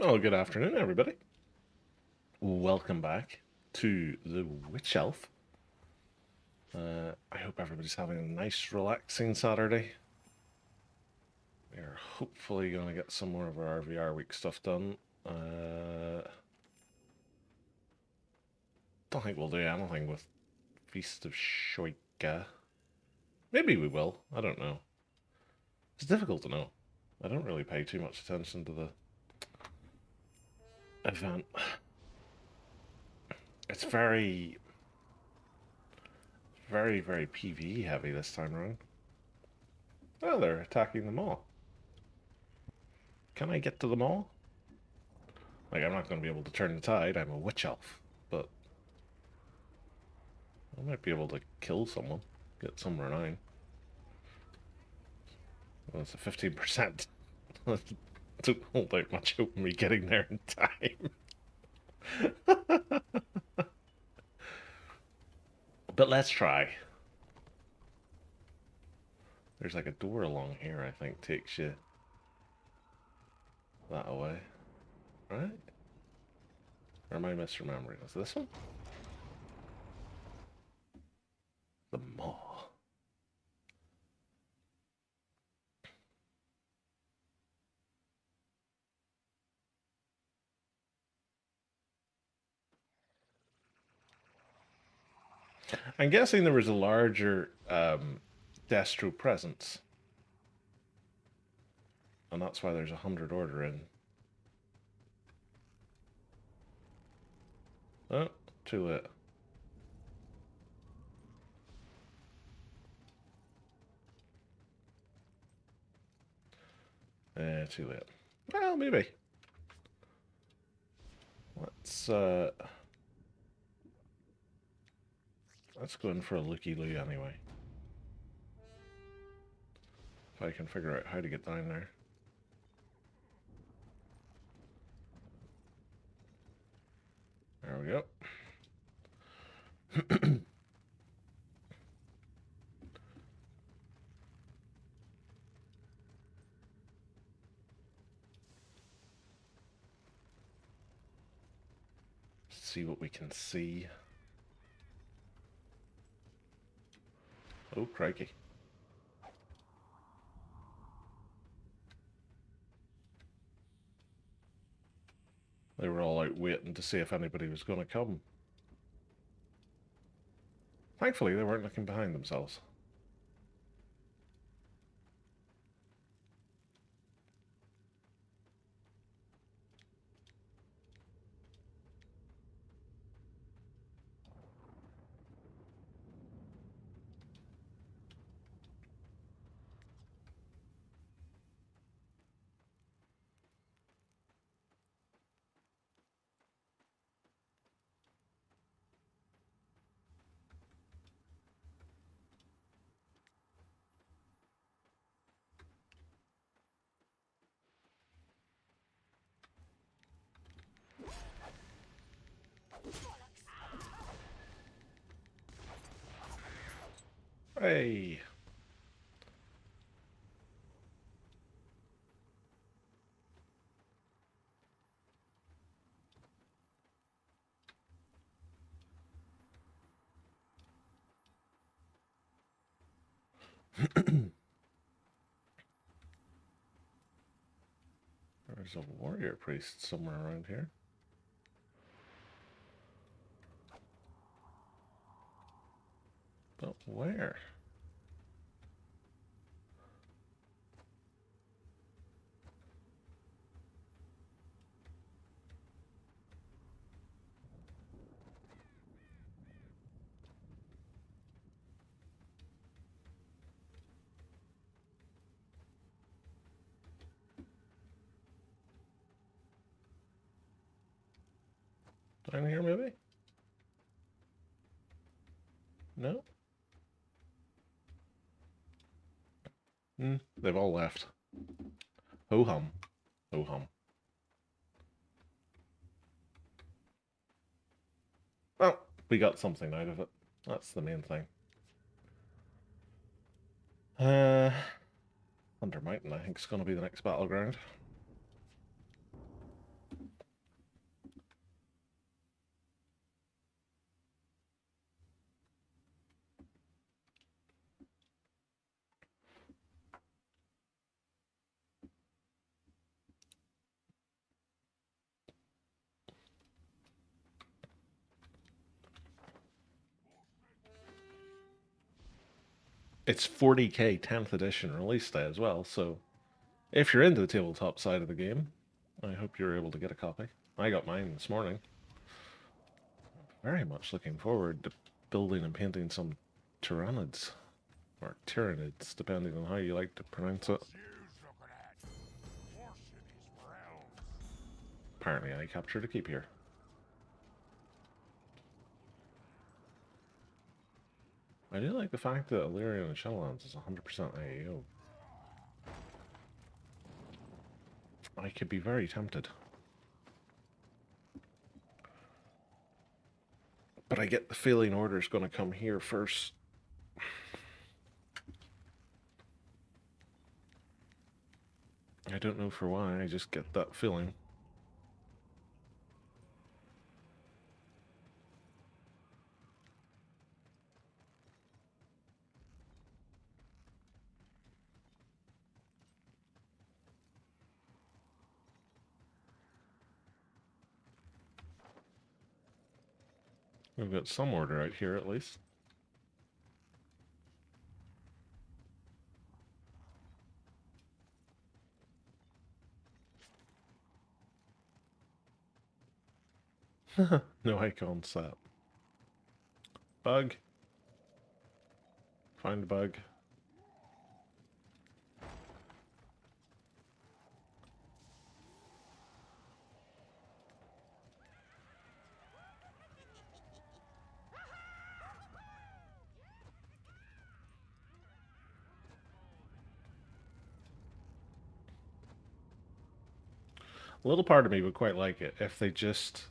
Oh, good afternoon, everybody. Welcome back to the Witch Elf. I hope everybody's having a nice, relaxing Saturday. We are hopefully going to get some more of our RVR week stuff done. Don't think we'll do anything with Feast of Shoika. Maybe we will. I don't know. It's difficult to know. I don't really pay too much attention to the event. It's very PvE heavy this time around. Well, they're attacking them all. Can I get to them all? Like, I'm not going to be able to turn the tide. I'm a witch elf. But I might be able to kill someone. Get some renown. Well, it's a 15%. Don't hold out much hope of me getting there in time. But let's try. There's like a door along here, I think, takes you that away. Right? Or am I misremembering? Is this one? The maw. I'm guessing there was a larger Destro presence. And that's why there's 100 order in. Oh, too late. Too late. Well, maybe. Let's let's go in for a looky-loo anyway. If I can figure out how to get down there. There we go. See what we can see. Oh, crikey. They were all out waiting to see if anybody was going to come. Thankfully, they weren't looking behind themselves. Hey! There's a warrior priest somewhere around here. But where? Down here, maybe? No? They've all left. Ho hum. Ho hum. Well, we got something out of it. That's the main thing. Thunder Mountain, I think, is going to be the next battleground. It's 40k 10th edition release day as well, so if you're into the tabletop side of the game, I hope you're able to get a copy. I got mine this morning. Very much looking forward to building and painting some Tyrannids, or Tyranids, depending on how you like to pronounce it. Apparently I captured a keep here. I do like the fact that Illyrian and Shenanigans is 100% AAO. I could be very tempted. But I get the feeling Order's going to come here first. I don't know for why, I just get that feeling. We've got some order out here at least. No icon set. Bug. Find bug. A little part of me would quite like it if they just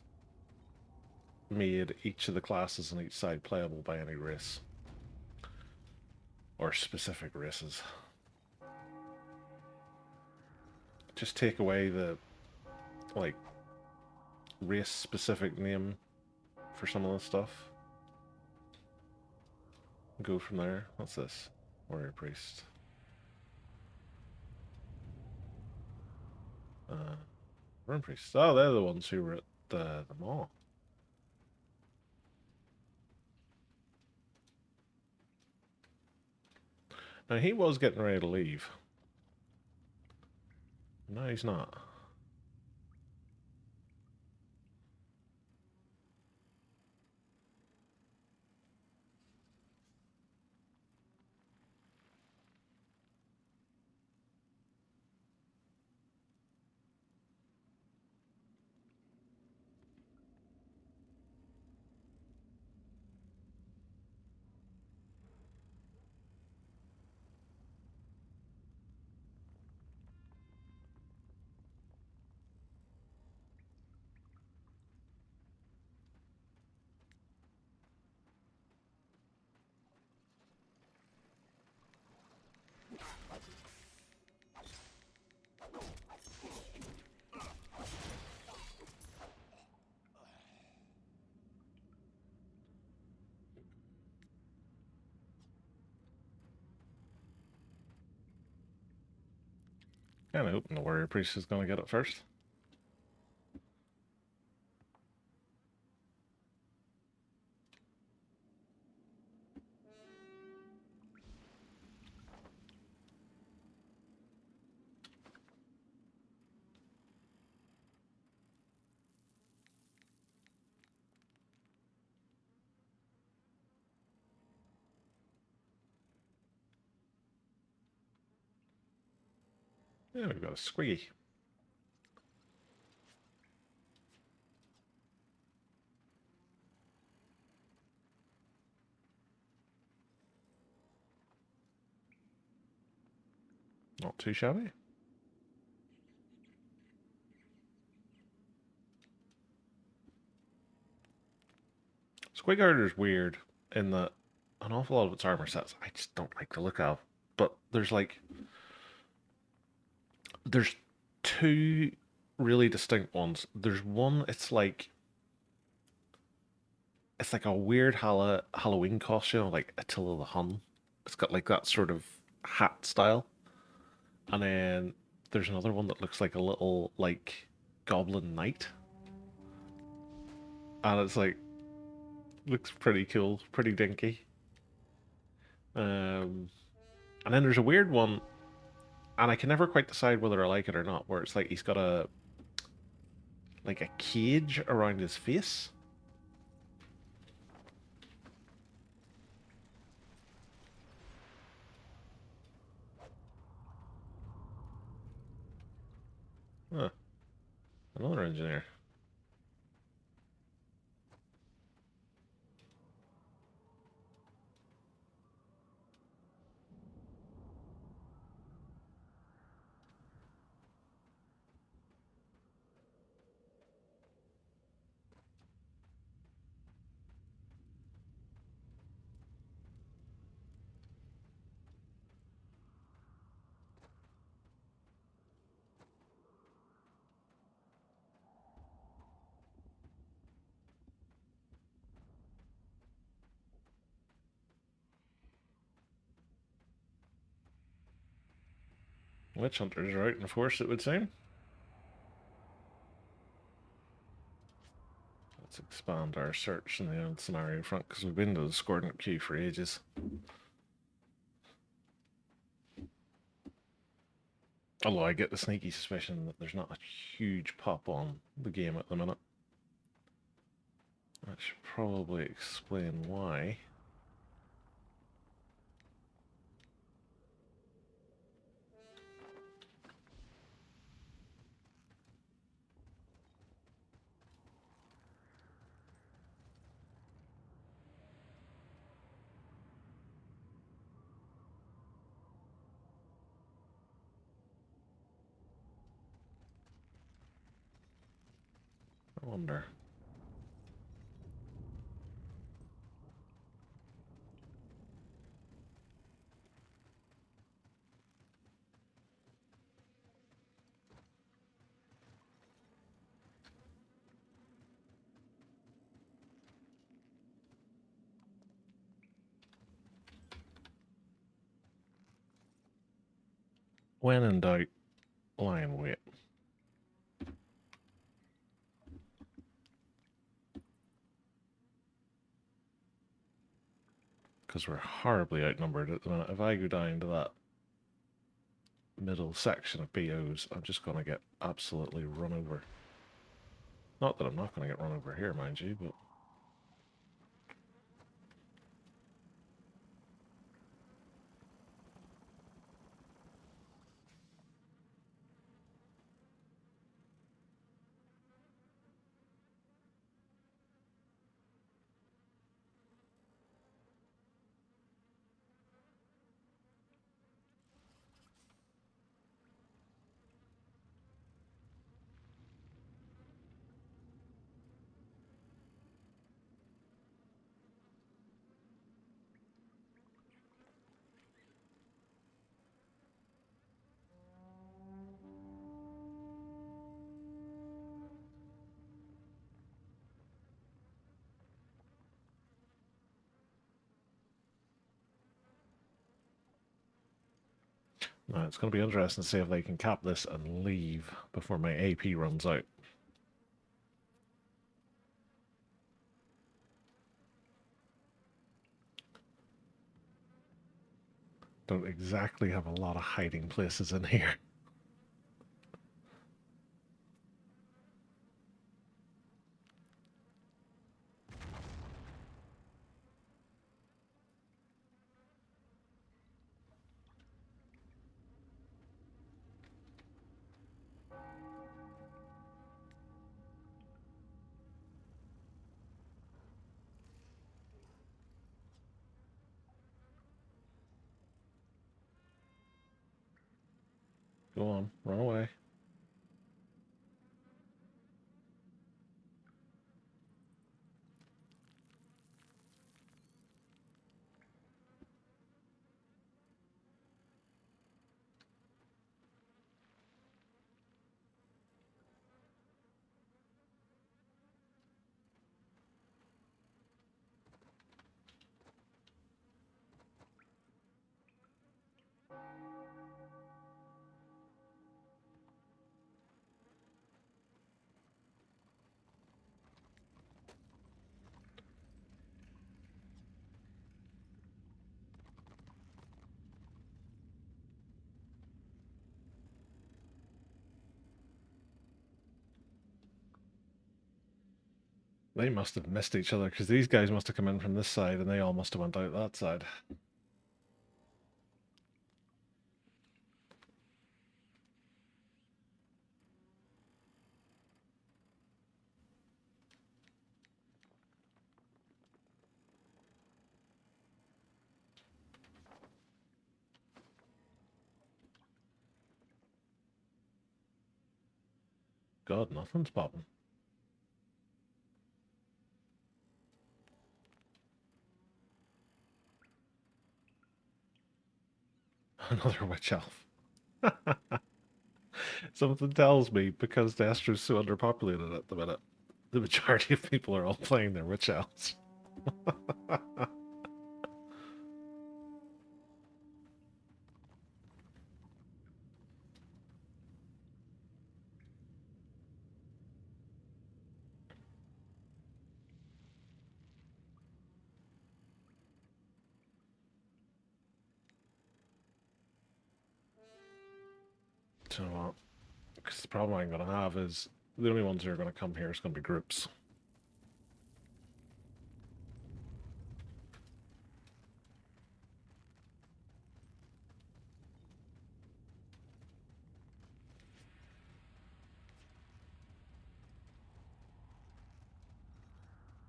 made each of the classes on each side playable by any race. Or specific races. Just take away the, like, race-specific name for some of the stuff. Go from there. What's this? Warrior Priest. Rune Priest. Oh, they're the ones who were at the mall. Now, he was getting ready to leave. No, he's not. Kind of hoping the Warrior Priest is going to get it first. Yeah, we've got a Squiggy. Not too shabby. Squig is weird in that an awful lot of its armor sets I just don't like the look of. But there's like... There's two really distinct ones. There's one, it's like a weird Halloween costume, like Attila the Hun. It's got like that sort of hat style. And then there's another one that looks like a little like goblin knight. And it's like looks pretty cool, pretty dinky. And then there's a weird one, and I can never quite decide whether I like it or not, where it's like he's got a like a cage around his face. Huh, another engineer. Witch hunters are out in force, it would seem. Let's expand our search in the old scenario front, because we've been to the coordinate queue for ages. Although I get the sneaky suspicion that there's not a huge pop on the game at the minute. That should probably explain why. I wonder. When in doubt, lie in wait. Because we're horribly outnumbered at the minute. If I go down to that middle section of BOs, I'm just going to get absolutely run over. Not that I'm not going to get run over here, mind you, but... No, it's going to be interesting to see if they can cap this and leave before my AP runs out. Don't exactly have a lot of hiding places in here. Go on, run away. They must have missed each other, because these guys must have come in from this side, and they all must have went out that side. God, nothing's popping. Another witch elf. Something tells me, because Destra's so underpopulated at the minute, the majority of people are all playing their witch elves. So what? Because the problem I'm going to have is the only ones who are going to come here is going to be groups.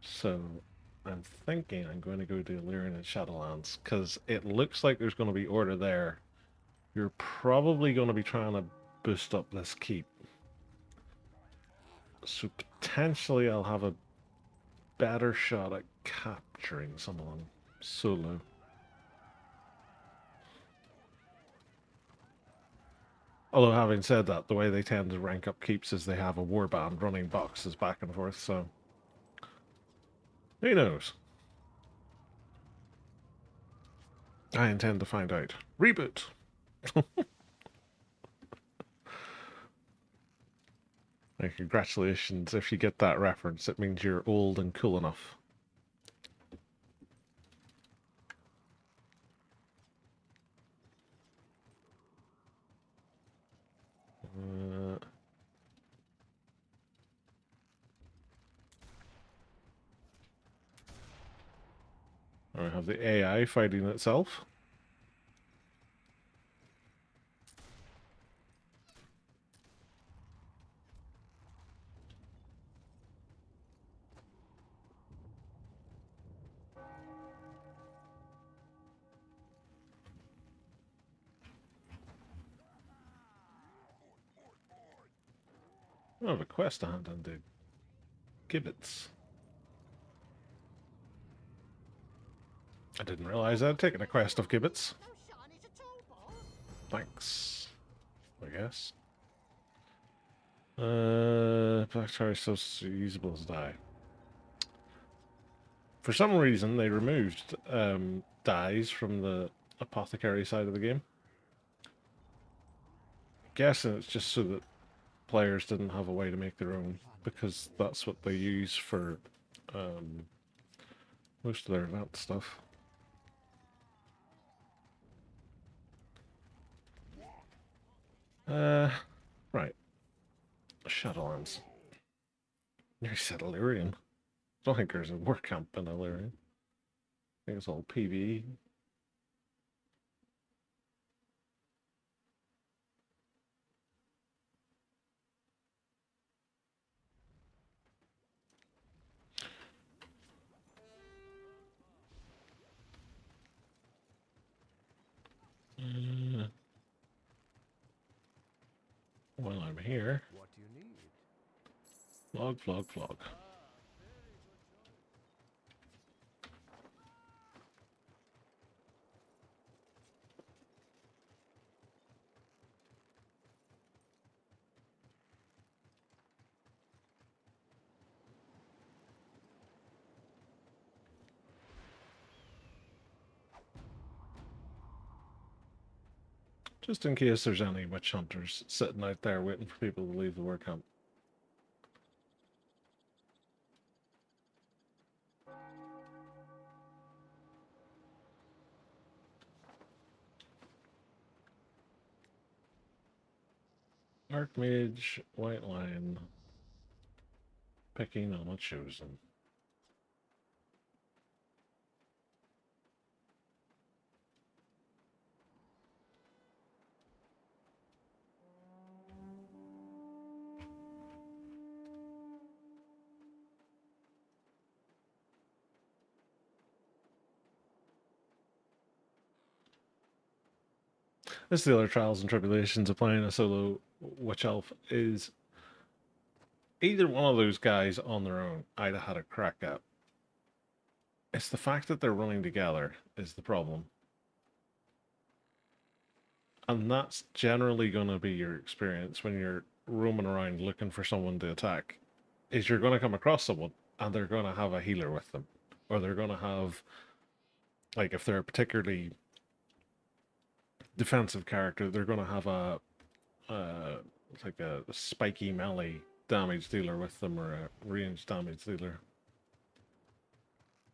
So I'm thinking I'm going to go to Illyrian and Shadowlands, because it looks like there's going to be order there. You're probably going to be trying to boost up this keep. So potentially I'll have a better shot at capturing some of them solo. Although having said that, the way they tend to rank up keeps is they have a warband running boxes back and forth, so who knows? I intend to find out. Reboot! And congratulations, if you get that reference, it means you're old and cool enough. I have the AI fighting itself. I have a quest to hand on the gibbets. I didn't realize I'd taken a quest of gibbets. Thanks, I guess. Black tar is so usable as dye. For some reason, they removed dyes from the apothecary side of the game. Guessing it's just so that players didn't have a way to make their own, because that's what they use for most of their event stuff. Right. Shadowlands. You said Illyrian. I don't think there's a work camp in Illyrian. I think it's all PvE. While I'm here. What do you need? Vlog. Just in case there's any witch hunters sitting out there waiting for people to leave the work camp. Archmage, White Lion, picking on a chosen. This is the other trials and tribulations of playing a solo witch elf is either one of those guys on their own I'd have had a crack at. It's the fact that they're running together is the problem. And that's generally going to be your experience when you're roaming around looking for someone to attack. Is you're going to come across someone and they're going to have a healer with them. Or they're going to have, like, if they're a particularly defensive character, they're going to have like a spiky melee damage dealer with them or a ranged damage dealer.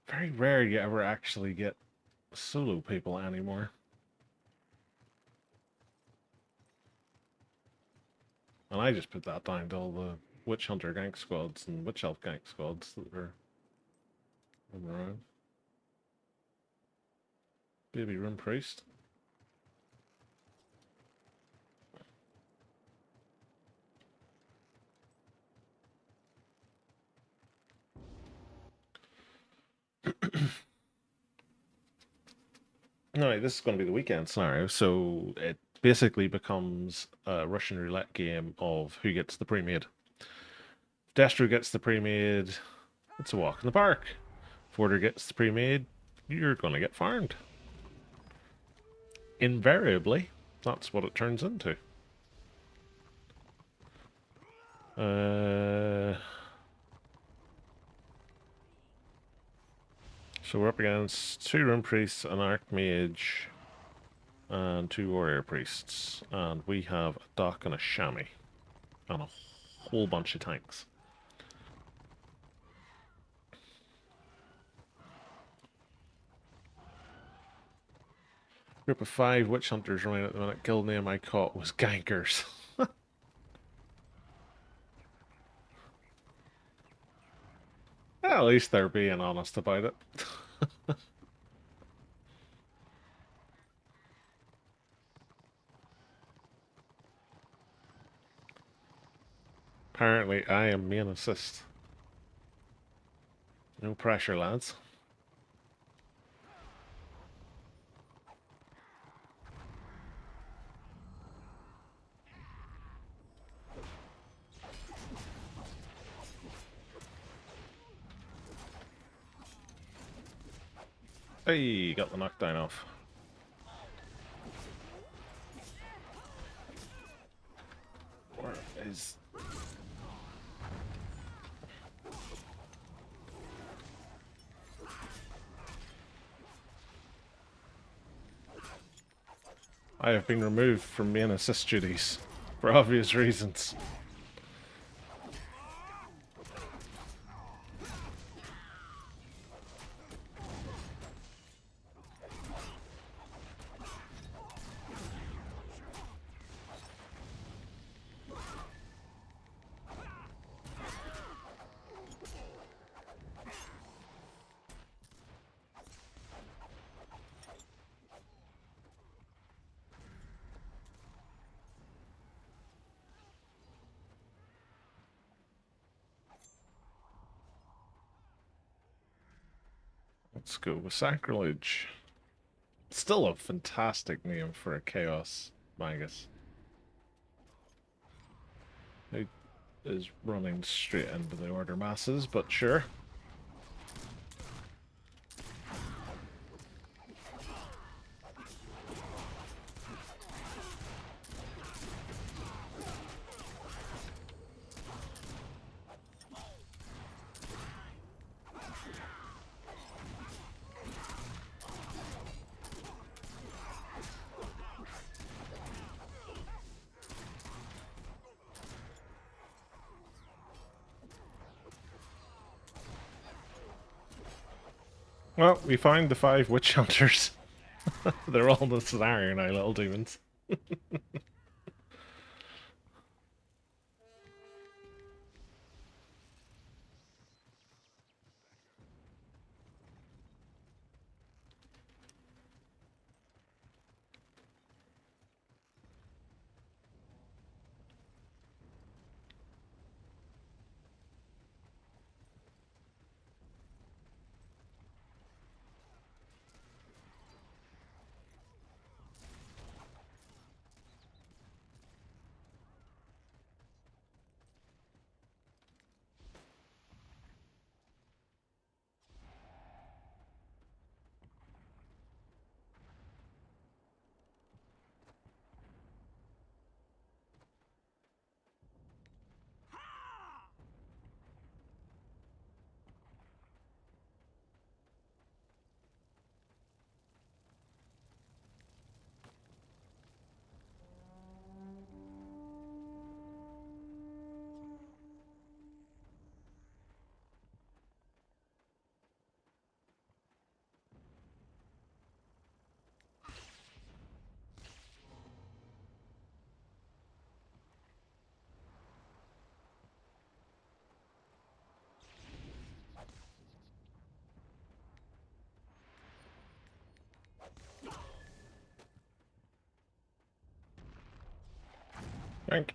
Very rare you ever actually get solo people anymore. And I just put that down to all the Witch Hunter gank squads and Witch Elf gank squads that were around. Baby Room Priest. Alright, this is going to be the weekend scenario, so it basically becomes a Russian roulette game of who gets the pre-made. If Destro gets the pre-made, it's a walk in the park. If Order gets the pre-made, you're going to get farmed. Invariably, that's what it turns into. So we're up against 2 Rune Priests, an Archmage, and 2 Warrior Priests. And we have a Doc and a Chamois. And a whole bunch of tanks. Group of 5 Witch Hunters running at the minute. Guild name I caught was Gankers. At least they're being honest about it. Apparently, I am main assist. No pressure, lads. Hey, got the knockdown off. Where is... I have been removed from main assist duties for obvious reasons. Let's go with Sacrilege. Still a fantastic name for a Chaos Magus. Who is running straight into the Order masses, but sure. Well, we found the 5 Witch Hunters. They're all the scenario now, little demons. Drink.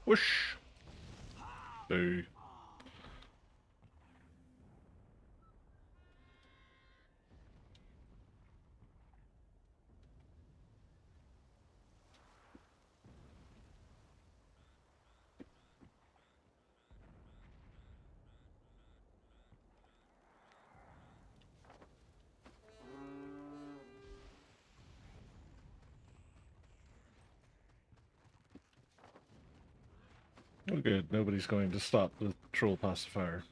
Whoosh. Boo. Oh, good. Nobody's going to stop the troll pacifier.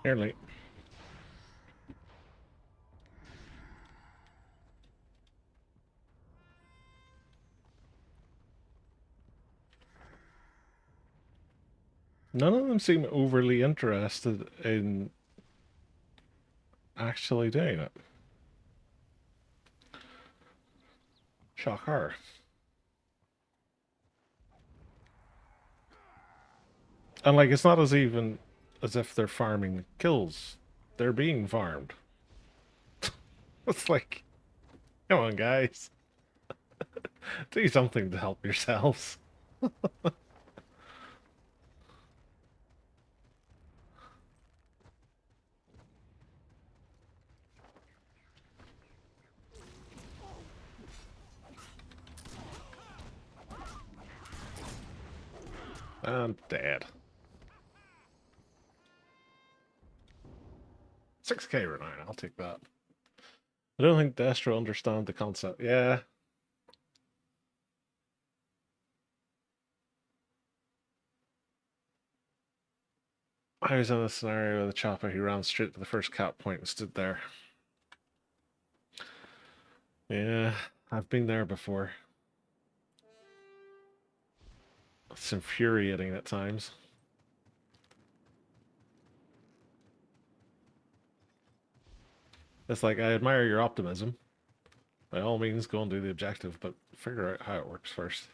Nearly. None of them seem overly interested in actually doing it. Shocker. And like, it's not as even as if they're farming kills. They're being farmed. It's like, come on, guys. Do something to help yourselves. I'm dead. 6k renown, I'll take that. I don't think Destro understand the concept. Yeah. I was in a scenario with a chopper who ran straight to the first cap point and stood there. Yeah, I've been there before. It's infuriating at times. It's like, I admire your optimism. By all means, go and do the objective, but figure out how it works first.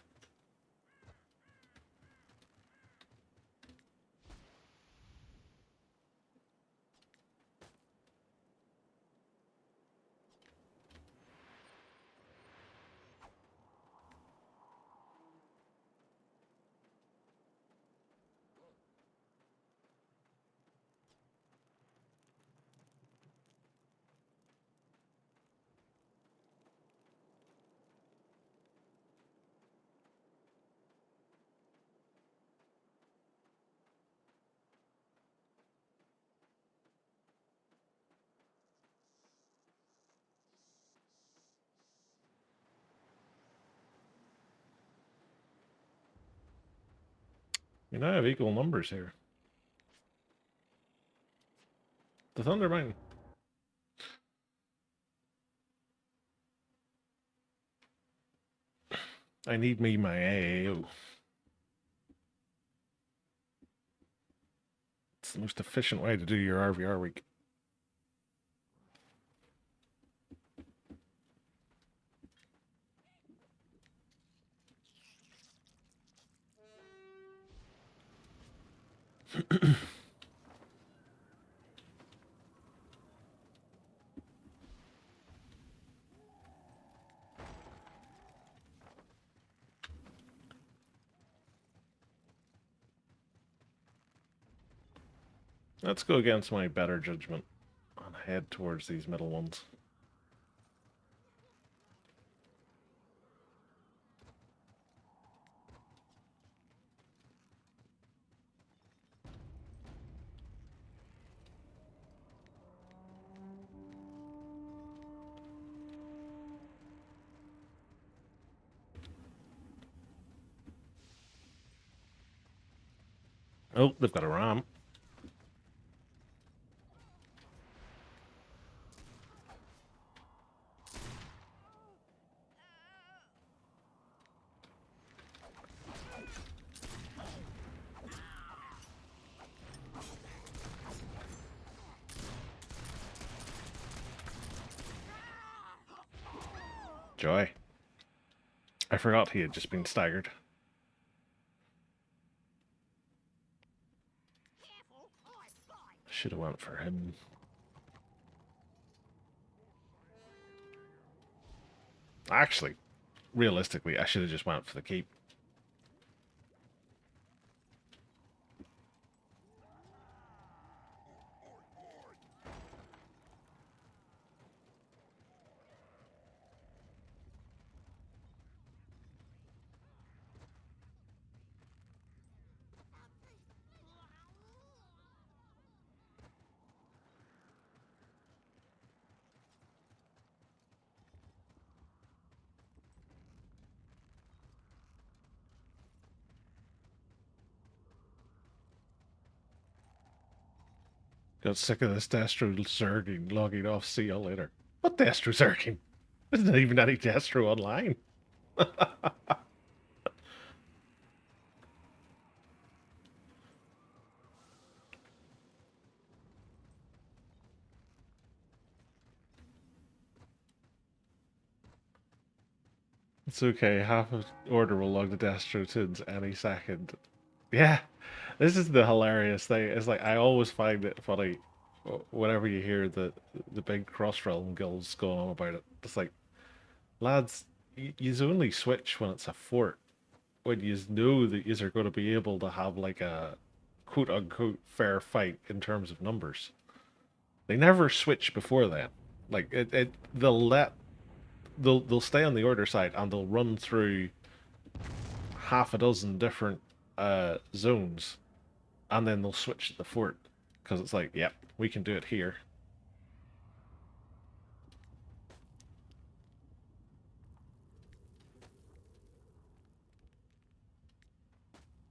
You now have equal numbers here. The Thunder Mountain. I need me my AAO. It's the most efficient way to do your RVR week. Let's go against my better judgment and head towards these middle ones. Oh, they've got a ram. Joy. I forgot he had just been staggered. Should have went for him. Actually, realistically, I should have just went for the keep. Got sick of this Destro zerging, logging off, see you later. What Destro zerging? There's not even any Destro online. It's okay, half of order will log the Destro tunes any second. Yeah, this is the hilarious thing. It's like, I always find it funny whenever you hear the big cross-realm guilds going on about it. It's like, lads, you only switch when it's a fort. When you know that you are going to be able to have like a quote unquote fair fight in terms of numbers. They never switch before then. Like they'll stay on the order side and they'll run through half a dozen different zones, and then they'll switch to the fort because it's like, yep, we can do it here.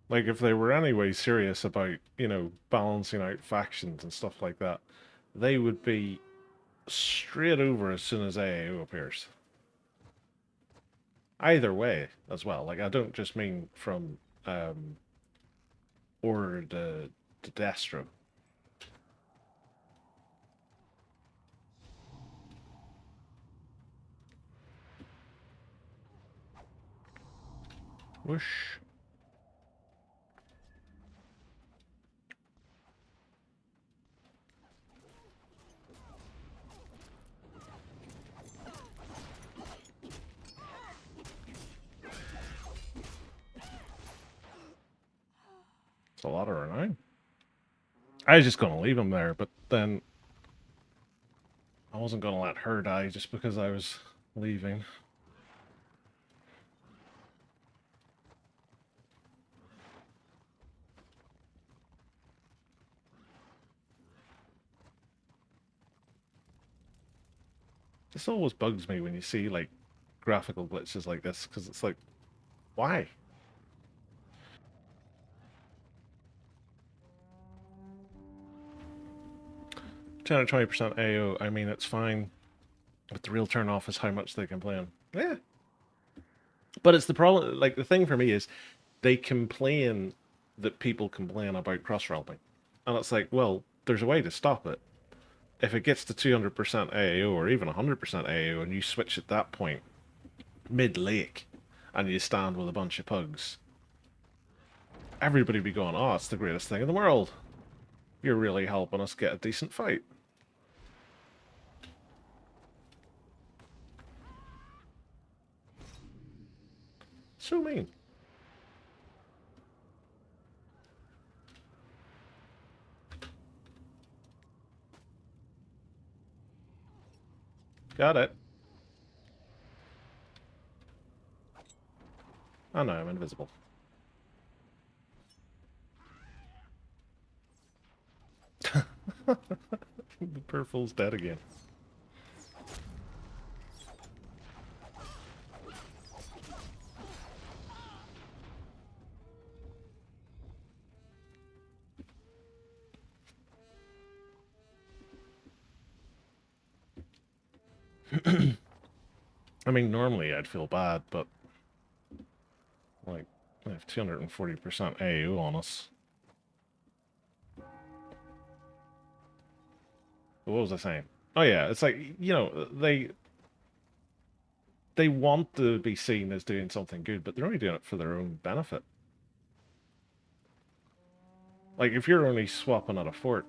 Like if they were anyway serious about balancing out factions and stuff like that, they would be straight over as soon as AAO appears. Either way, as well. Like I don't just mean from order to Destro. Whoosh. It's a lot of renown. I was just gonna leave him there, but then I wasn't gonna let her die just because I was leaving. This always bugs me when you see like graphical glitches like this, because it's like, why? 10 or 20% AO, I mean, it's fine. But the real turn off is how much they complain. Yeah. But it's the problem, like, the thing for me is they complain that people complain about cross-realming. And it's like, well, there's a way to stop it. If it gets to 200% AO or even 100% AO and you switch at that point, mid-lake, and you stand with a bunch of pugs, everybody would be going, oh, it's the greatest thing in the world. You're really helping us get a decent fight. So mean. Got it. Oh no, I'm invisible. The poor fool's dead again. I mean, normally I'd feel bad, but like, we have 240% AU on us. What was I saying? Oh yeah, it's like, you know, they want to be seen as doing something good, but they're only doing it for their own benefit. Like, if you're only swapping at a fort,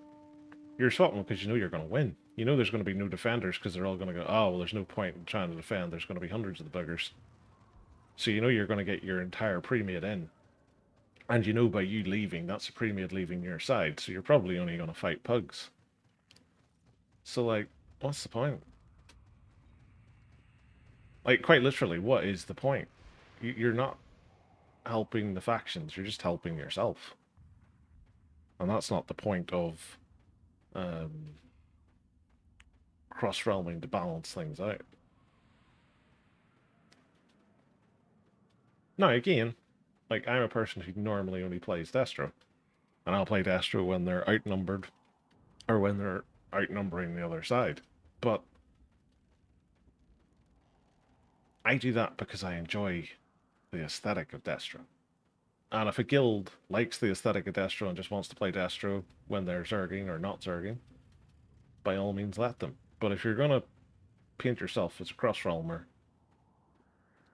you're swapping because you know you're going to win. You know there's going to be no defenders because they're all going to go, oh, well, there's no point in trying to defend. There's going to be hundreds of the buggers. So you know you're going to get your entire pre-made in. And you know by you leaving, that's a pre-made leaving your side. So you're probably only going to fight pugs. So, like, what's the point? Like, quite literally, what is the point? You're not helping the factions. You're just helping yourself. And that's not the point of cross-realming to balance things out. Now, again, like, I'm a person who normally only plays Destro. And I'll play Destro when they're outnumbered or when they're outnumbering the other side. But I do that because I enjoy the aesthetic of Destro. And if a guild likes the aesthetic of Destro and just wants to play Destro when they're zerging or not zerging, by all means let them. But if you're going to paint yourself as a cross-realmer,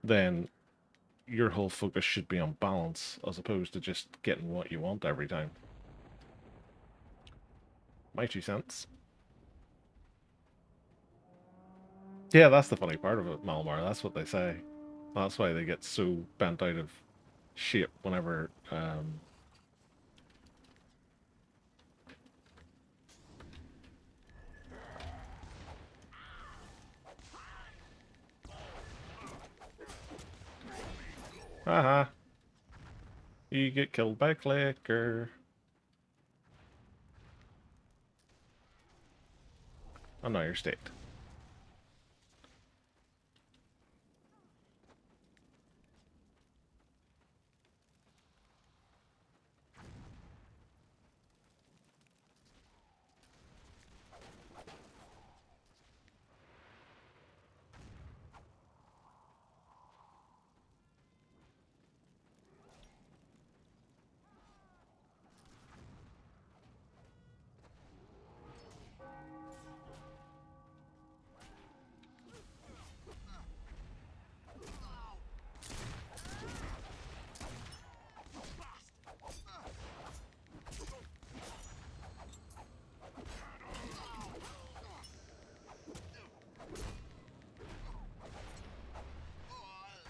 then your whole focus should be on balance as opposed to just getting what you want every time. My 2 cents. Yeah, that's the funny part of it, Malmar. That's what they say. That's why they get so bent out of shape whenever haha, you get killed by a clicker. Oh no, you're staked.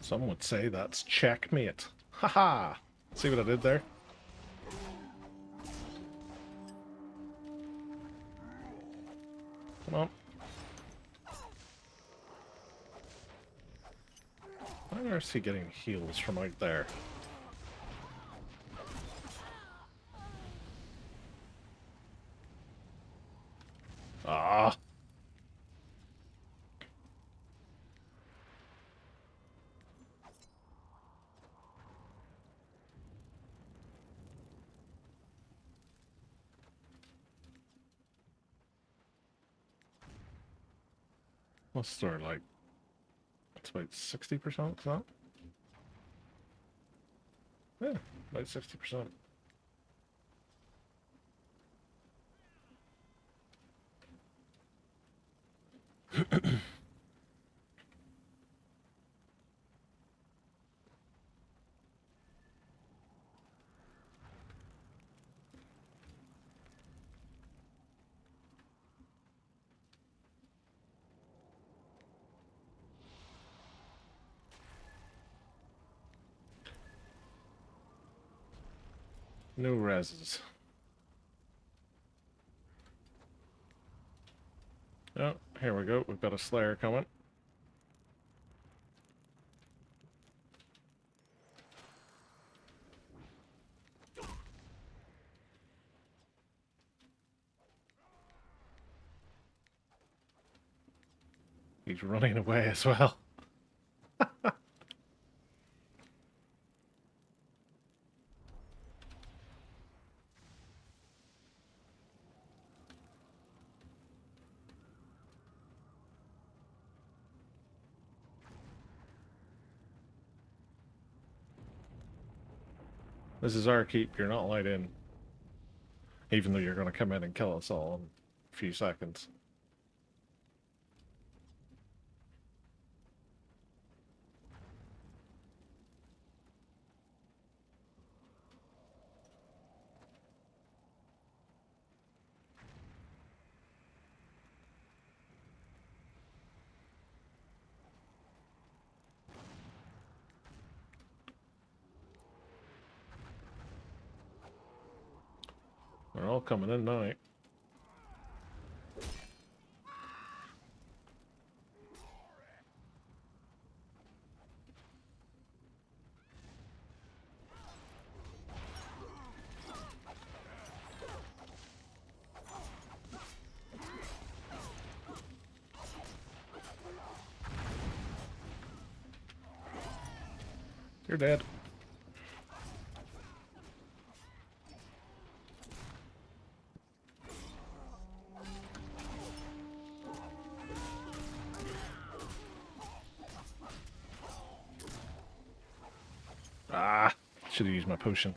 Some would say that's checkmate. Haha! See what I did there? Come on. Why is he getting heals from out there? Ah! What's there, like, it's about 60%, is that? Yeah, about 60%. No reses. Oh, here we go. We've got a Slayer coming. He's running away as well. This is our keep. You're not let in. Even though you're going to come in and kill us all in a few seconds. They're all coming in now. You're dead. Ah, should have used my potion.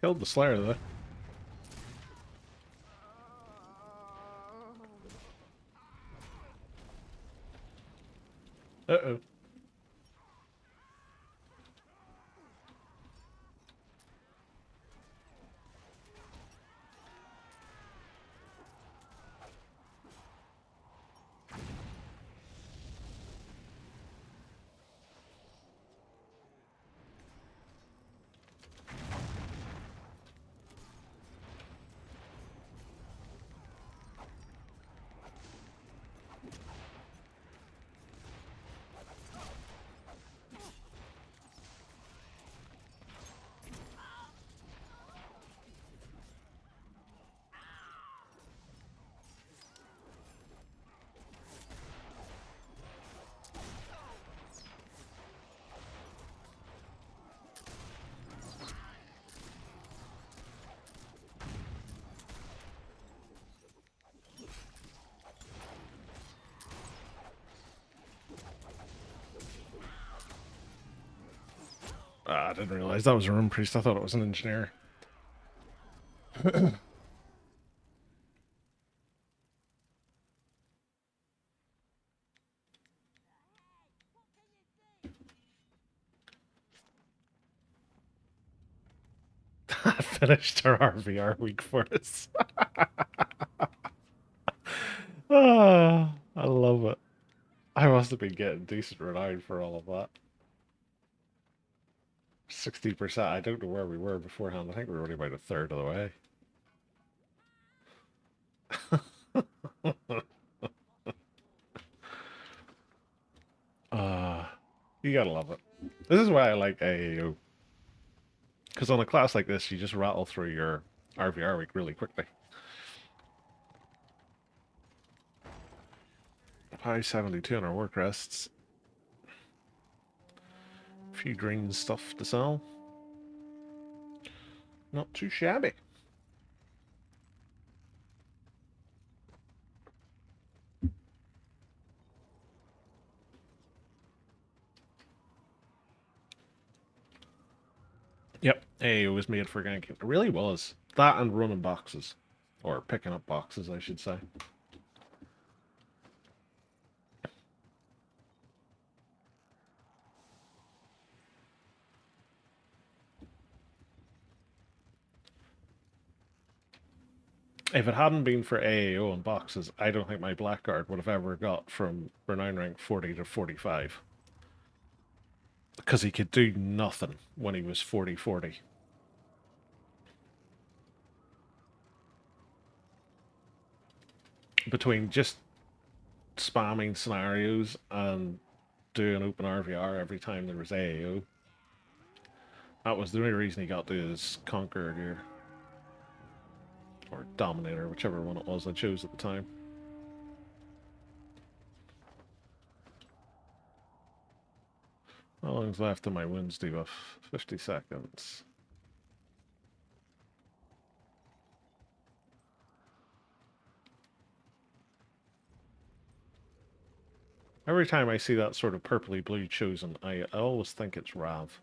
Killed the Slayer though. Uh-oh. Ah, I didn't realize that was a rune priest. I thought it was an engineer. I finished our RVR week for us. Ah, I love it. I must have been getting decent renown for all of that. 60%. I don't know where we were beforehand. I think we were only about a third of the way. You gotta love it. This is why I like AAO. Because on a class like this, you just rattle through your RVR week really quickly. 572 on our work rests. A few green stuff to sell. Not too shabby. Yep, AAO was made for ganking. It really was. That and running boxes. Or picking up boxes, I should say. If it hadn't been for AAO and boxes, I don't think my Blackguard would have ever got from Renown rank 40 to 45. Because he could do nothing when he was 40-40. Between just spamming scenarios and doing open RVR every time there was AAO, that was the only reason he got to his Conqueror gear. Or Dominator, whichever one it was I chose at the time. How long's left in my wounds debuff? 50 seconds. Every time I see that sort of purpley blue chosen, I always think it's Rav.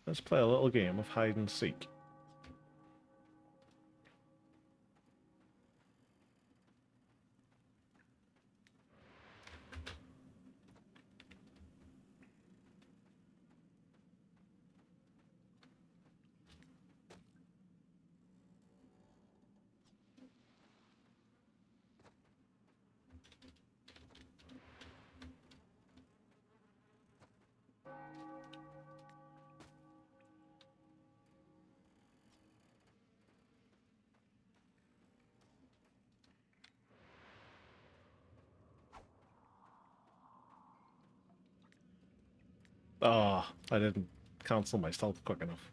Let's play a little game of hide and seek. Oh, I didn't cancel my stealth quick enough.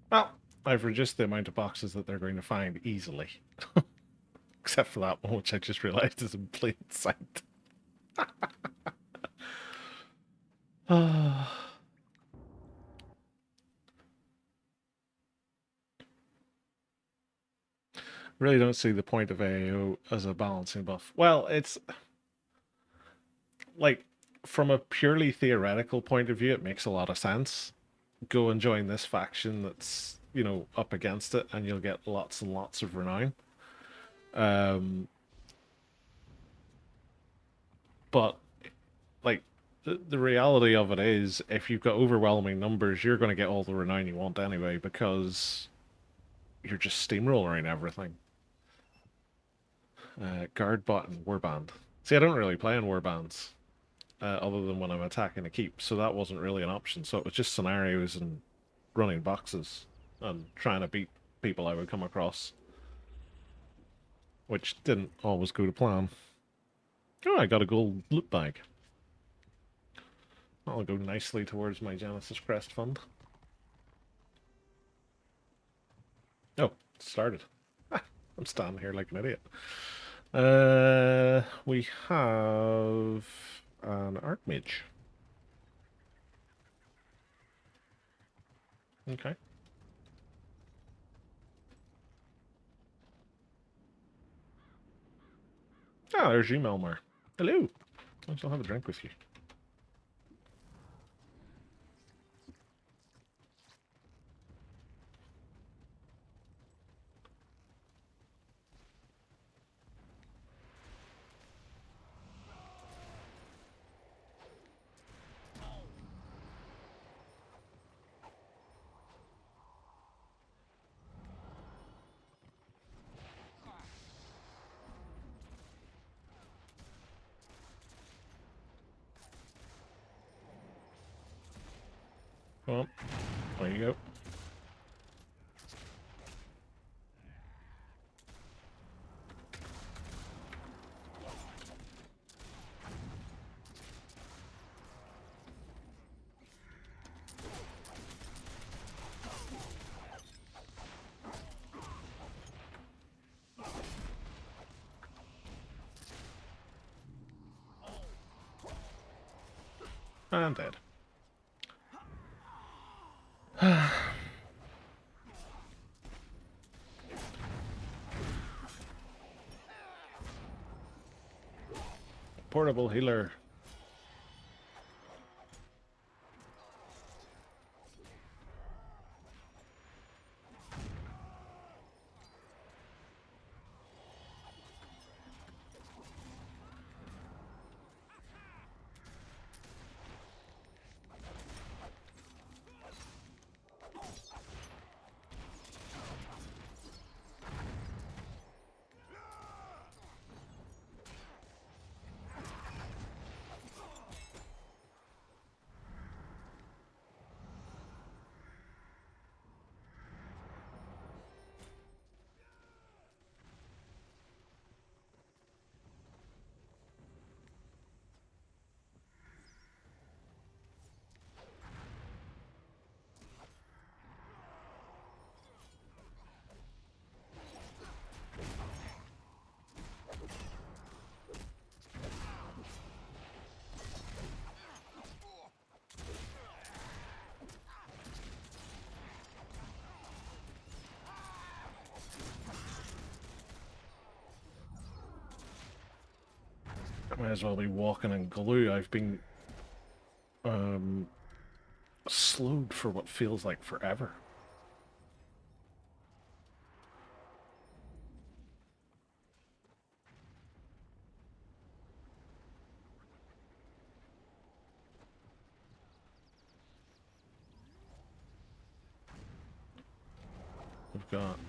Well, I've reduced the amount of boxes that they're going to find easily. Except for that one, which I just realized is in plain sight. Really don't see the point of AAO as a balancing buff. Well, it's like from a purely theoretical point of view, it makes a lot of sense. Go and join this faction that's, you know, up against it, and you'll get lots and lots of renown. But like the reality of it is, if you've got overwhelming numbers, you're going to get all the renown you want anyway, because you're just steamrolling everything. Guard bot and warband. See, I don't really play in warbands, other than when I'm attacking a keep, so that wasn't really an option. So it was just scenarios and running boxes and trying to beat people I would come across, which didn't always go to plan. Oh, I got a gold loot bag. That'll go nicely towards my Genesis Crest fund. Oh, it started. I'm standing here like an idiot. We have an Archmage. Okay. Ah, there's you, Melmar. Hello. I shall have a drink with you. Well, there you go. And dead. Portable healer. I might as well be walking in glue. I've been slowed for what feels like forever. We've got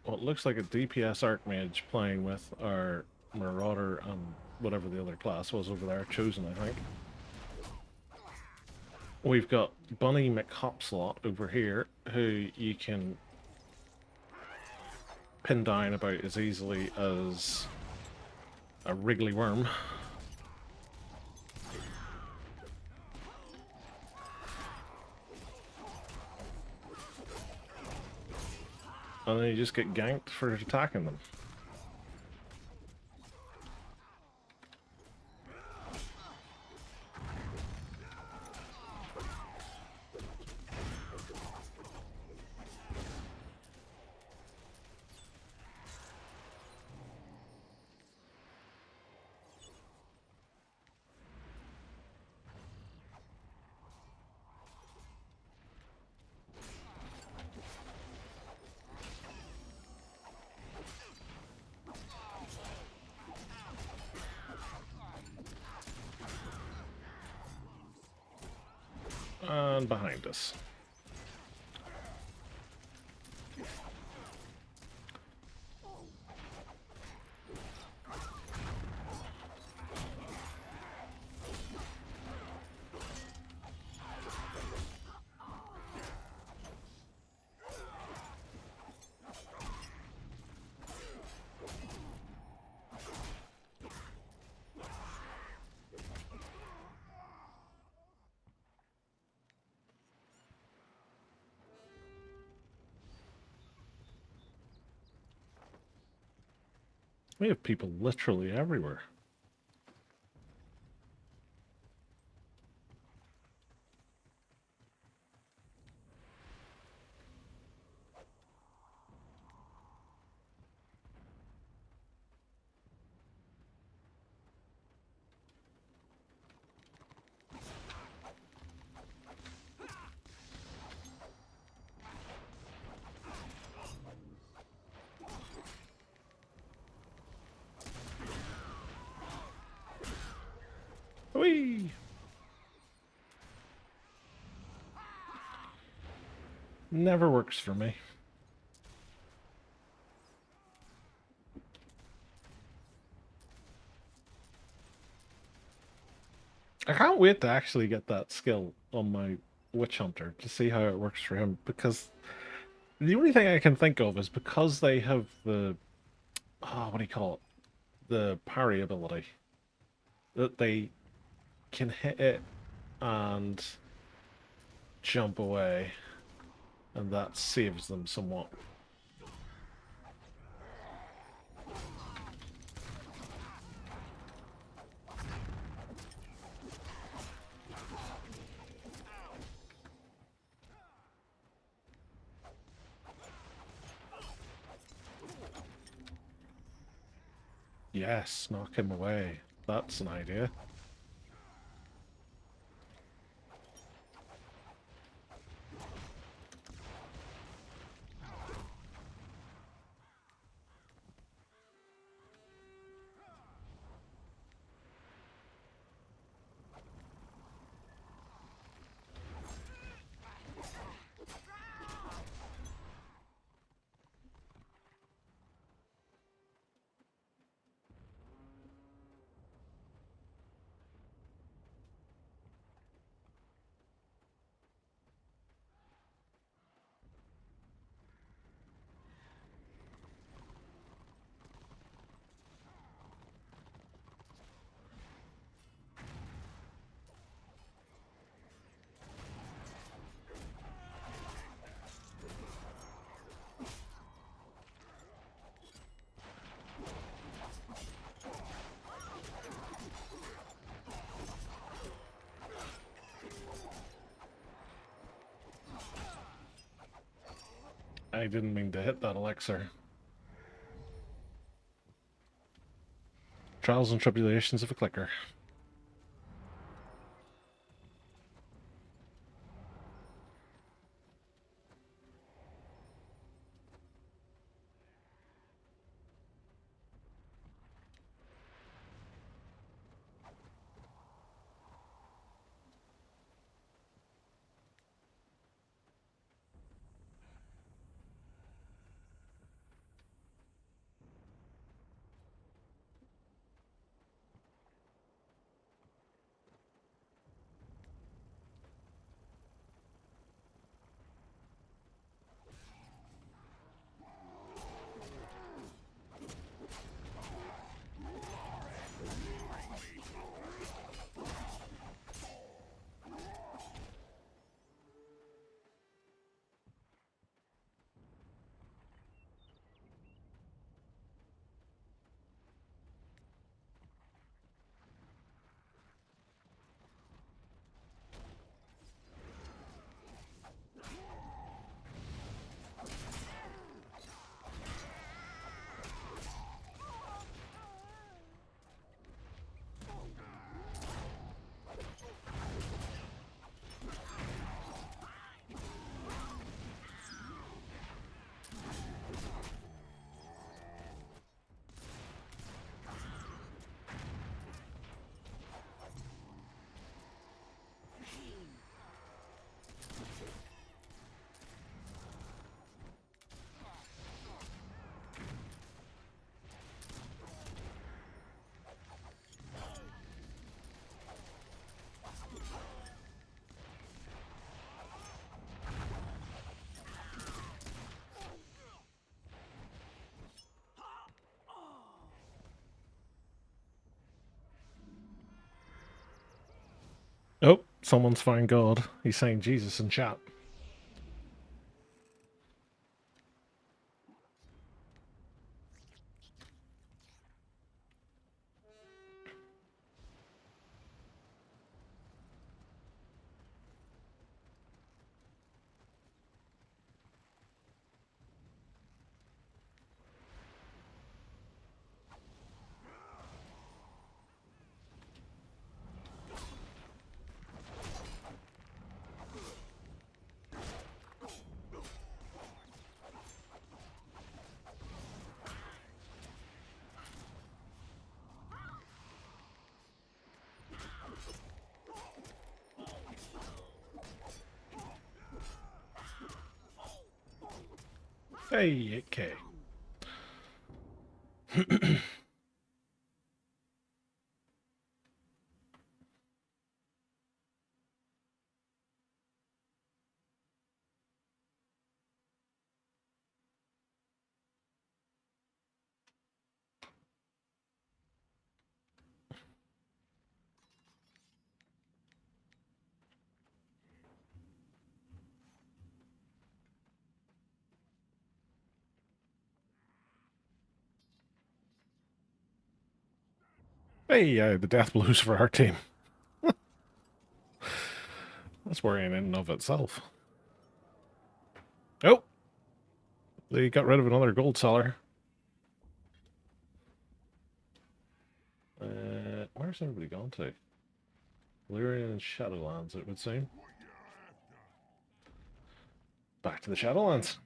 what looks like a DPS Archmage playing with our Marauder and whatever the other class was over there, Chosen, I think. We've got Bunny McHopslot over here, who you can pin down about as easily as a wriggly worm. And then you just get ganked for attacking them. And behind us. We have people literally everywhere. Whee! Never works for me. I can't wait to actually get that skill on my Witch Hunter to see how it works for him, because the only thing I can think of is because they have the, what do you call it? The parry ability. That they can hit it and jump away, and that saves them somewhat. Yes, knock him away. That's an idea. I didn't mean to hit that elixir. Trials and tribulations of a clicker. Oh, someone's found God. He's saying Jesus in chat. Hey, okay. Hey, the death blows for our team. That's worrying in and of itself. Oh, they got rid of another gold seller. Where's everybody gone to? Lyrian and Shadowlands, it would seem. Back to the Shadowlands.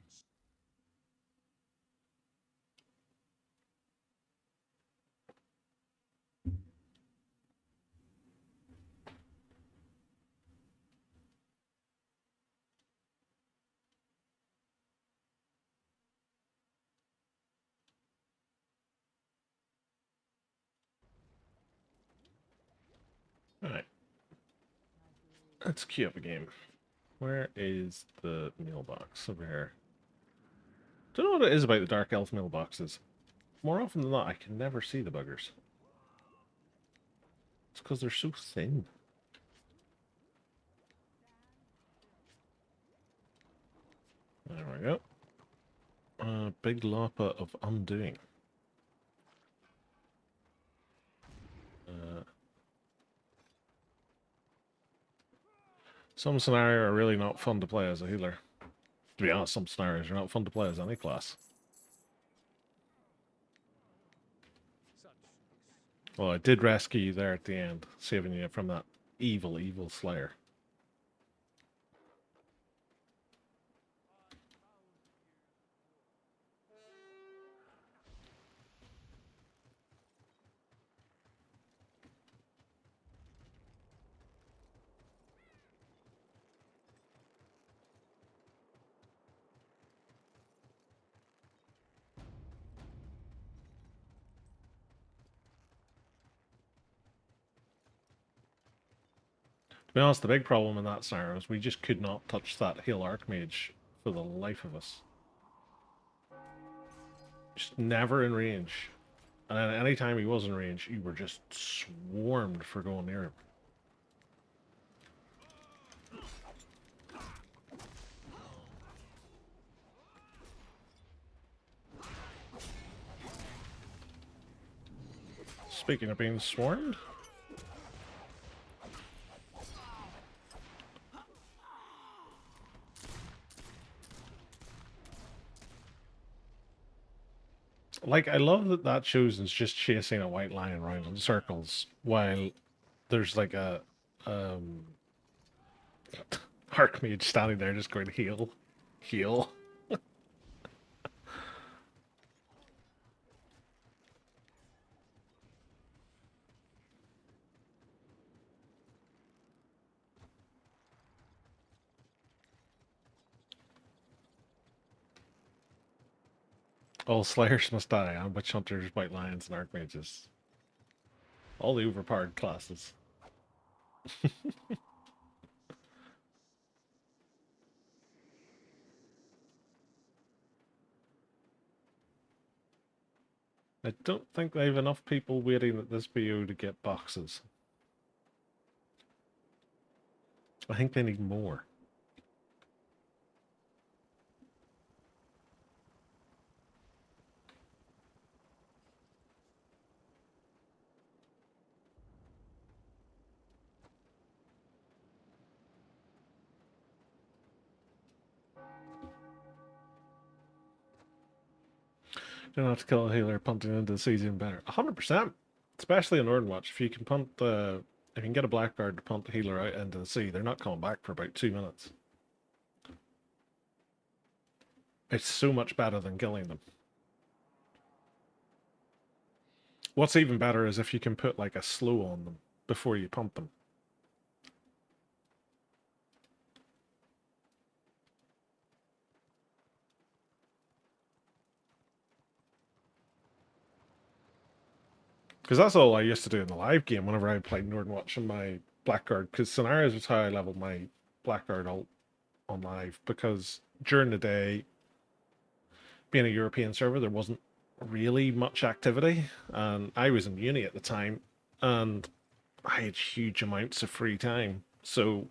Alright. Let's queue up a game. Where is the mailbox? Over here. Don't know what it is about the Dark Elf mailboxes. More often than not, I can never see the buggers. It's because they're so thin. There we go. Big Lapa of Undoing. Some scenarios are really not fun to play as a healer. To be honest, some scenarios are not fun to play as any class. Well, I did rescue you there at the end, saving you from that evil, evil Slayer. To be honest, the big problem in that scenario is we just could not touch that heal Archmage for the life of us. Just never in range. And any time he was in range, you were just swarmed for going near him. Speaking of being swarmed, like, I love that that chosen's just chasing a white lion around in circles while there's like a Archmage standing there just going heal, heal. All Slayers must die, and Witch Hunters, White Lions, and Archmages. All the overpowered classes. I don't think they have enough people waiting at this BO to get boxes. I think they need more. Don't have to kill a healer punting into the season better. 100%. Especially in Northern If you can punt the... If you can get a Blackguard to punt the healer out into the sea, they're not coming back for about 2 minutes. It's so much better than killing them. What's even better is if you can put like a slow on them before you punt them. Because that's all I used to do in the live game whenever I played Northern on my Blackguard. Because Scenarios was how I leveled my Blackguard ult on live. Because during the day, being a European server, there wasn't really much activity. And I was in uni at the time. And I had huge amounts of free time. So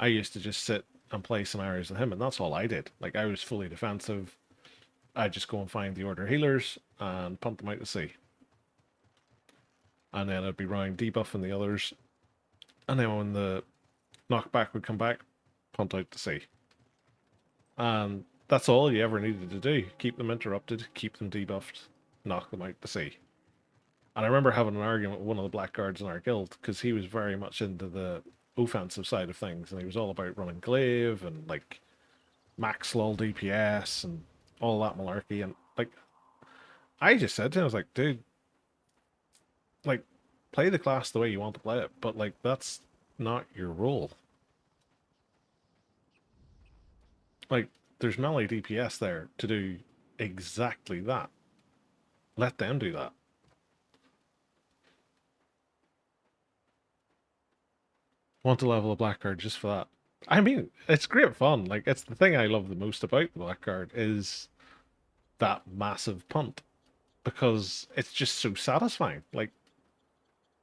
I used to just sit and play Scenarios with him. And that's all I did. Like, I was fully defensive. I'd just go and find the order healers and pump them out to sea. And then I'd be running debuffing the others. And then when the knockback would come back, punt out to sea. And that's all you ever needed to do. Keep them interrupted, keep them debuffed, knock them out to sea. And I remember having an argument with one of the blackguards in our guild because he was very much into the offensive side of things, and he was all about running glaive and like max lol DPS and all that malarkey. And like, I just said to him, I was like, dude, like, play the class the way you want to play it, but like, that's not your role. Like, there's melee DPS there to do exactly that. Let them do that. Want to level a blackguard just for that. I mean, it's great fun. Like, it's the thing I love the most about the blackguard is that massive punt because it's just so satisfying. Like,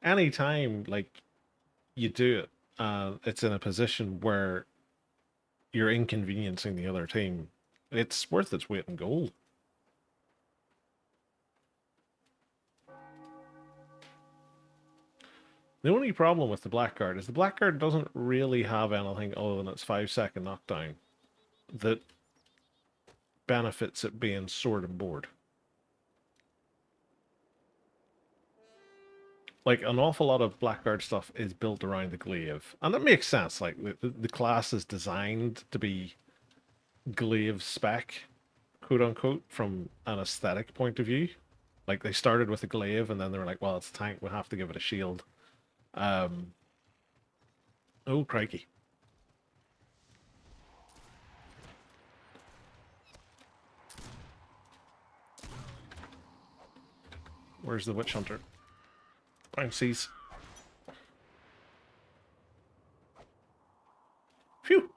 anytime like you do it, it's in a position where you're inconveniencing the other team. It's worth its weight in gold. The only problem with the Blackguard is the Blackguard doesn't really have anything other than its 5-second knockdown that benefits it being sword and board. Like, an awful lot of Blackguard stuff is built around the glaive. And that makes sense. Like, the class is designed to be glaive spec, quote unquote, from an aesthetic point of view. Like, they started with a glaive and then they were like, well, it's a tank, we have to give it a shield. Oh, crikey. Where's the witch hunter? Bouncies. Phew.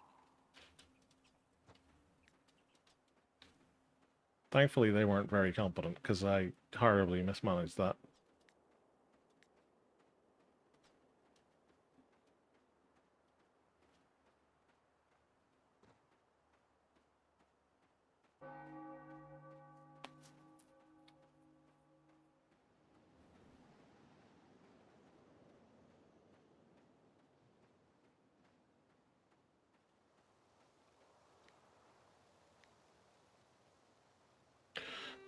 Thankfully, they weren't very competent because I horribly mismanaged that.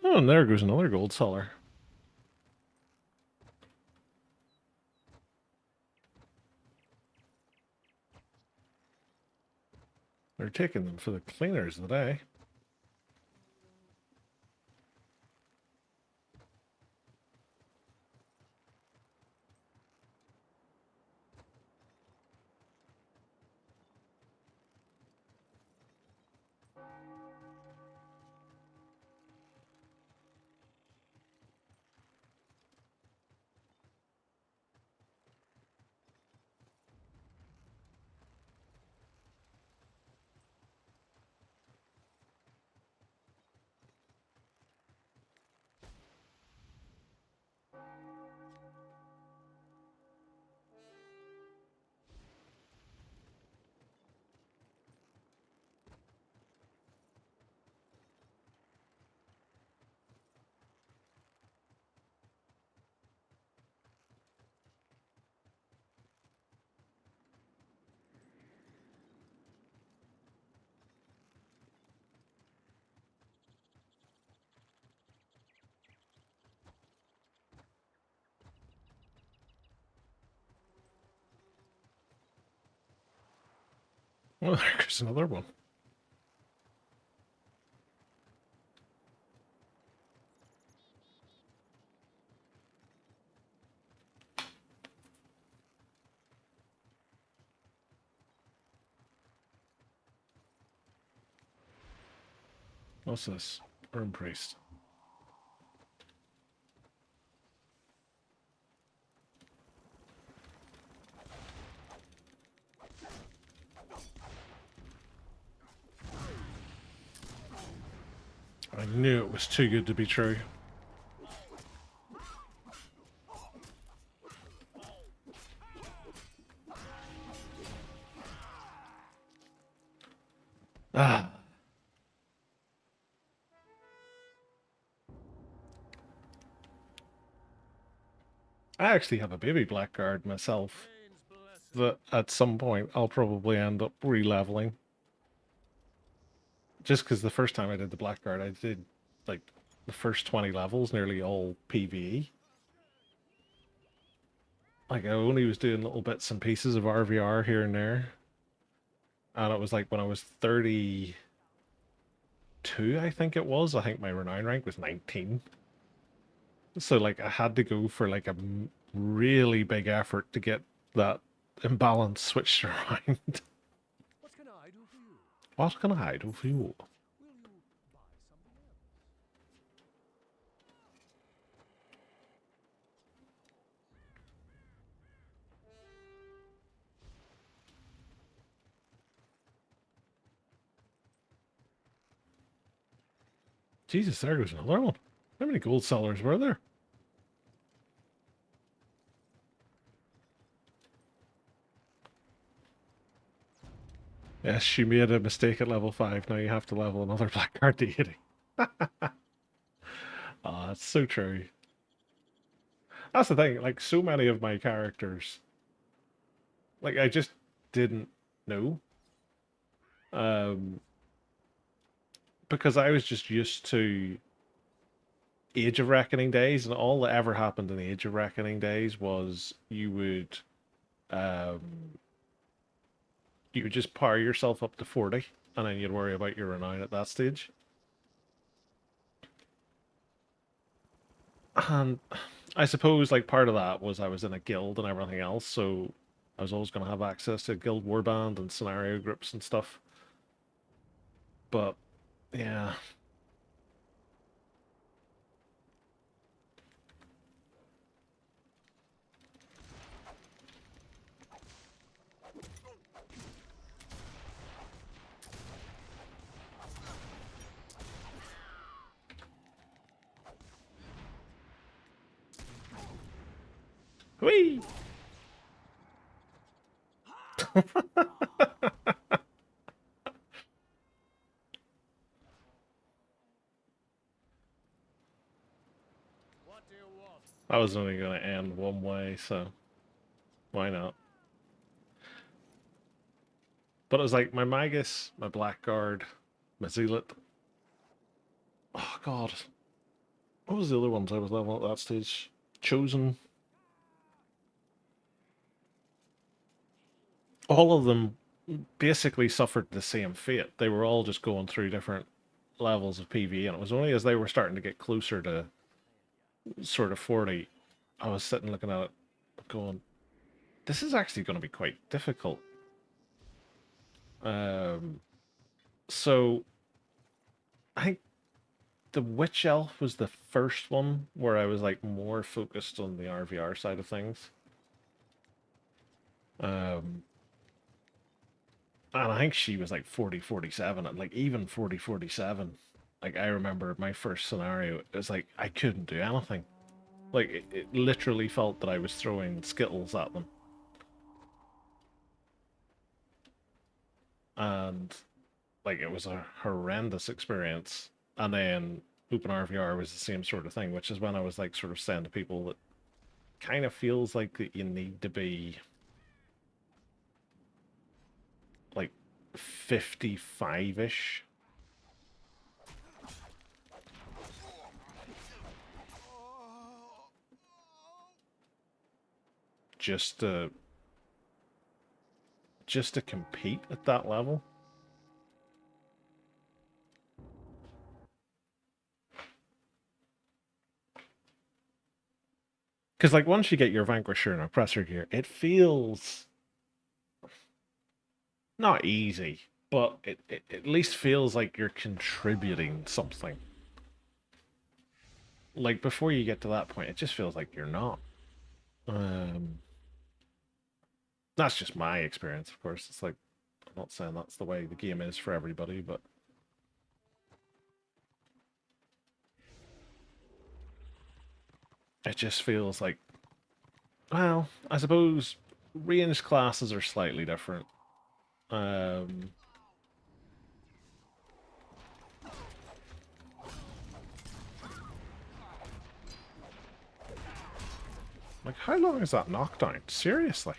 Oh, and there goes another gold seller. They're taking them for the cleaners of the day. Oh, there goes another one. What's this? Urn Priest. I knew it was too good to be true. Ah. I actually have a baby blackguard myself that at some point I'll probably end up re-leveling. Just because the first time I did the blackguard, I did like the first 20 levels, nearly all PvE. Like I only was doing little bits and pieces of RVR here and there. And it was like when I was 32, I think it was. I think my renown rank was 19. So like I had to go for like a really big effort to get that imbalance switched around. What can I do for you? What can I do for you? Will you buy something else? Jesus, there goes another one. How many gold sellers were there? Yes, she made a mistake at level 5. Now you have to level another black card to 80. Ah, that's so true. That's the thing, like, so many of my characters, like, I just didn't know. Um, because I was just used to Age of Reckoning days, and all that ever happened in the Age of Reckoning days was um, you would just power yourself up to 40, and then you'd worry about your renown at that stage. And I suppose like part of that was I was in a guild and everything else, so I was always going to have access to guild warband and scenario groups and stuff. But yeah, whee! What do you want? I was only going to end one way, so why not? But it was like my Magus, my Blackguard, my Zealot. Oh god, what was the other ones I was leveling at that stage? Chosen. All of them basically suffered the same fate. They were all just going through different levels of PvE, and it was only as they were starting to get closer to sort of 40, I was sitting looking at it going, this is actually going to be quite difficult. Um, so I think the Witch Elf was the first one where I was like more focused on the RVR side of things. Um, and I think she was like 40, 47, and like even 40, 47. Like I remember my first scenario, it was like I couldn't do anything. Like it literally felt that I was throwing Skittles at them. And like it was a horrendous experience. And then OpenRVR was the same sort of thing, which is when I was like sort of saying to people that kind of feels like that you need to be like 55-ish just to just to compete at that level. Because like once you get your Vanquisher and Oppressor gear, it feels not easy, but it at least feels like you're contributing something. Like before you get to that point, it just feels like you're not. Um, that's just my experience, of course. It's like I'm not saying that's the way the game is for everybody, but it just feels like, well, I suppose range classes are slightly different. Um, like how long is that knockdown? Seriously?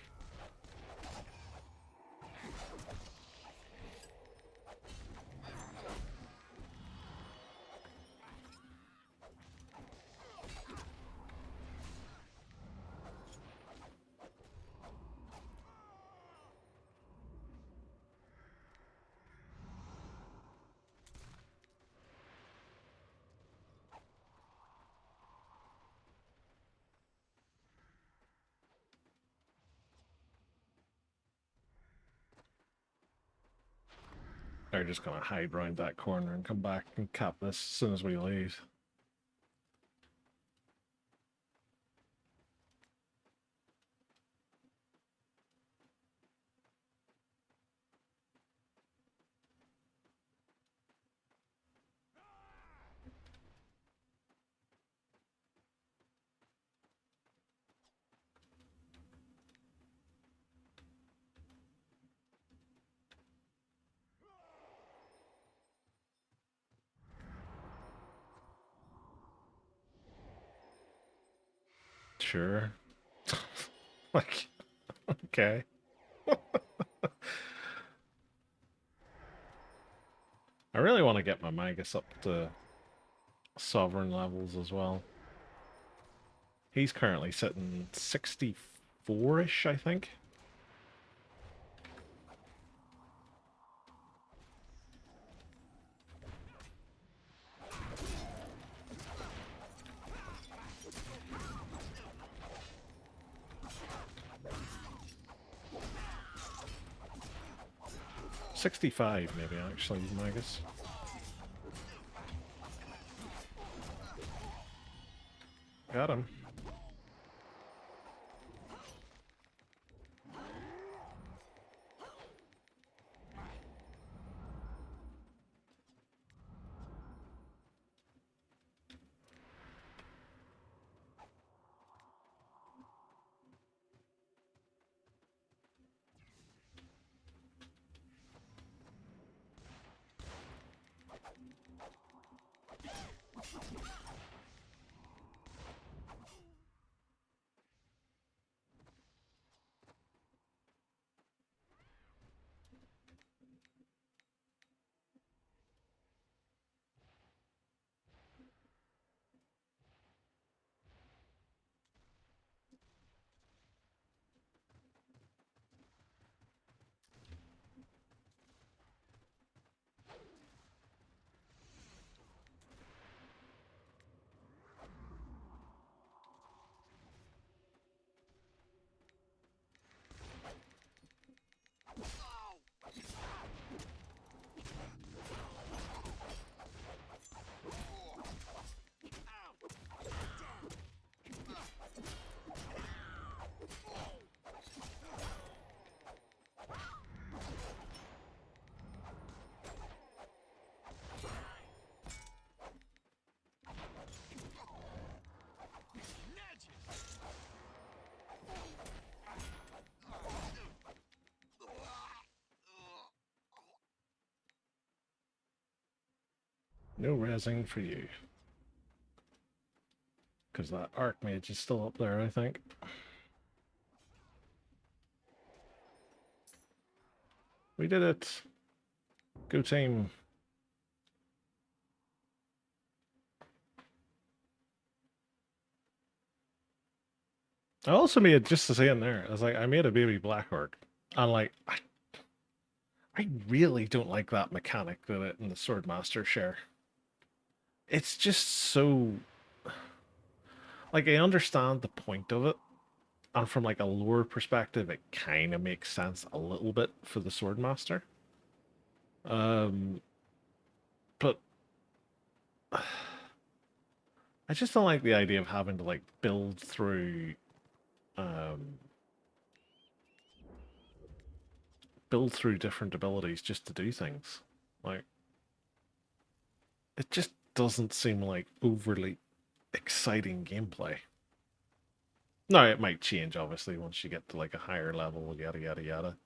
They're just gonna hide round that corner and come back and cap this as soon as we leave. Sure. Like, okay. I really want to get my Magus up to sovereign levels as well. He's currently sitting 64-ish, I think. $65 maybe actually, Magus. Got him. No resing for you. Because that Archmage is still up there, I think. We did it. Go team. I also made, just to say in there, I was like, I made a baby Black Orc. And like, I really don't like that mechanic that it and the Swordmaster share. It's just so... Like, I understand the point of it. And from like a lore perspective, it kind of makes sense a little bit for the Swordmaster. But I just don't like the idea of having to like build through um different abilities just to do things. Like it just doesn't seem like overly exciting gameplay. No, it might change obviously once you get to like a higher level, yada yada yada.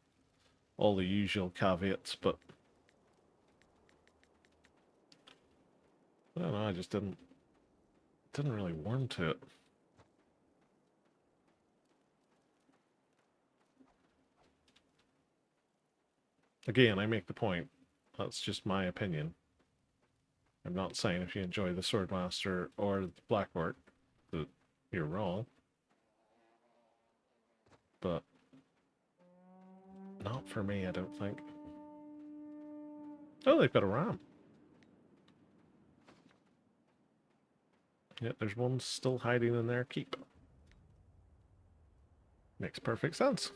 All the usual caveats, but I don't know, I just didn't really warm to it. Again, I make the point. That's just my opinion. I'm not saying if you enjoy the Swordmaster or the Black Orc that you're wrong. But not for me, I don't think. Oh, they've got a ram. Yeah, there's one still hiding in their keep. Makes perfect sense.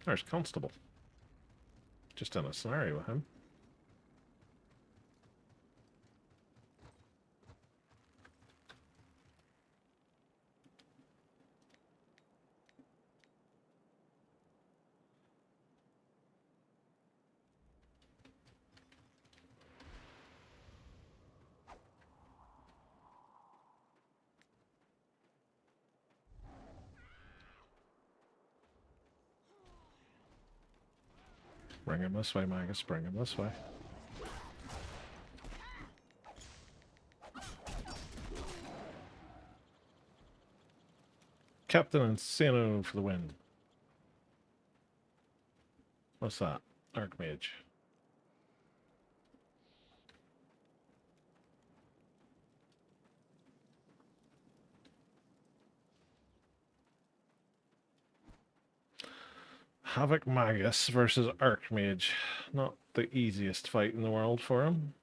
There's Constable. Just in a scenario with him. Bring him this way, Magus. Bring him this way. Captain Insano for the win. What's that? Archmage. Havoc Magus versus Archmage. Not the easiest fight in the world for him.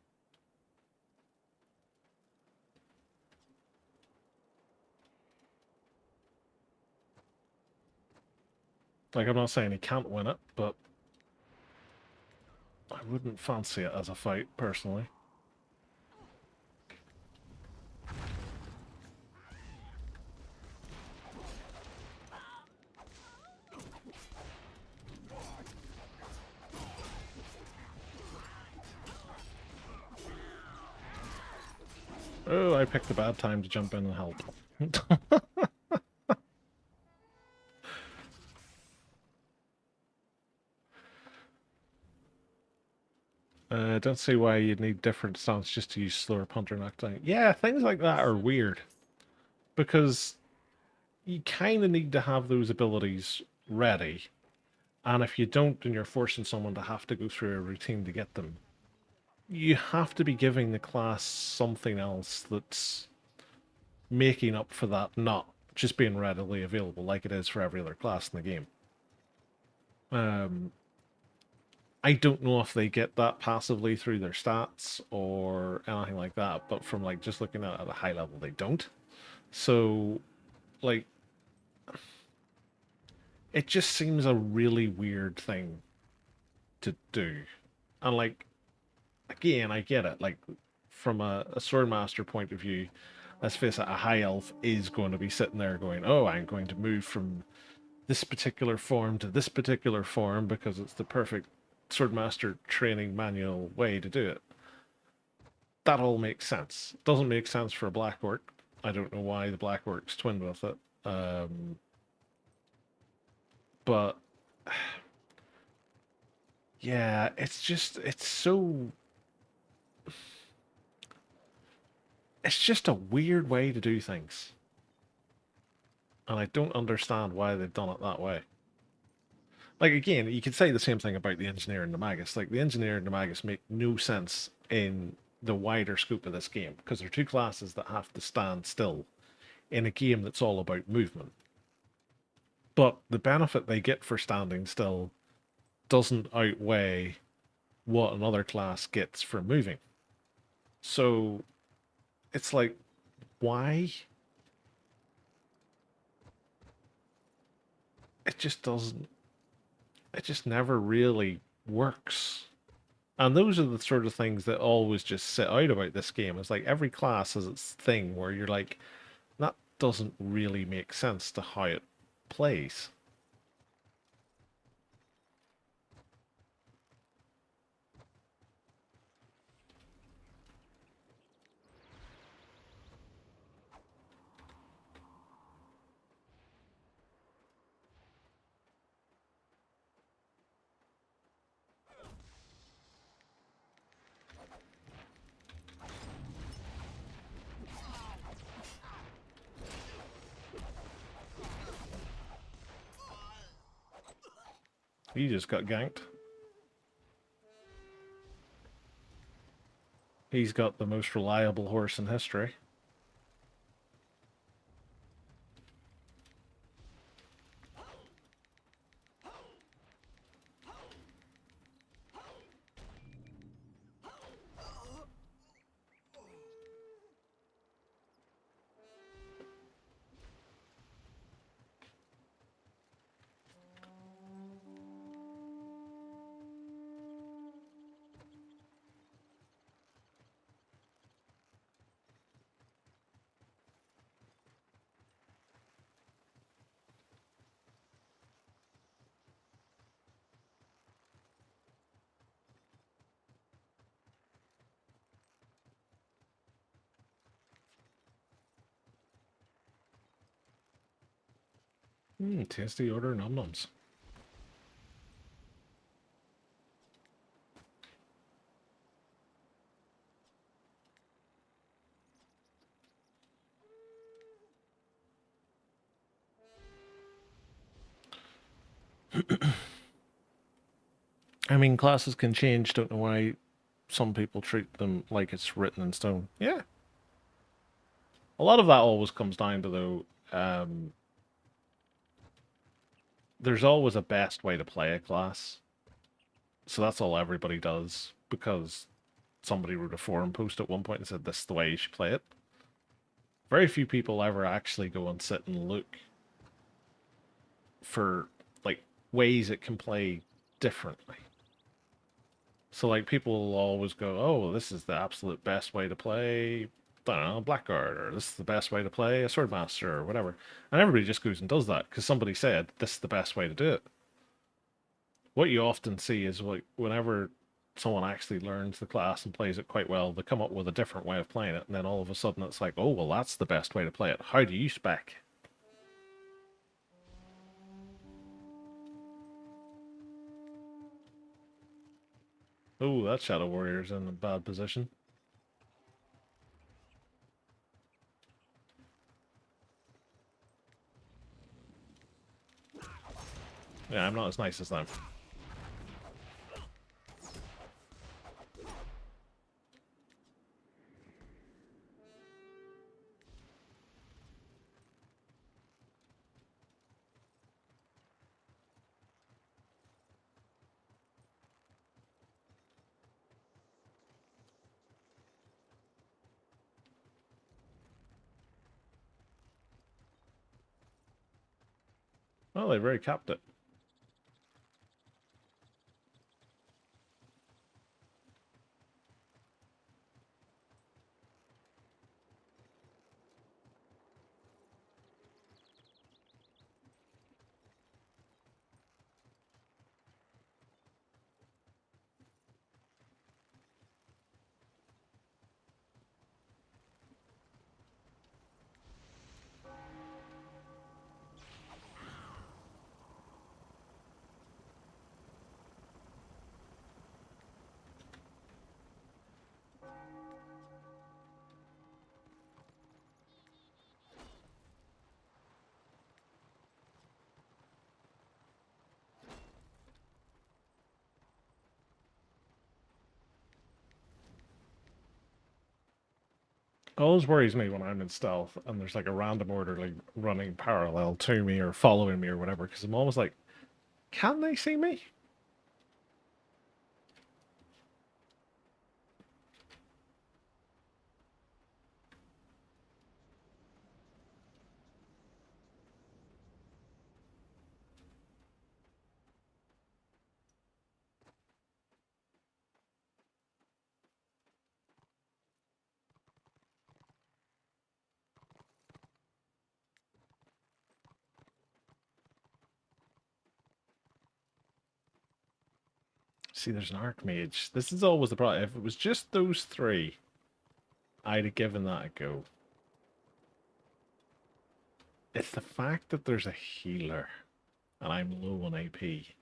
Like, I'm not saying he can't win it, but I wouldn't fancy it as a fight, personally. Oh, I picked a bad time to jump in and help. Don't see why you'd need different stunts just to use slower punter knockdown. Yeah, things like that are weird. Because you kind of need to have those abilities ready. And if you don't, and you're forcing someone to have to go through a routine to get them, you have to be giving the class something else that's making up for that, not just being readily available like it is for every other class in the game. I don't know if they get that passively through their stats or anything like that, but from like just looking at it at a high level, they don't. So, like, it just seems a really weird thing to do. And like, again, I get it. Like, from a swordmaster point of view, let's face it, a high elf is going to be sitting there going, "Oh, I'm going to move from this particular form to this particular form because it's the perfect swordmaster training manual way to do it." That all makes sense. Doesn't make sense for a black orc. I don't know why the black orc's twinned with it. But yeah, it's just it's just a weird way to do things. And I don't understand why they've done it that way. Like, again, you could say the same thing about the engineer and the magus. Like, the engineer and the magus make no sense in the wider scope of this game because they're two classes that have to stand still in a game that's all about movement. But the benefit they get for standing still doesn't outweigh what another class gets for moving. So it's like, why? It just doesn't, it just never really works. And those are the sort of things that always just sit out about this game. It's like every class has its thing where you're like, that doesn't really make sense to how it plays. He just got ganked. He's got the most reliable horse in history. Tasty order num-nums. I mean, classes can change. Don't know why some people treat them like it's written in stone. Yeah. A lot of that always comes down to, though, there's always a best way to play a class. So that's all everybody does, because somebody wrote a forum post at one point and said this is the way you should play it. Very few people ever actually go and sit and look for like ways it can play differently. So like people will always go, "Oh, this is the absolute best way to play, I don't know, Blackguard, or this is the best way to play a Swordmaster, or whatever." And everybody just goes and does that because somebody said this is the best way to do it. What you often see is like whenever someone actually learns the class and plays it quite well, they come up with a different way of playing it, and then all of a sudden it's like, "Oh, well, that's the best way to play it. How do you spec?" Oh, that Shadow Warrior's in a bad position. Yeah, I'm not as nice as them. Well, they very capped it. Always worries me when I'm in stealth and there's like a random order like running parallel to me or following me or whatever, because I'm always like, can they see me? See, there's an Archmage. This is always the problem. If it was just those three, I'd have given that a go. It's the fact that there's a healer and I'm low on AP.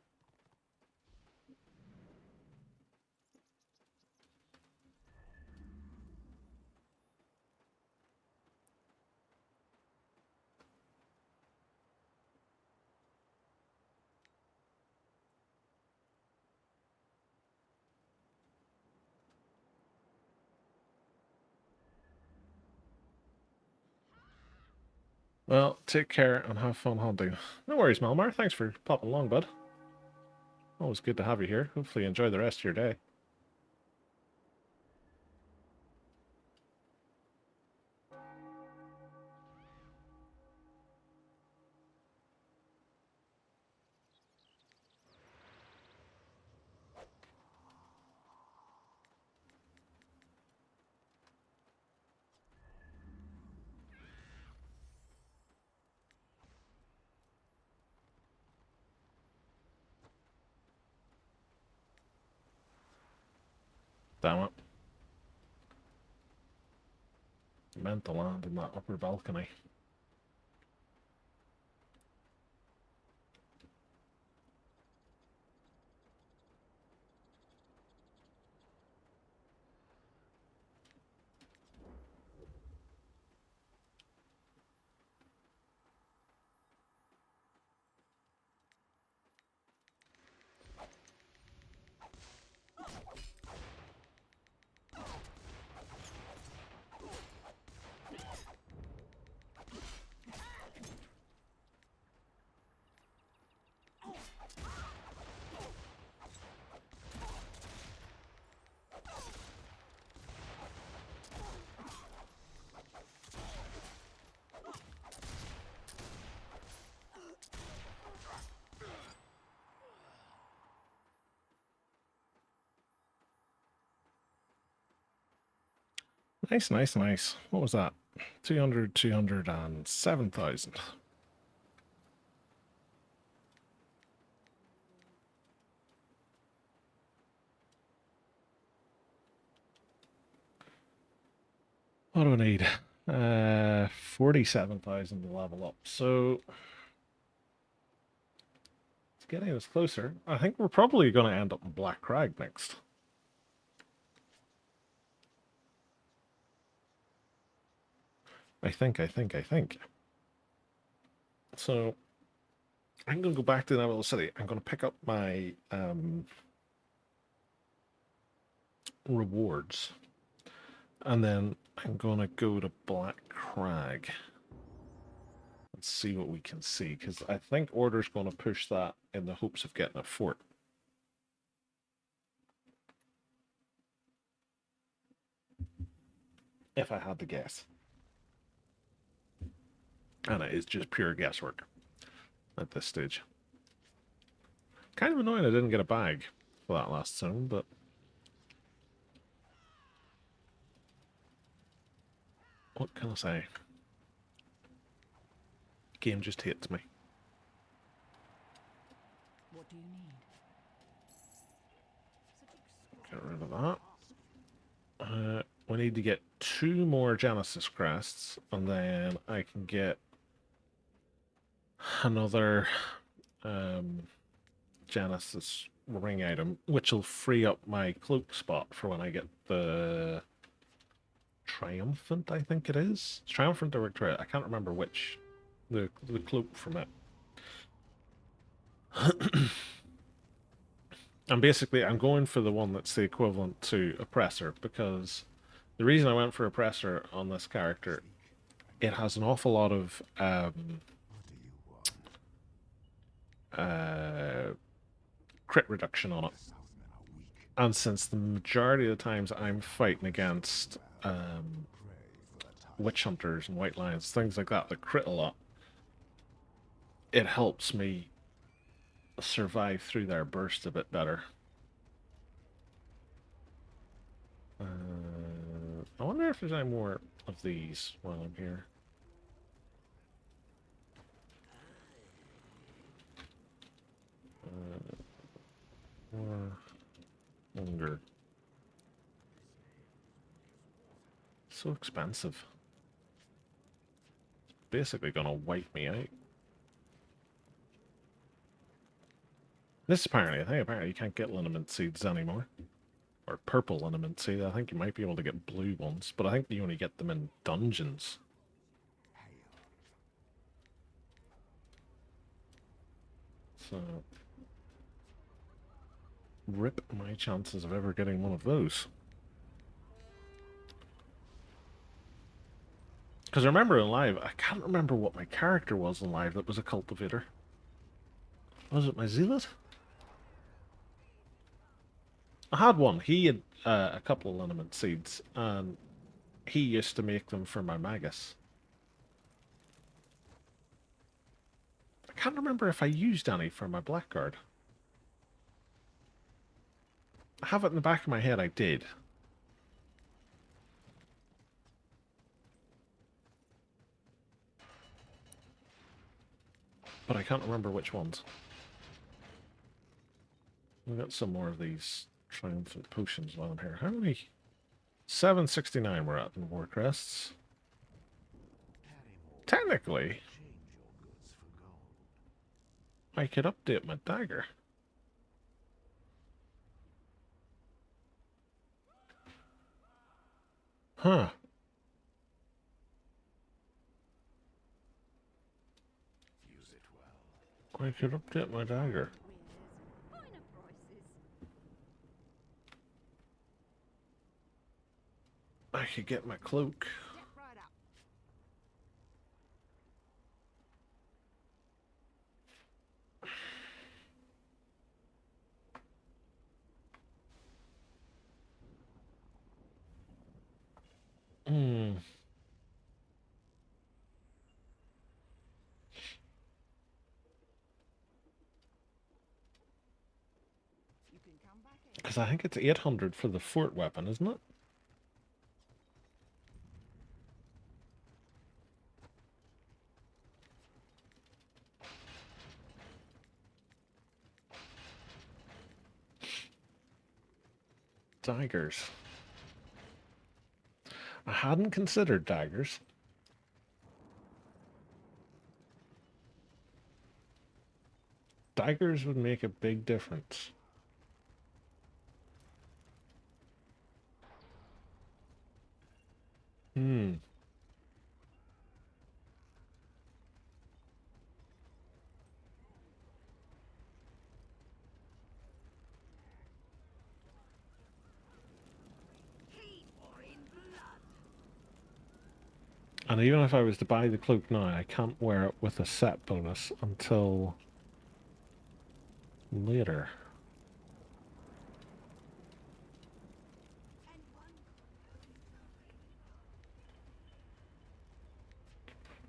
Well, take care and have fun hunting. No worries, Malmar. Thanks for popping along, bud. Always good to have you here. Hopefully you enjoy the rest of your day. Damn it. I meant to land in that upper balcony. Nice, nice, nice. What was that? 200, 200, and 7,000. What do I need? 47,000 to level up. So it's getting us closer. I think we're probably going to end up in Black Crag next. I think. So I'm going to go back to Neverland City. I'm going to pick up my rewards. And then I'm going to go to Black Crag. Let's see what we can see, because I think Order's going to push that in the hopes of getting a fort. If I had to guess. And it is just pure guesswork at this stage. Kind of annoying I didn't get a bag for that last zone, but what can I say? Game just hates me. What do you need? Get rid of that. We need to get 2 more Genesis crests, and then I can get another Genesis ring item, which will free up my cloak spot for when I get the Triumphant, I think it is. Triumphant or Victoria, I can't remember which. The cloak from it. And basically, I'm going for the one that's the equivalent to Oppressor, because the reason I went for Oppressor on this character, it has an awful lot of crit reduction on it. And since the majority of the times I'm fighting against witch hunters and white lions, things like that crit a lot, it helps me survive through their burst a bit better. I wonder if there's any more of these while I'm here. More hunger. So expensive. Basically gonna wipe me out. This is apparently a thing. Apparently you can't get liniment seeds anymore. Or purple liniment seeds. I think you might be able to get blue ones, but I think you only get them in dungeons. So rip my chances of ever getting one of those. Because I remember in live, I can't remember what my character was in live that was a cultivator. Was it my zealot? I had one. He had a couple of liniment seeds, and he used to make them for my magus. I can't remember if I used any for my blackguard. I have it in the back of my head I did. But I can't remember which ones. We've got some more of these triumphant potions while I'm here. How many? 769 we're at in war crests. Technically, I could update my dagger. Huh. I could update my dagger. I could get my cloak. Hmm. Because I think it's 800 for the fort weapon, isn't it? Daggers. I hadn't considered daggers. Daggers would make a big difference. Hmm. And even if I was to buy the cloak now, I can't wear it with a set bonus until later.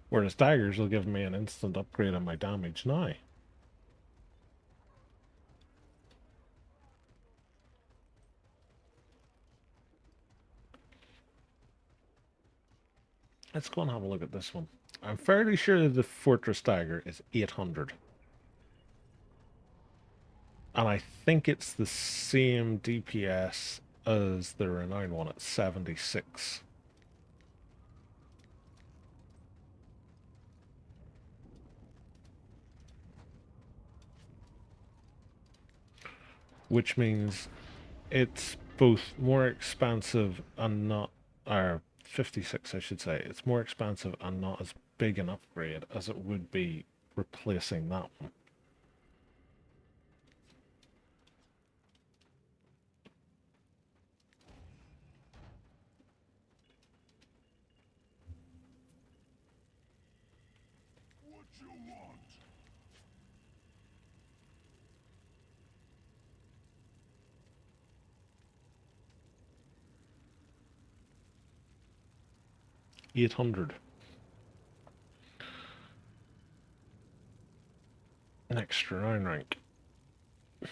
Whereas daggers will give me an instant upgrade on my damage now. Let's go and have a look at this one. I'm fairly sure that the Fortress Dagger is 800. And I think it's the same DPS as the Renown one at 76. Which means it's both more expensive and not, or 56 I should say, it's more expensive and not as big an upgrade as it would be replacing that one. What you want? 800. Next Renown rank. What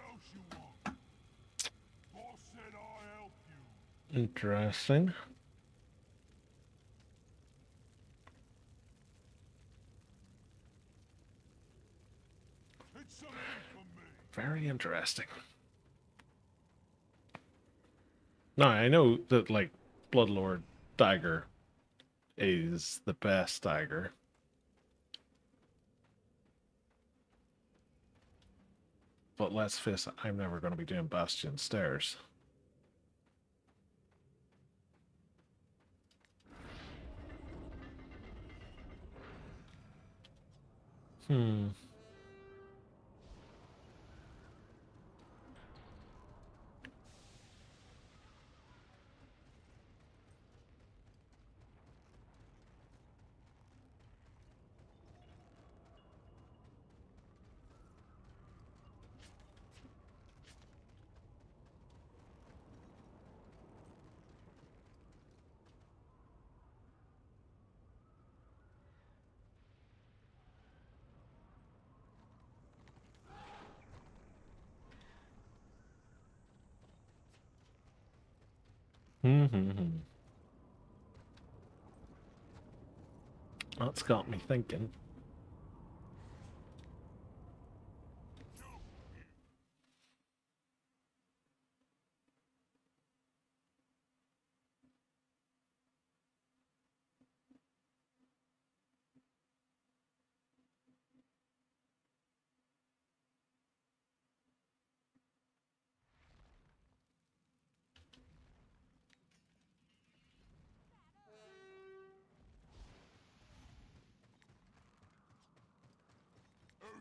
else you want? Boss said I'll help you. Interesting. It's something from me. Very interesting. Now, I know that, like, Bloodlord Dagger is the best dagger. But let's face it, I'm never going to be doing Bastion Stairs. Hmm. Hmm. That's got me thinking.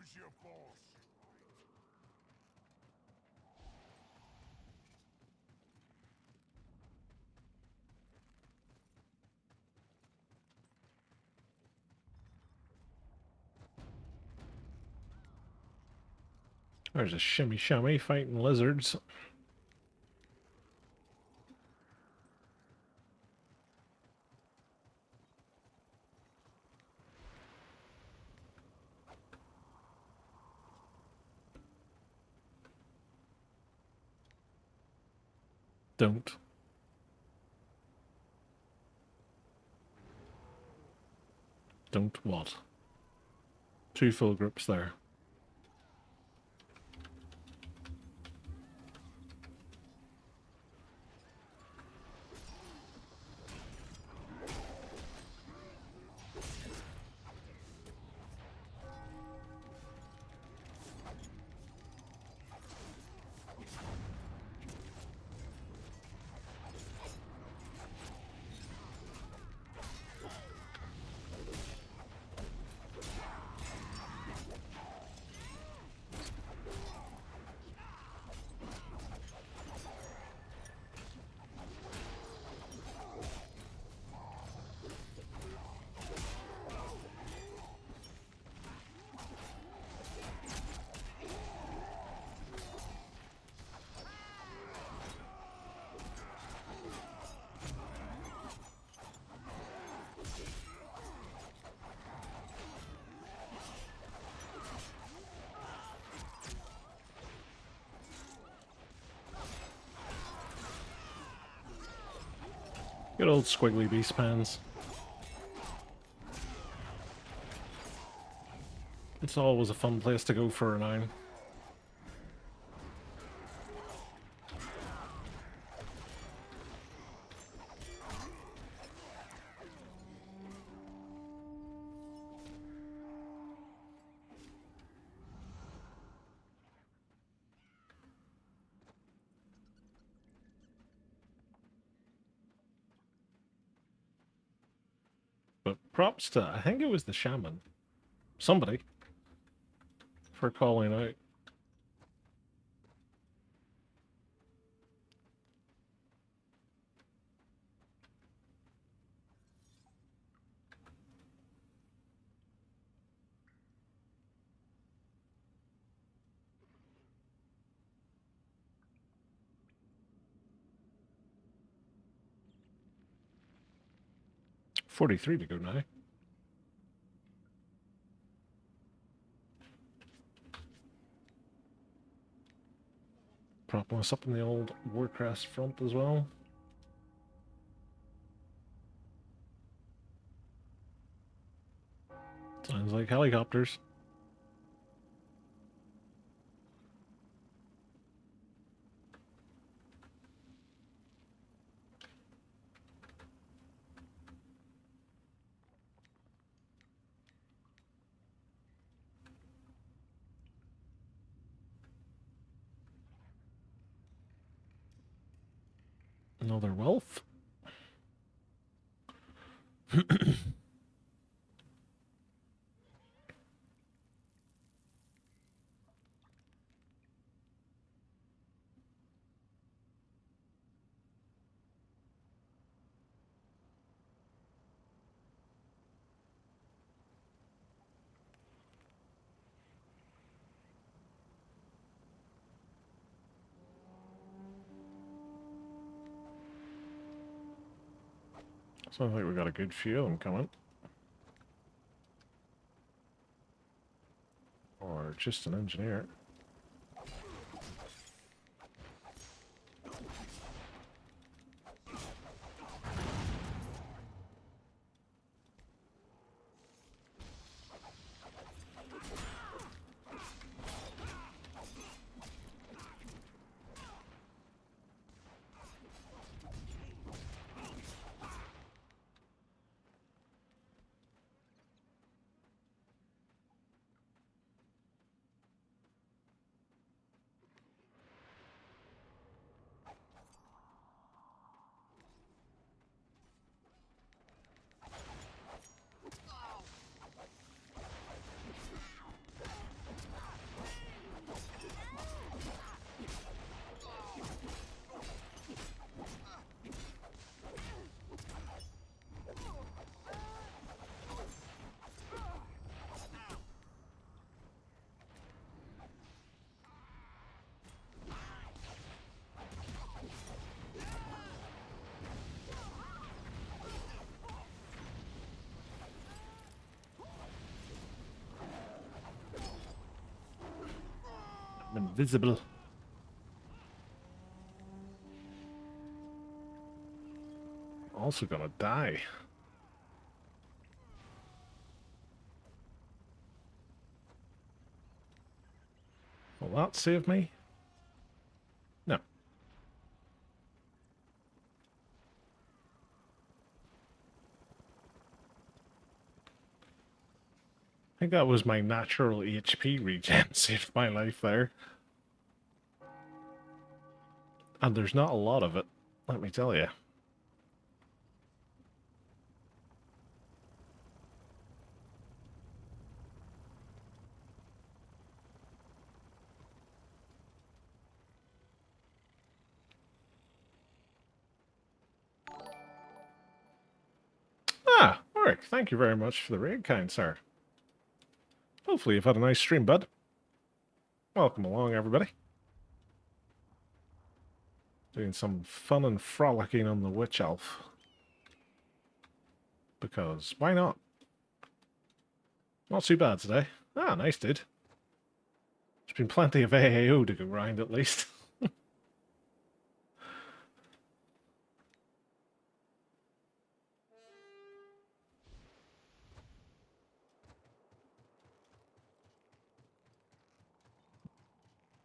Who's your boss? There's a shimmy shammy fighting lizards. Don't. Don't what? Two full groups there. Good old squiggly beast pens. It's always a fun place to go for a 9. But props to, I think it was the shaman. Somebody. For calling out. $43 to go now. Propping us up in the old Warcrest front as well. Sounds like helicopters. Another wealth. Sounds like we got a good few of them coming. Or just an engineer. I'm invisible. Also gonna die. Will that save me? No. I think that was my natural HP regen saved my life there. And there's not a lot of it, let me tell you. Ah, Oric, thank you very much for the raid, kind sir. Hopefully you've had a nice stream, bud. Welcome along, everybody. Doing some fun and frolicking on the Witch Elf. Because, why not? Not too bad today. Ah, nice, dude. There's been plenty of AAO to go round, at least.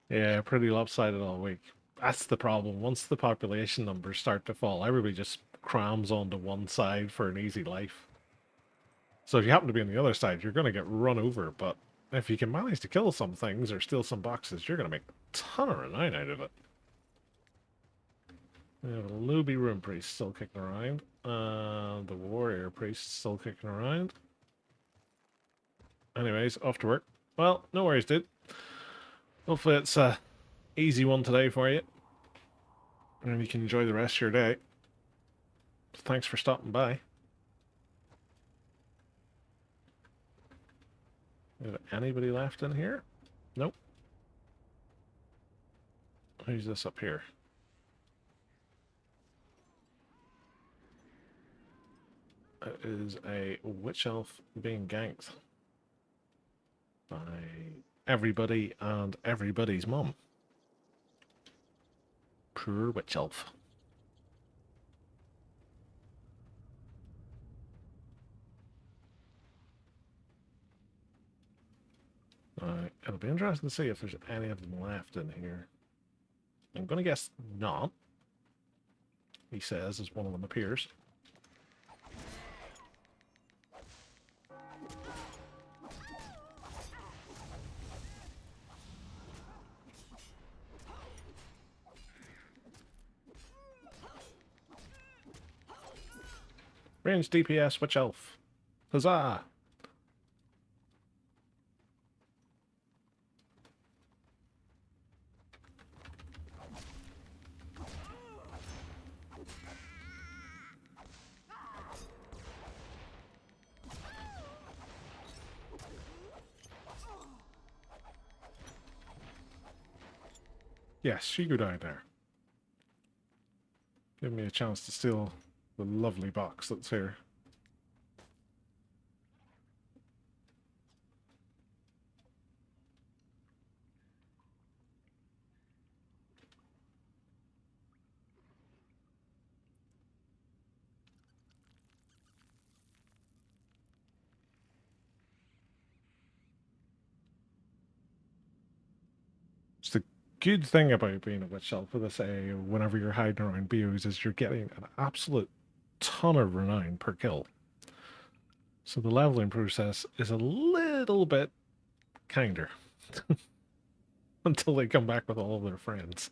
Yeah, pretty lopsided all week. That's the problem. Once the population numbers start to fall, everybody just crams onto one side for an easy life. So if you happen to be on the other side, you're going to get run over. But if you can manage to kill some things or steal some boxes, you're going to make a ton of renown out of it. We have a Luby Room Priest still kicking around. And the Warrior Priest still kicking around. Anyways, off to work. Well, no worries, dude. Hopefully it's a easy one today for you. And you can enjoy the rest of your day. Thanks for stopping by. Is anybody left in here? Nope. Who's this up here? It is a witch elf being ganked by everybody and everybody's mum. Poor witch elf. It'll be interesting to see if there's any of them left in here. I'm going to guess not. He says as one of them appears. Range DPS witch elf. Huzzah! Yes, you go down there. Give me a chance to steal the lovely box that's here. It's the good thing about being a witch elf for this area whenever you're hiding around BOs is you're getting an absolute ton of renown per kill. So the leveling process is a little bit kinder until they come back with all of their friends.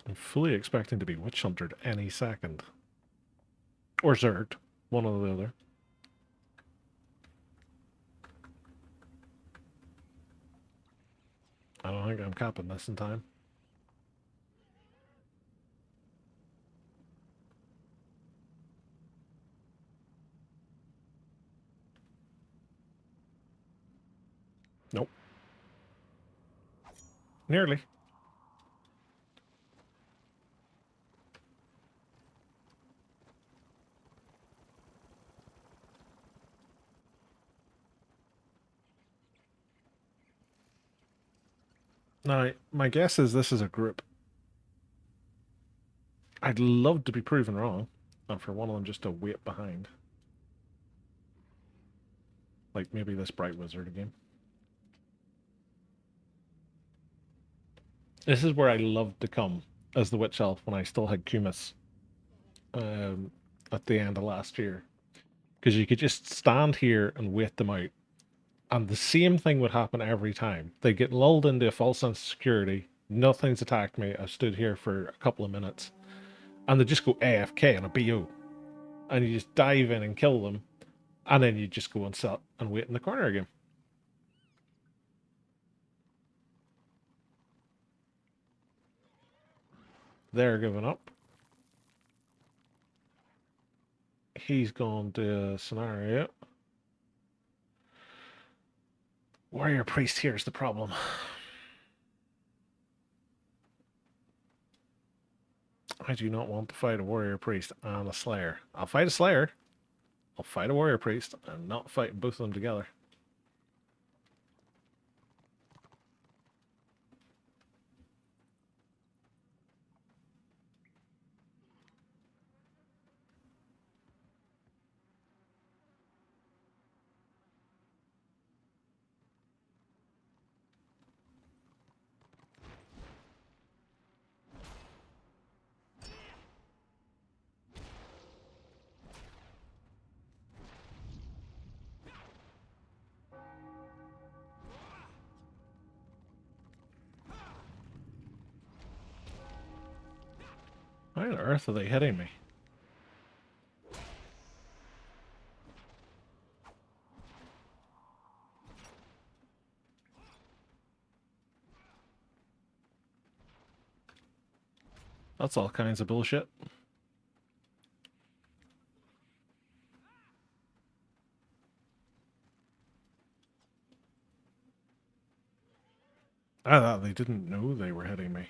I'm fully expecting to be witch hunted any second. Or zerged, one or the other. I don't think I'm capping this in time. Nope. Nearly. Now, my guess is this is a group. I'd love to be proven wrong, and for one of them just to wait behind. Like maybe this Bright Wizard again. This is where I loved to come as the Witch Elf when I still had Kumis at the end of last year. Because you could just stand here and wait them out. And the same thing would happen every time. They get lulled into a false sense of security. Nothing's attacked me. I stood here for a couple of minutes. And they just go AFK on a BO. And you just dive in and kill them. And then you just go and sit and wait in the corner again. They're giving up. He's gone to scenario. Warrior Priest here is the problem. I do not want to fight a Warrior Priest and a Slayer. I'll fight a Slayer. I'll fight a Warrior Priest. I'm not fighting both of them together. Why on earth are they hitting me? That's all kinds of bullshit. I thought they didn't know they were hitting me.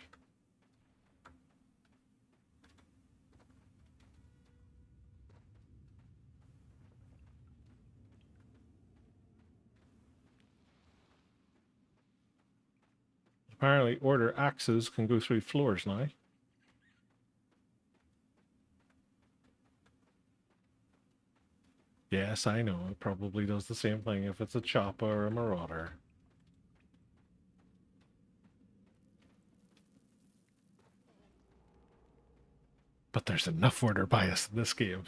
Apparently, order axes can go through floors now. Yes, I know. It probably does the same thing if it's a chopper or a marauder. But there's enough order bias in this game.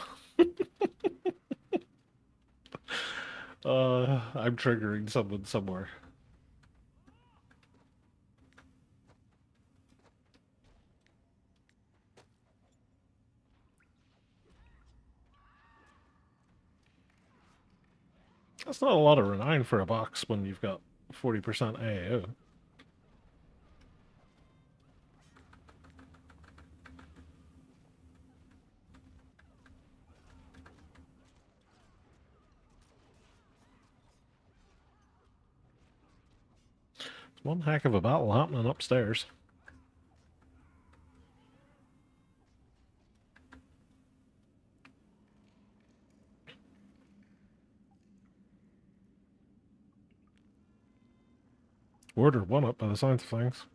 I'm triggering someone somewhere. That's not a lot of renown for a box when you've got 40% AAO. It's one heck of a battle happening upstairs. Order one up by the sounds of things.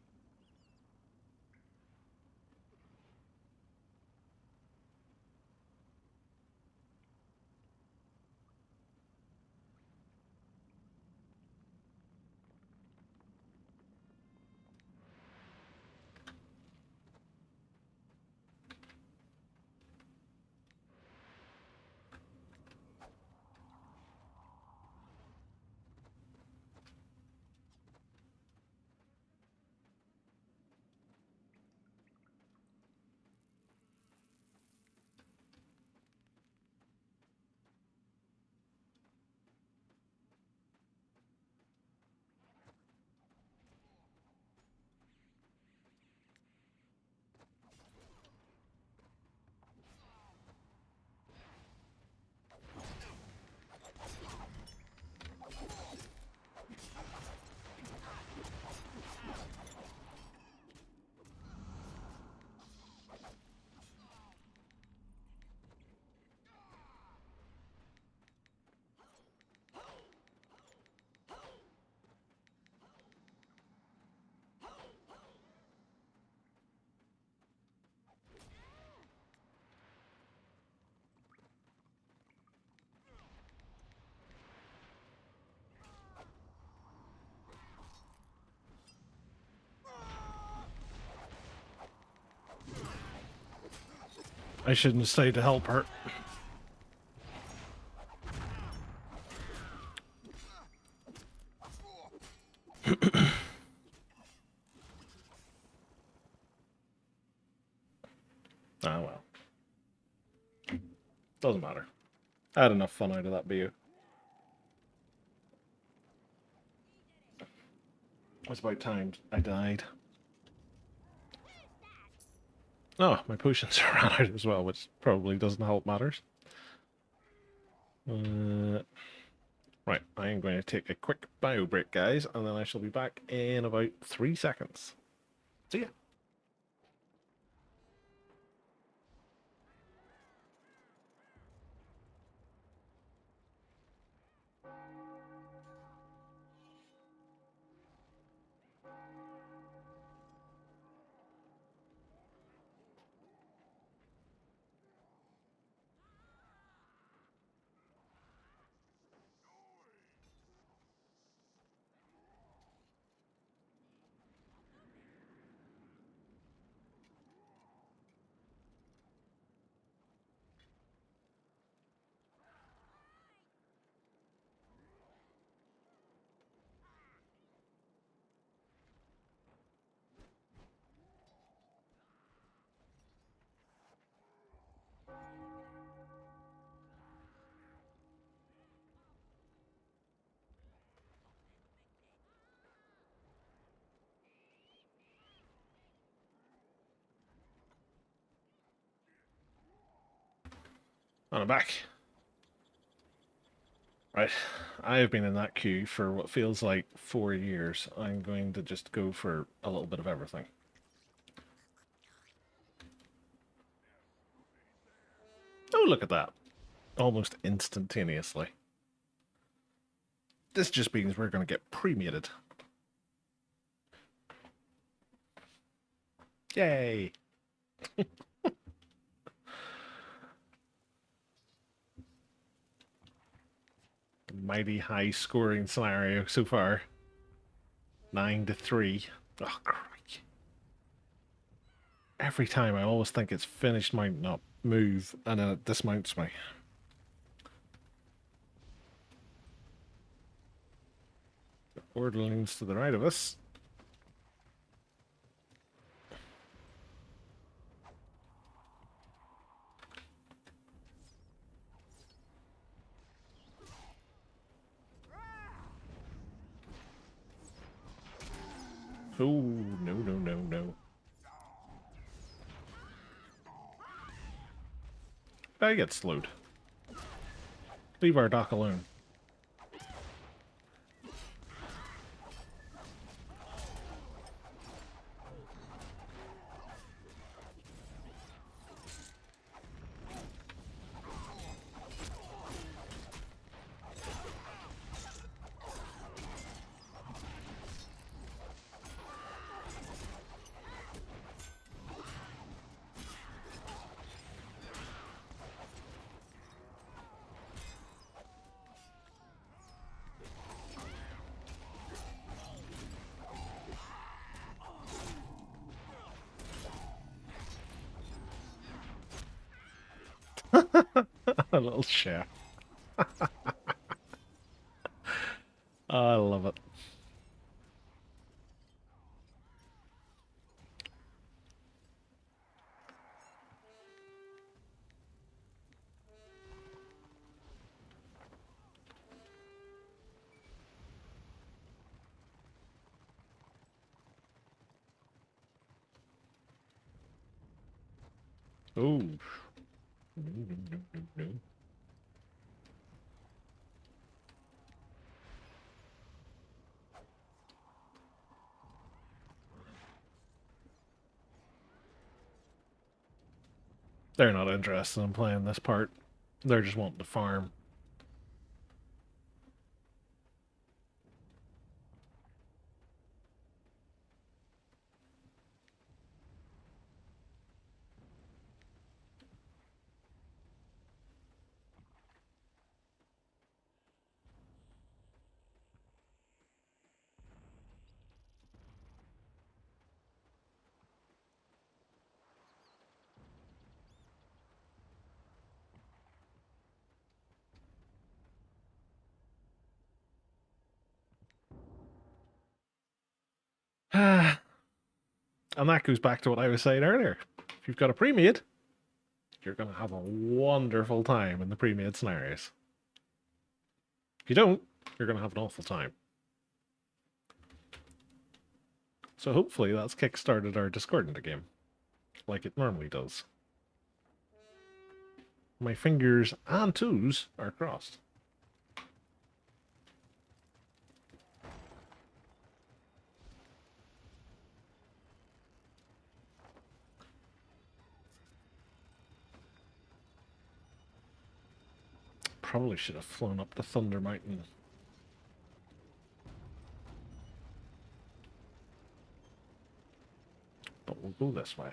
I shouldn't have stayed to help her. Ah, well. Doesn't matter. I had enough fun out of that BU. It's about time I died. Oh, my potions are ran out as well, which probably doesn't help matters. Right, I am going to take a quick bio break, guys, and then I shall be back in about 3 seconds. See ya. And I'm back. Right. I have been in that queue for what feels like 4 years. I'm going to just go for a little bit of everything. Oh, look at that. Almost instantaneously. This just means we're going to get pre-mated. Yay! Mighty high scoring scenario so far. 9-3. Oh, crikey. Every time I always think it's finished mounting up, move, and then it dismounts me. Orderlings to the right of us. Oh, no, no, no, no. I get slowed. Leave our dock alone. A little share. I love it. Oh. No, no, no, no, no. They're not interested in playing this part. They're just wanting to farm. And that goes back to what I was saying earlier. If you've got a pre-made, you're going to have a wonderful time in the pre-made scenarios. If you don't, you're going to have an awful time. So hopefully that's kickstarted our Discordant game, like it normally does. My fingers and toes are crossed. Probably should have flown up the Thunder Mountain. But we'll go this way.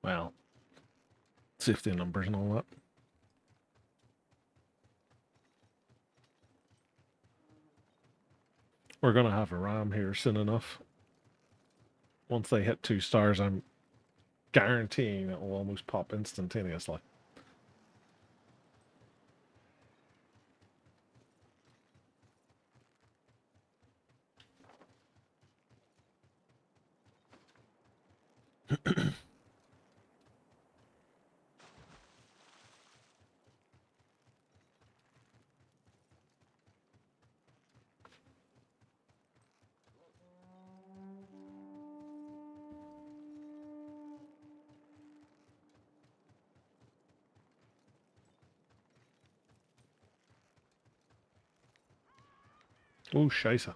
Well, safety numbers and all that. We're going to have a ram here soon enough. Once they hit 2 stars, I'm guaranteeing it will almost pop instantaneously. Oh, scheisse.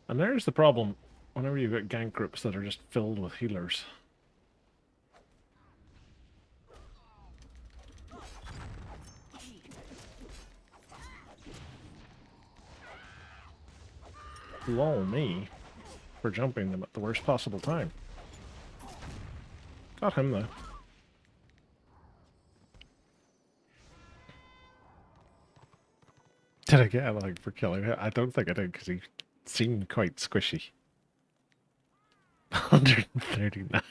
And there's the problem whenever you've got gank groups that are just filled with healers. Lol me for jumping them at the worst possible time. Got him though. Did I get anything for killing him? I don't think I did because he seemed quite squishy. 139.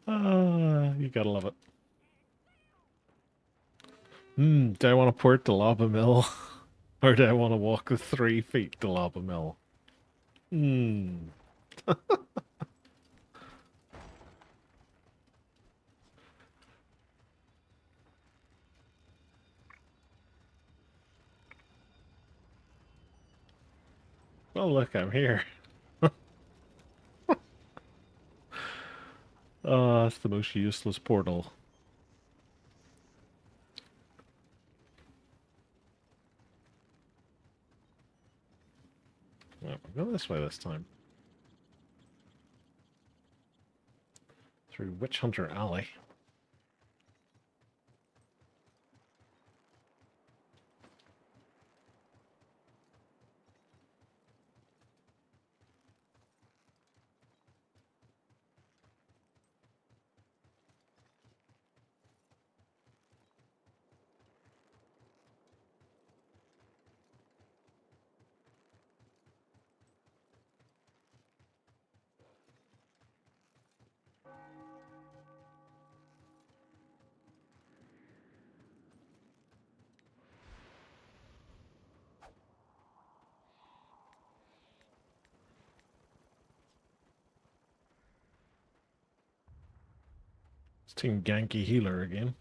Ah, you gotta love it. Do I want to port to Lava Mill? Or do I want to walk the 3 feet to Lava Mill? Well, look, I'm here. Oh, that's the most useless portal. Well, we'll go this way this time. Through Witch Hunter Alley. It's Team Ganky Healer again.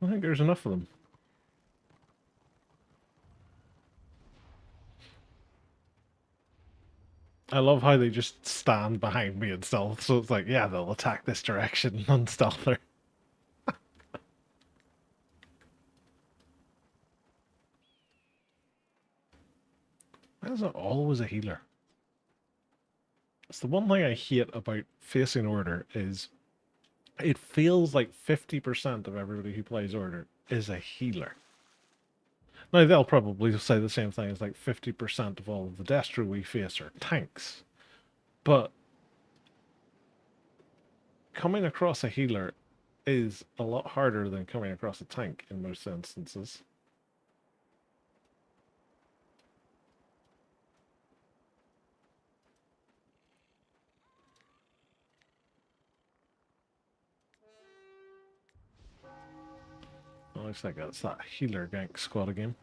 I think there's enough of them. I love how they just stand behind me and stealth, so it's like, yeah, they'll attack this direction and stealth her. Why is it always a healer? It's the one thing I hate about facing Order is it feels like 50% of everybody who plays Order is a healer. Now, they'll probably say the same thing as like 50% of all of the Destro we face are tanks. But coming across a healer is a lot harder than coming across a tank in most instances. Well, looks like that's that healer gank squad again.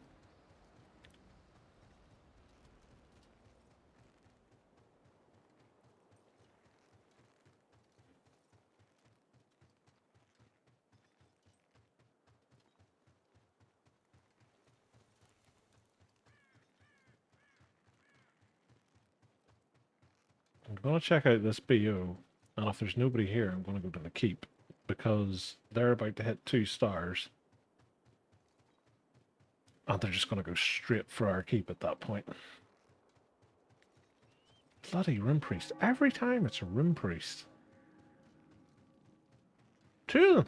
going to check out this BO, and if there's nobody here, I'm going to go to the keep, because they're about to hit 2 stars. And they're just going to go straight for our keep at that point. Bloody Rim Priest. Every time it's a Rim Priest. 2 of them.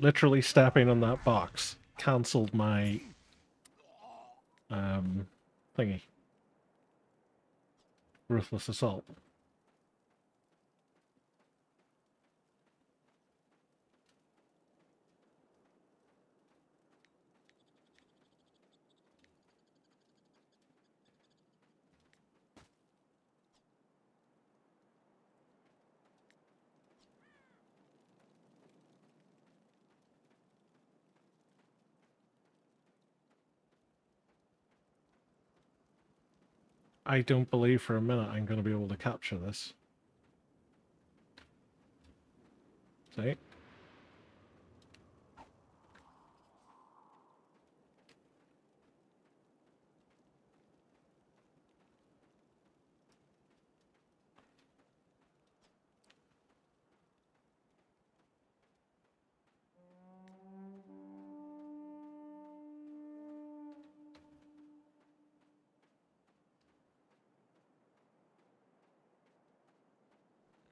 Literally stepping on that box cancelled my thingy. Ruthless Assault. I don't believe for a minute I'm going to be able to capture this. See?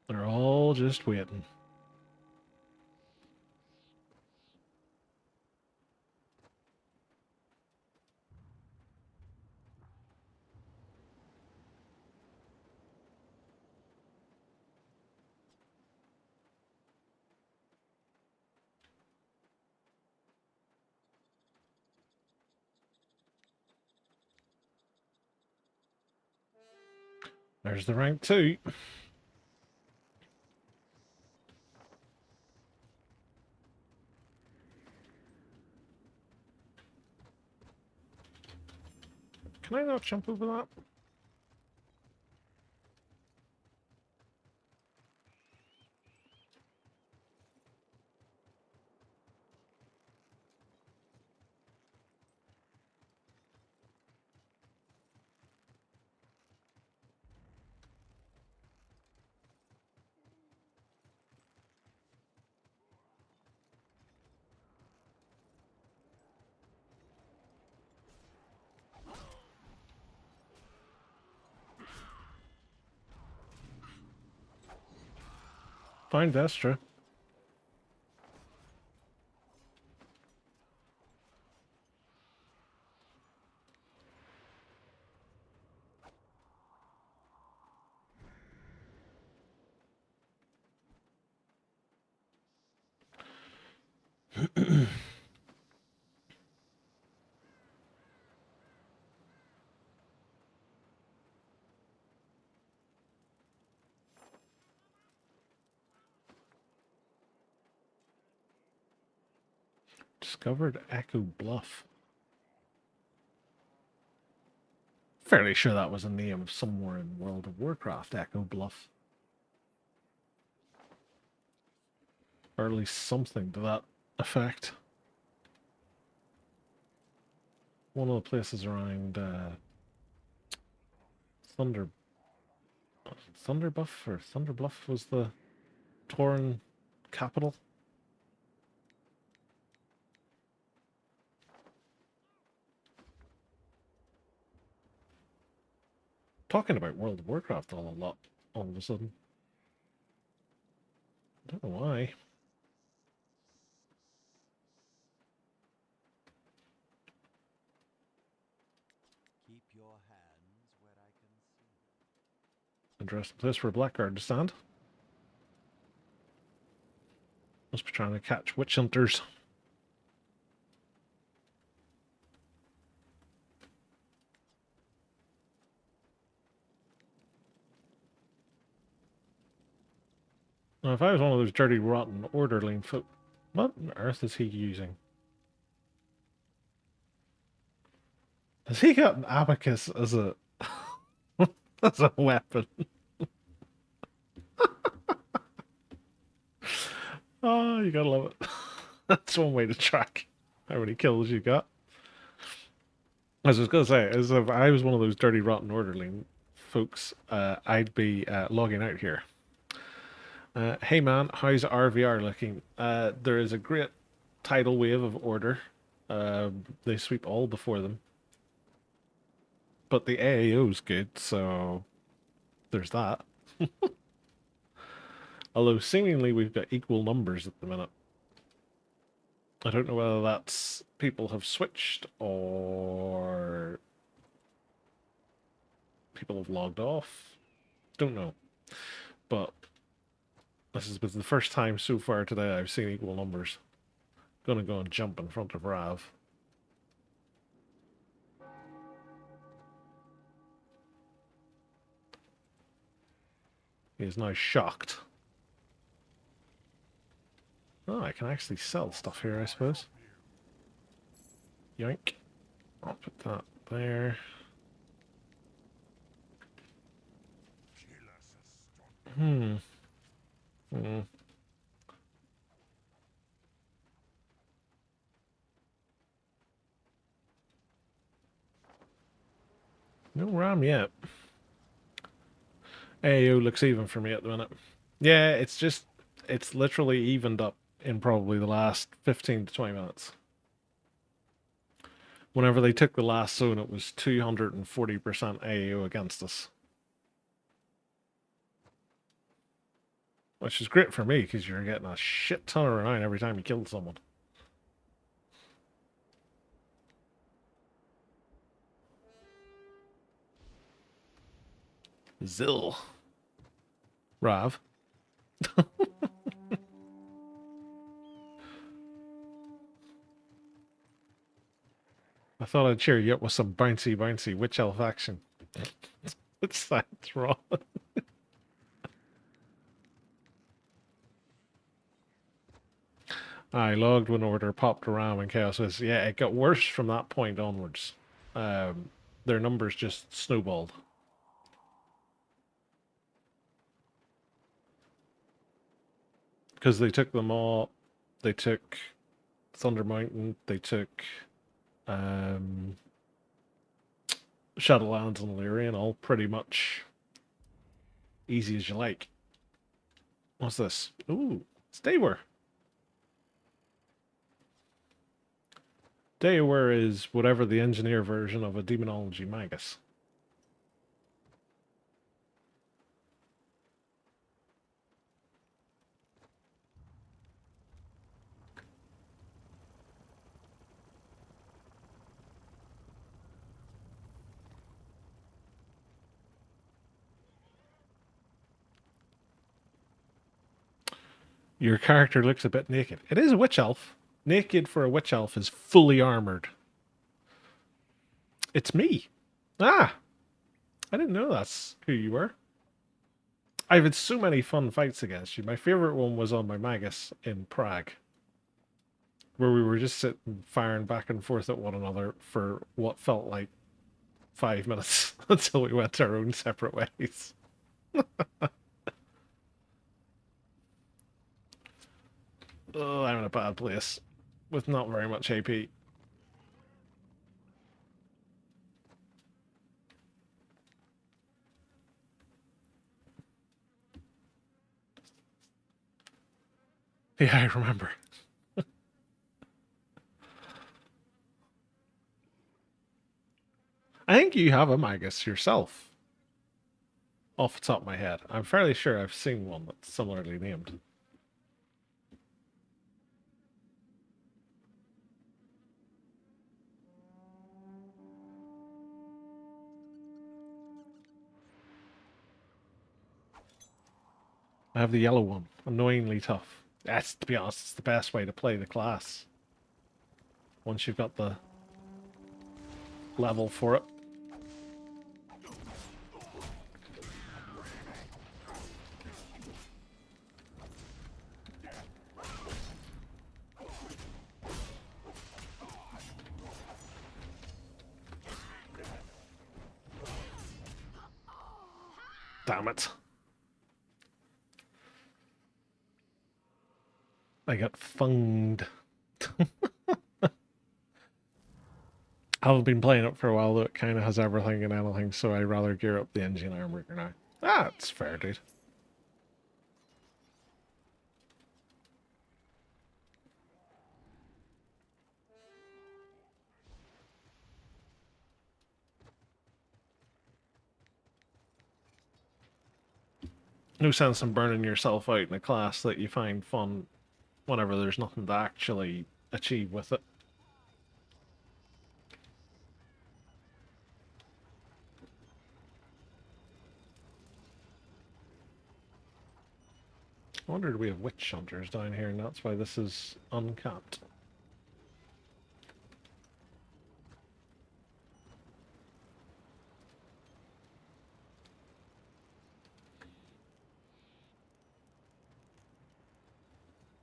They're all just waiting. There's the rank 2. Can I not jump over that? Find Vestra. Discovered Echo Bluff. Fairly sure that was a name of somewhere in World of Warcraft, Echo Bluff. Or at least something to that effect. One of the places around Thunderbuff or Thunderbluff was the Tauren capital. Talking about World of Warcraft all of a sudden. I don't know why. your hands where I can see. Interesting place for a blackguard to stand. Must be trying to catch witch hunters. Now, if I was one of those dirty, rotten, orderly folk, what on earth is he using? Has he got an abacus as a as a weapon? Oh, you gotta love it. That's one way to track how many kills you got. As I was gonna say, as if I was one of those dirty, rotten, orderly folks, I'd be logging out here. Hey man, how's RVR looking? There is a great tidal wave of order. They sweep all before them. But the AAO's good, so there's that. Although seemingly we've got equal numbers at the minute. I don't know whether that's people have switched or people have logged off. Don't know. But this has been the first time so far today I've seen equal numbers. Gonna go and jump in front of Rav. He is now shocked. Oh, I can actually sell stuff here, I suppose. Yoink. I'll put that there. Hmm. Hmm. No RAM yet. AO looks even for me at the minute. Yeah, it's literally evened up in probably the last 15 to 20 minutes. Whenever they took the last zone, it was 240% AO against us. Which is great for me, because you're getting a shit ton of renown every time you kill someone. Zill. Rav. I thought I'd cheer you up with some bouncy, bouncy witch elf action. What's that wrong? I logged when order popped around and chaos was. Yeah, it got worse from that point onwards. Their numbers just snowballed. Because they took them all. They took Thunder Mountain. They took Shadowlands and Lyrian, all pretty much easy as you like. What's this? Ooh, it's Dayware. Dayware is whatever the engineer version of a demonology magus. Your character looks a bit naked. It is a witch elf. Naked for a witch elf is fully armored. It's me. Ah, I didn't know that's who you were. I've had so many fun fights against you. My favorite one was on my Magus in Prague, where we were just sitting firing back and forth at one another for what felt like 5 minutes until we went our own separate ways. Oh, I'm in a bad place with not very much AP. Yeah, I remember. I think you have a Magus yourself, off the top of my head. I'm fairly sure I've seen one that's similarly named. I have the yellow one. Annoyingly tough. That's, to be honest, it's the best way to play the class. Once you've got the level for it. Damn it. I got funged. I haven't been playing it for a while, though it kind of has everything and anything, so I'd rather gear up the engine armor now. Ah, it's fair, dude. No sense in burning yourself out in a class that you find fun whenever there's nothing to actually achieve with it. I wondered we have witch hunters down here, and that's why this is uncapped.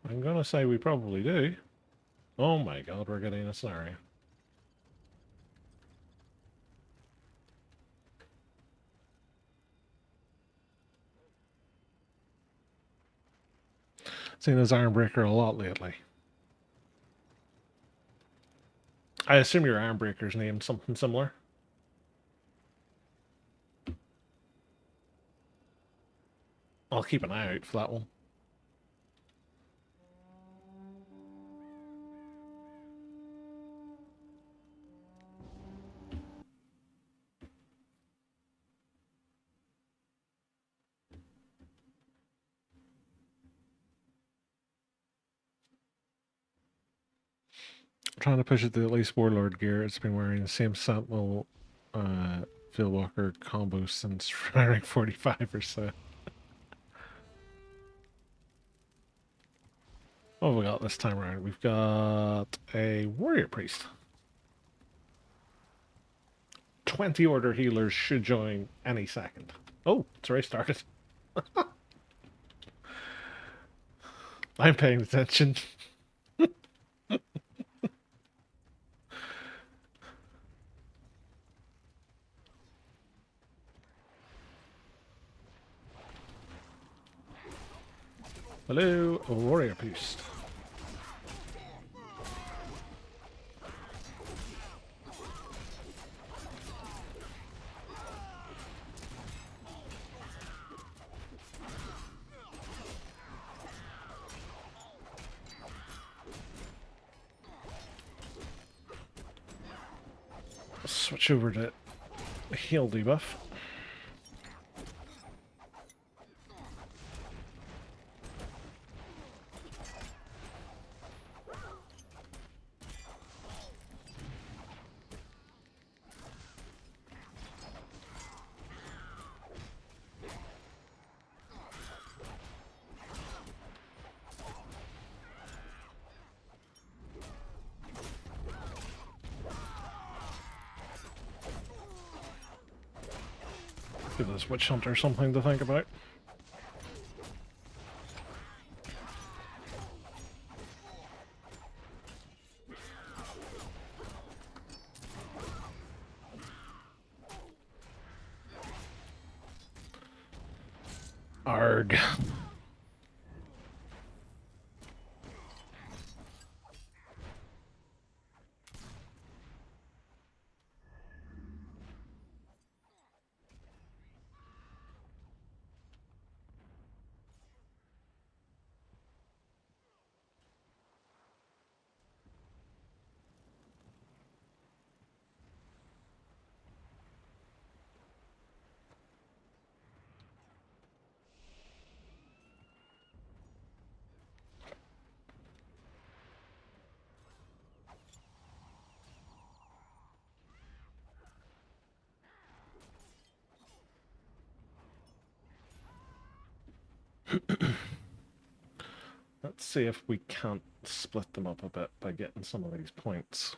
I'm gonna say we probably do. Oh my god, we're getting a scenario. Seen this Ironbreaker a lot lately. I assume your Ironbreaker's named something similar. I'll keep an eye out for that one. Trying to push it to at least Warlord gear. It's been wearing the same Sentinel Fieldwalker combo since rank 45 or so. What have we got this time around? We've got a Warrior Priest. 20 Order Healers should join any second. Oh, it's already started. I'm paying attention. Hello, Warrior Priest. Switch over to heal debuff. Give this Witch Hunter something to think about. Arg. Let's see if we can't split them up a bit by getting some of these points.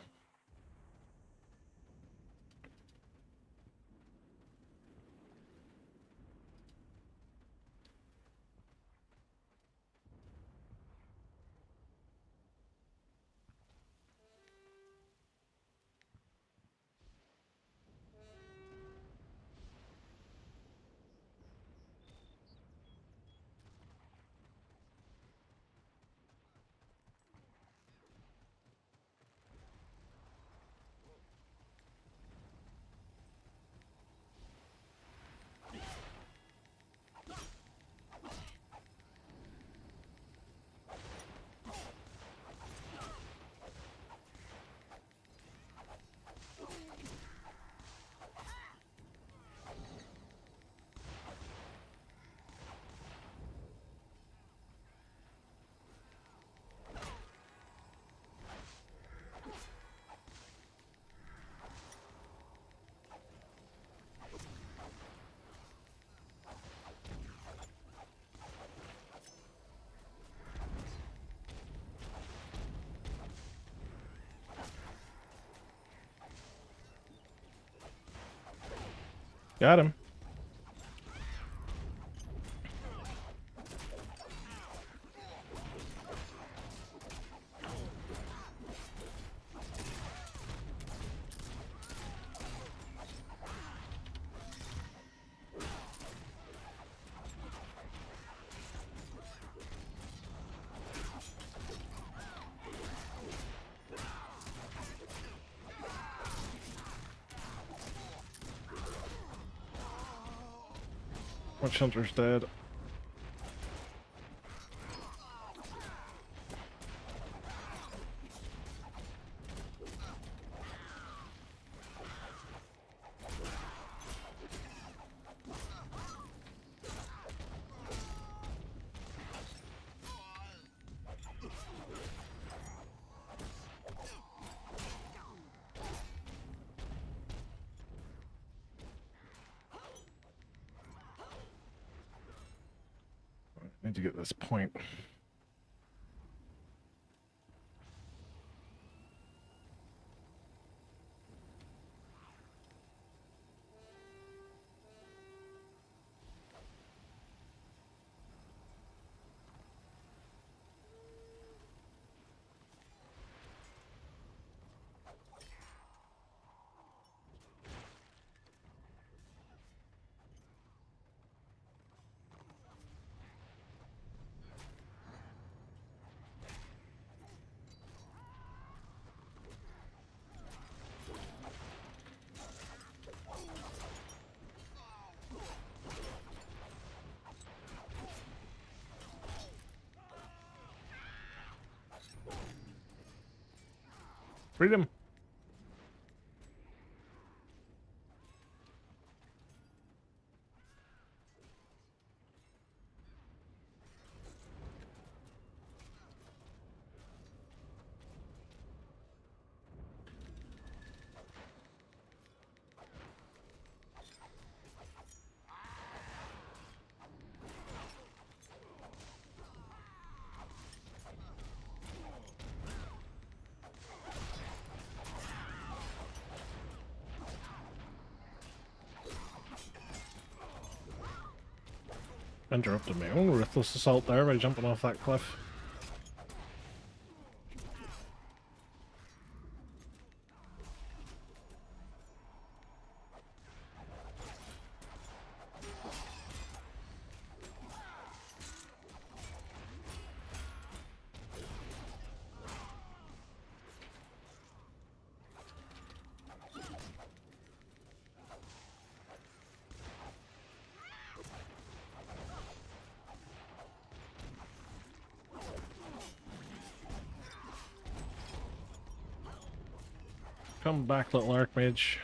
Got him. Witch Hunter's dead. Need to get this point. Freedom. Interrupted my own ruthless assault there by jumping off that cliff. Come back, little Archmage.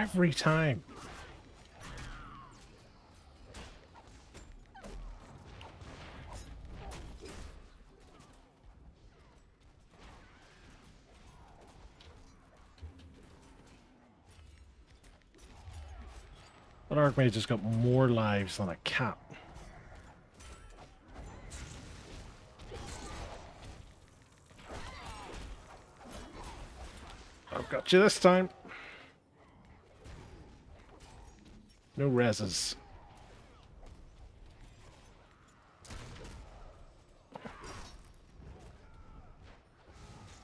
Every time. But Archmage has got more lives than a cat. I've got you this time. No reses.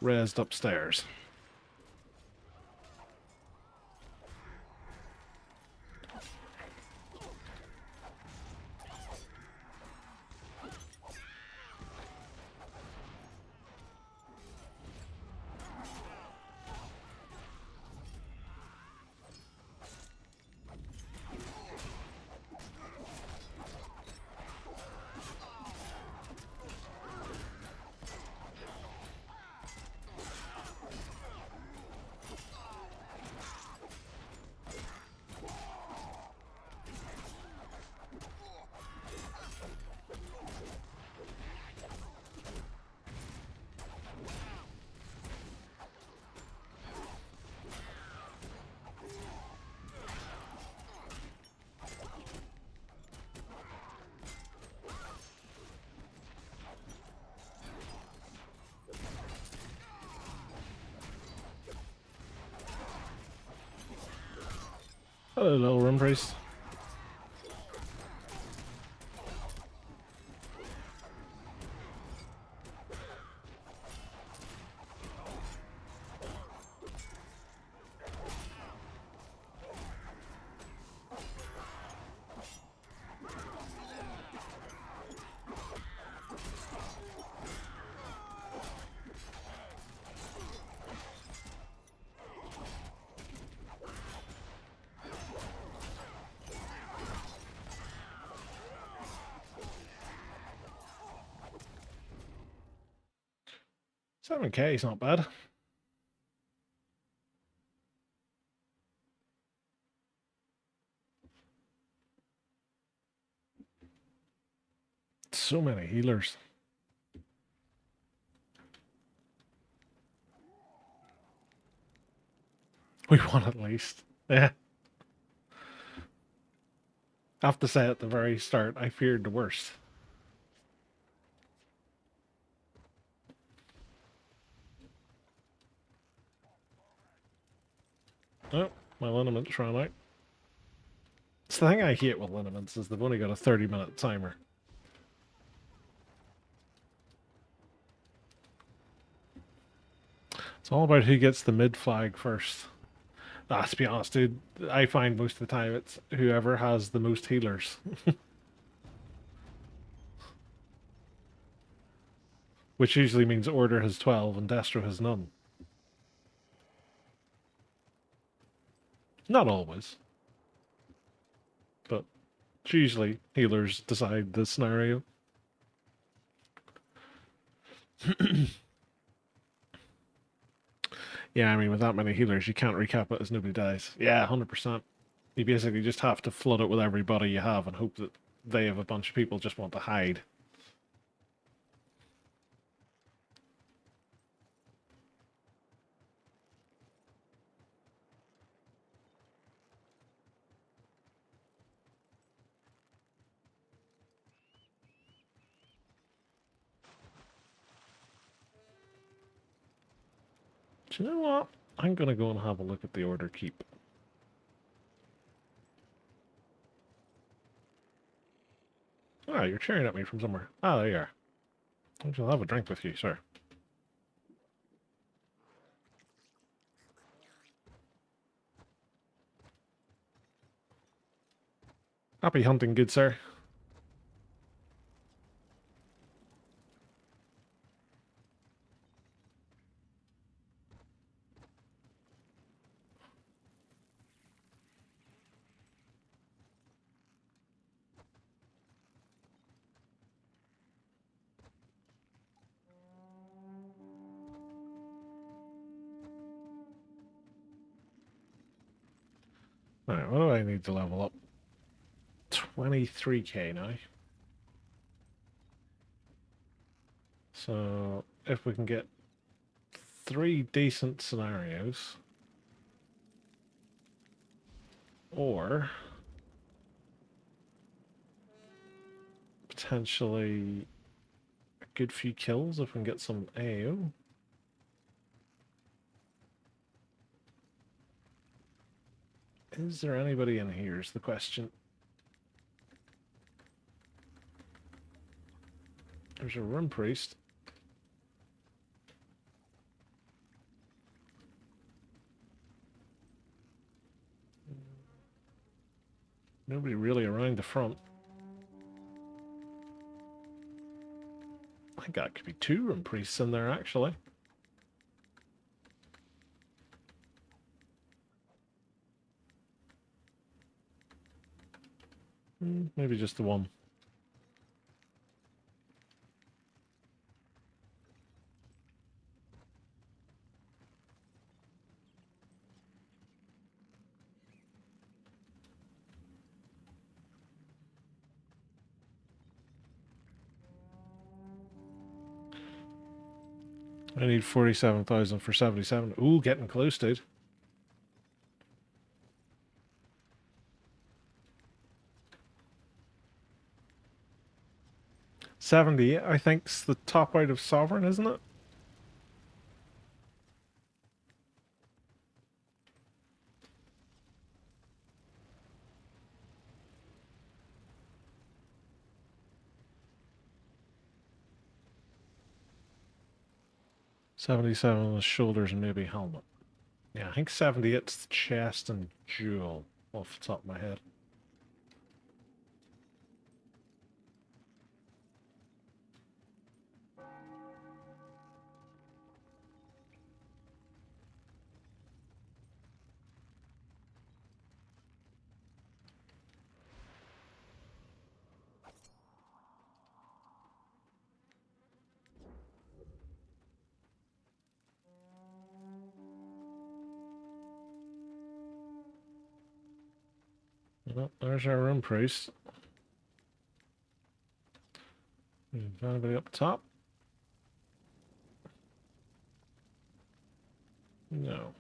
Resed upstairs. Hello, little rim priest. $7K is not bad. So many healers. We won at least. Yeah. I have to say at the very start, I feared the worst. Oh, my lineaments ran out. It's the thing I hate with lineaments is they've only got a 30-minute timer. It's all about who gets the mid flag first. To be honest, dude, I find most of the time it's whoever has the most healers. Which usually means Order has 12 and Destro has none. Not always. But usually healers decide the scenario. Yeah, I mean, with that many healers, you can't recap it as nobody dies. Yeah, 100%. You basically just have to flood it with everybody you have and hope that they have a bunch of people just want to hide. Do you know what? I'm going to go and have a look at the Order Keep. Ah, you're cheering at me from somewhere. Ah, there you are. I shall have a drink with you, sir. Happy hunting, good sir. Alright, what do I need to level up? 23k now. So, if we can get 3 decent scenarios, or potentially a good few kills if we can get some AO. Is there anybody in here is the question. There's a room priest. Nobody really around the front. I think that could be 2 room priests in there, actually. Maybe just the one. I need 47,000 for 77. Ooh, getting close, dude. $78, I think's the top out of Sovereign, isn't it? $77 is shoulders and maybe helmet. Yeah, I think 78's chest and jewel off the top of my head. Well, there's our room priest. Anybody up top? No.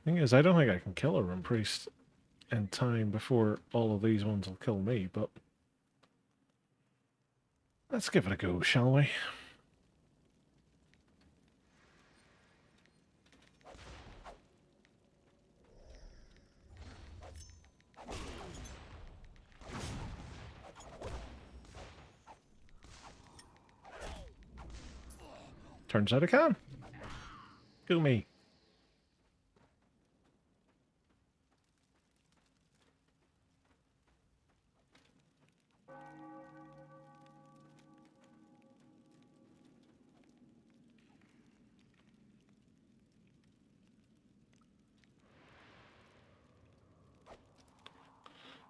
Thing is, I don't think I can kill a room priest in time before all of these ones will kill me, but let's give it a go, shall we? Turns out I can. Go me.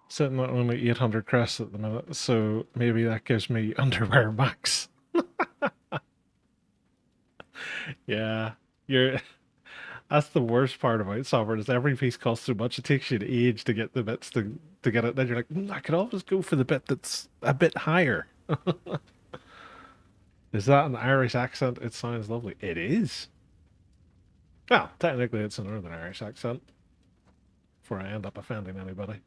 Sitting at only 800 crests at the minute, so maybe that gives me underwear max. Yeah, you're. That's the worst part about Sovereign is every piece costs so much. It takes you an age to get the bits to get it. Then you're like, I could always go for the bit that's a bit higher. Is that an Irish accent? It sounds lovely. It is. Well, technically, it's a Northern Irish accent. Before I end up offending anybody.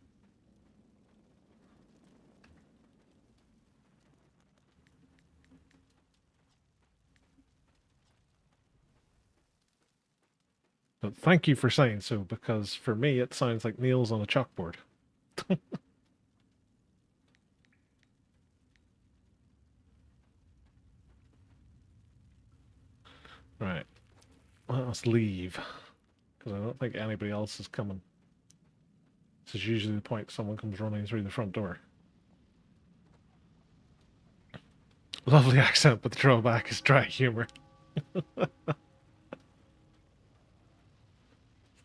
But thank you for saying so, because for me, it sounds like nails on a chalkboard. Right. Let us leave. Because I don't think anybody else is coming. This is usually the point someone comes running through the front door. Lovely accent, but the drawback is dry humor.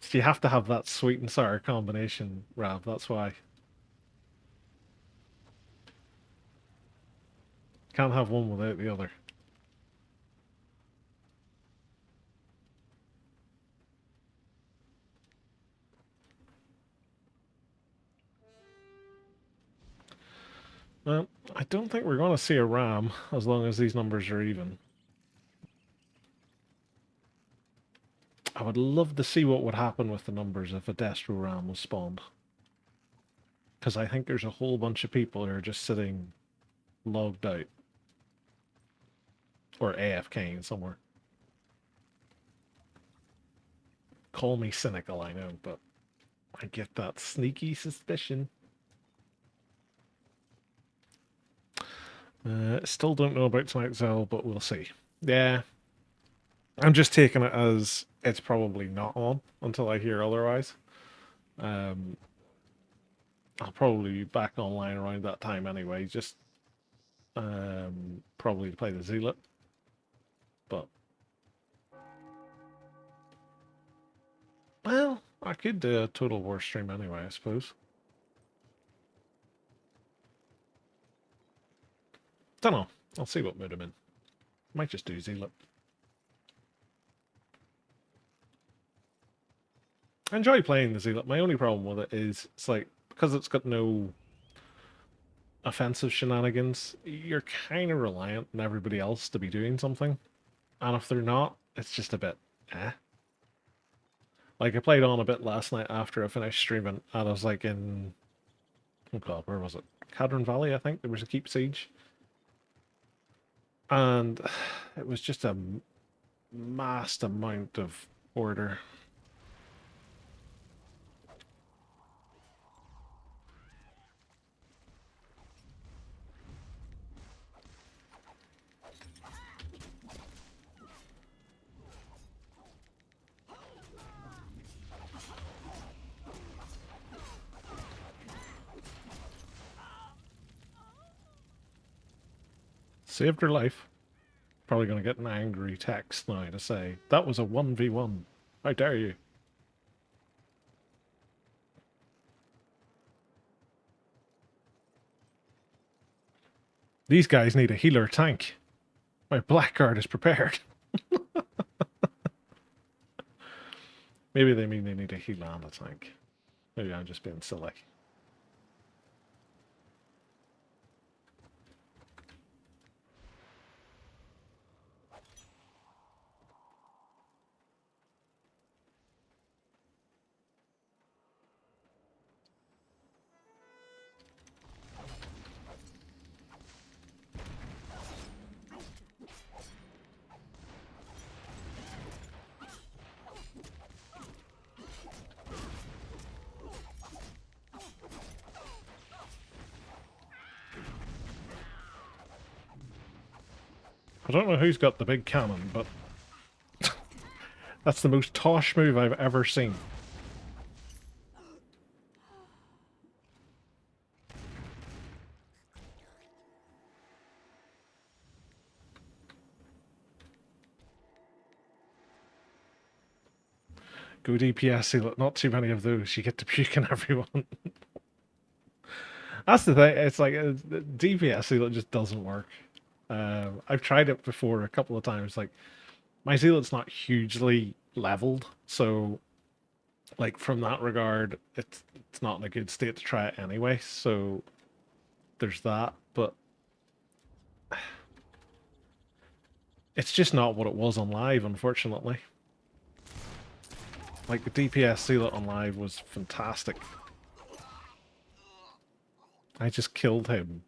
So you have to have that sweet and sour combination, Rav. That's why. Can't have one without the other. Well, I don't think we're going to see a ram as long as these numbers are even. I would love to see what would happen with the numbers if a Destro ram was spawned. Because I think there's a whole bunch of people who are just sitting logged out. Or AFKing somewhere. Call me cynical, I know, but I get that sneaky suspicion. Still don't know about tonight's Zell, but we'll see. Yeah. I'm just taking it as it's probably not on until I hear otherwise. Um, I'll probably be back online around that time anyway, just probably to play the Zealot. But, well, I could do a Total War stream anyway, I suppose. Don't know. I'll see what mood I'm in. Might just do Zealot. I enjoy playing the Zealot. My only problem with it is it's like because it's got no offensive shenanigans, you're kind of reliant on everybody else to be doing something. And if they're not, it's just a bit eh. Like I played on a bit last night after I finished streaming, and I was like in oh god, where was it? Cadron Valley, I think. There was a keep siege. And it was just a massed amount of order. Saved her life. Probably going to get an angry text now to say, that was a 1v1. How dare you? These guys need a healer tank. My blackguard is prepared. Maybe they mean they need a healer and a tank. Maybe I'm just being silly. I don't know who's got the big cannon, but that's the most Tosh move I've ever seen. Go DPS, Seal, not too many of those. You get to puke on everyone. That's the thing. It's like DPS Seal just doesn't work. I've tried it before a couple of times. Like my Zealot's not hugely leveled, so like from that regard, it's not in a good state to try it anyway. So there's that, but it's just not what it was on live, unfortunately. Like the DPS Zealot on live was fantastic. I just killed him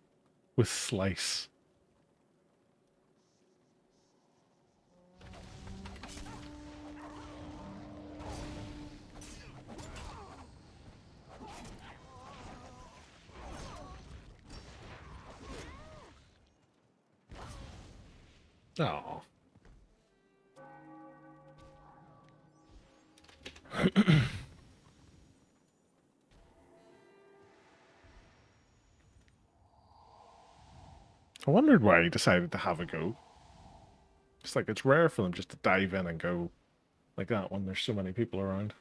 with Slice. Oh. I wondered why he decided to have a go. It's like it's rare for them just to dive in and go like that when there's so many people around.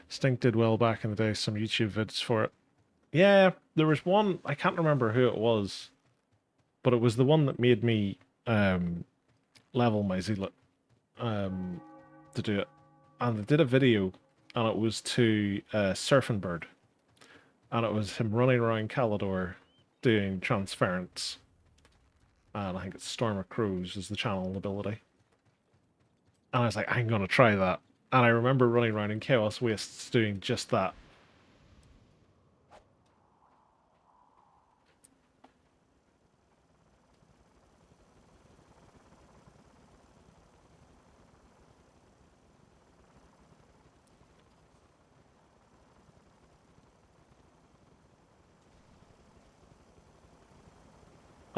Stink did well back in the day, some YouTube vids for it. Yeah, there was one, I can't remember who it was, but it was the one that made me level my Zealot. to do it. And they did a video, and it was to Surfing Bird. And it was him running around Calidor doing transference. And I think it's Storm of Crows is the channel ability. And I was like, I'm going to try that. And I remember running around in Chaos Wastes doing just that.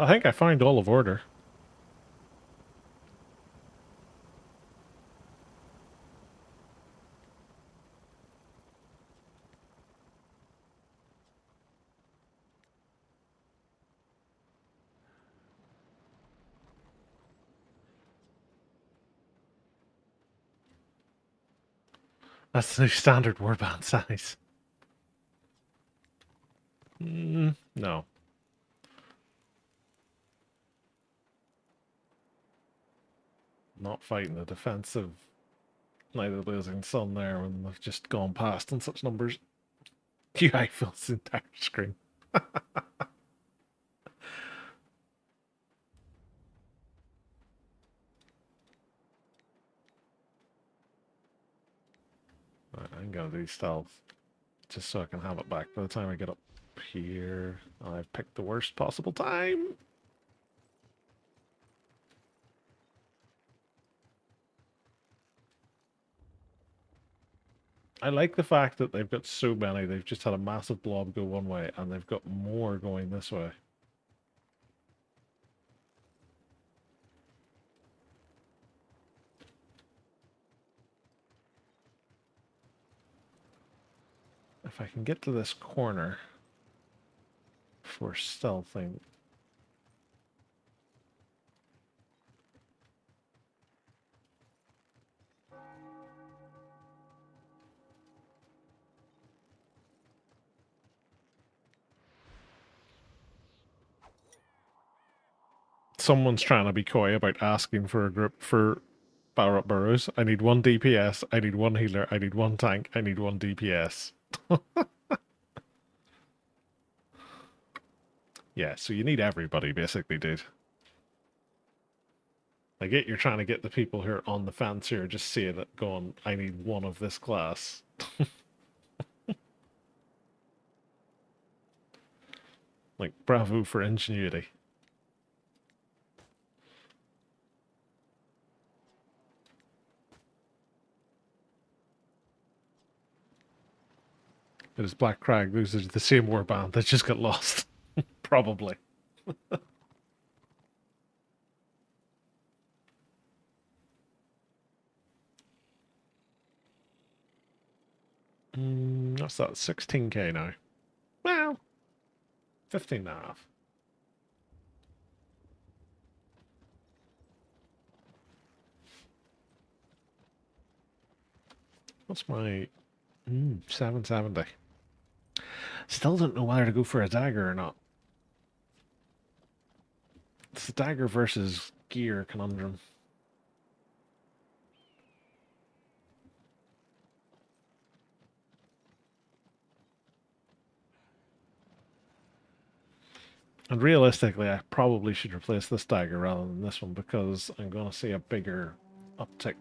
I think I found all of Order. That's the new standard warband size. No. Not fighting the defensive Night of the Blazing Sun there when they've just gone past in such numbers. UI fills the entire screen. Right, I'm gonna do stealth just so I can have it back by the time I get up here. I've picked the worst possible time. I like the fact that they've got so many. They've just had a massive blob go one way, and they've got more going this way. If I can get to this corner for stealthing. Someone's trying to be coy about asking for a group for power up burrows. I need one DPS, I need one healer, I need one tank, I need one DPS. Yeah, so you need everybody basically, dude. I get you're trying to get the people who are on the fence here just seeing it going, I need one of this class. Like, bravo for ingenuity. It is Black Crag. Those are the same warband that just got lost. Probably. What's that? 16k now. Well, 15 and a half. What's my 770? Still don't know whether to go for a dagger or not. It's the dagger versus gear conundrum. And realistically, I probably should replace this dagger rather than this one because I'm going to see a bigger uptick.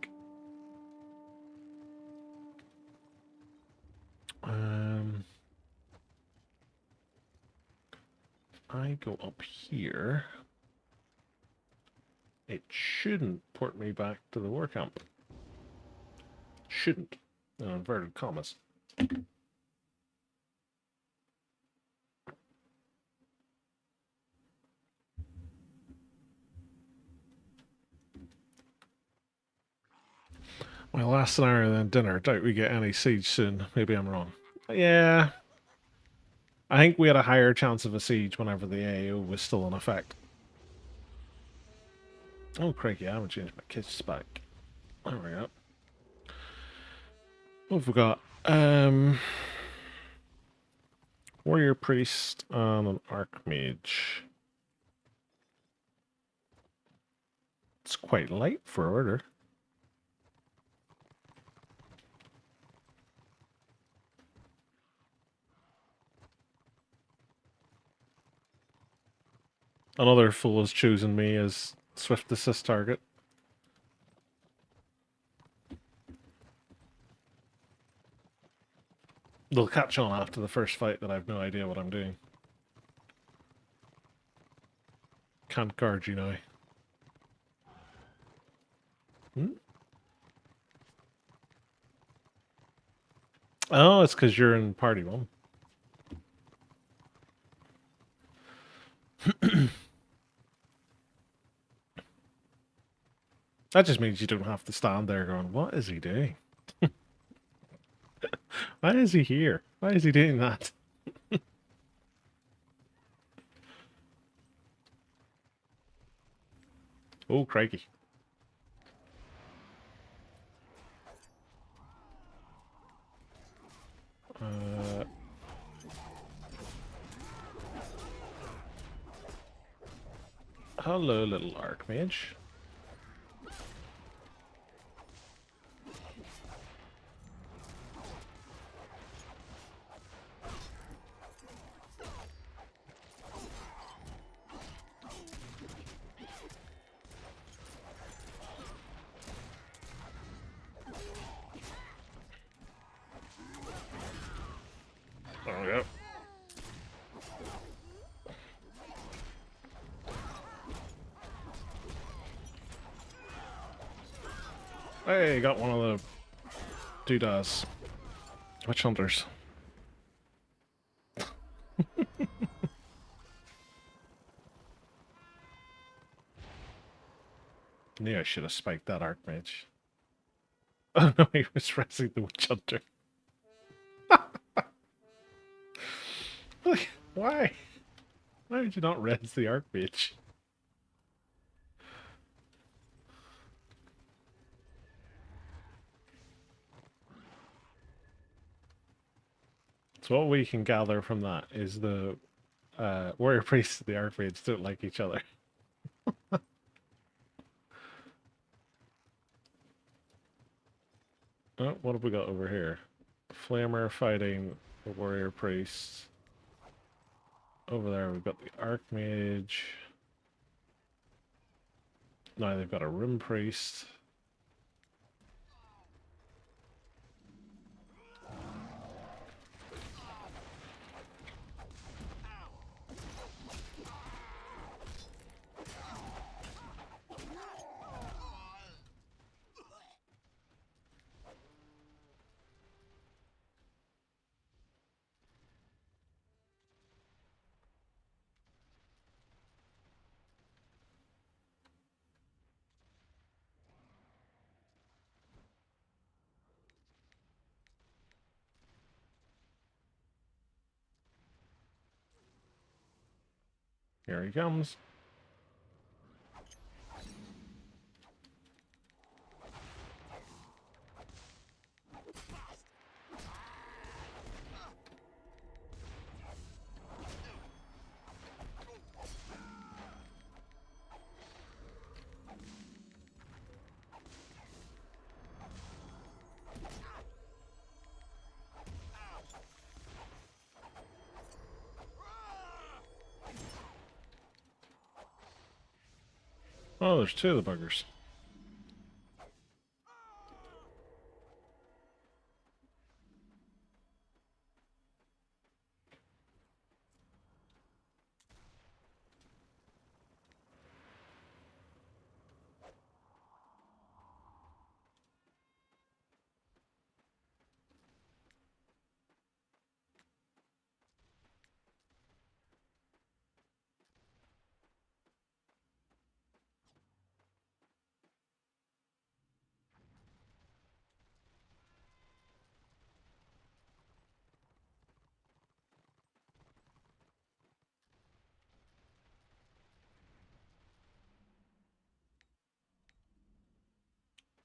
I go up here. It shouldn't port me back to the war camp. Shouldn't. In inverted commas. My last scenario then dinner. Doubt we get any siege soon. Maybe I'm wrong. Yeah. I think we had a higher chance of a siege whenever the AO was still in effect. Oh, crikey, I haven't changed my kit spec. There we go. What have we got? Warrior Priest and an Archmage. It's quite light for order. Another fool has chosen me as swift assist target. They'll catch on after the first fight that I've no idea what I'm doing. Can't guard you now. Hmm? Oh, it's because you're in party one. That just means you don't have to stand there going, what is he doing? Why is he here? Why is he doing that? Oh, crikey. Uh, hello, little Archmage. There we go. Hey, got one of the doodads. Witch hunters. Knew I should have spiked that Archmage. Oh no, he was resing the Witch Hunter. Like, why? Why would you not res the Archmage? So what we can gather from that is the warrior priests and the Archmage don't like each other. Oh, what have we got over here? Flamer fighting the warrior priest. Over there we've got the Archmage. Now they've got a Room Priest. Here he comes. Oh, there's two of the buggers.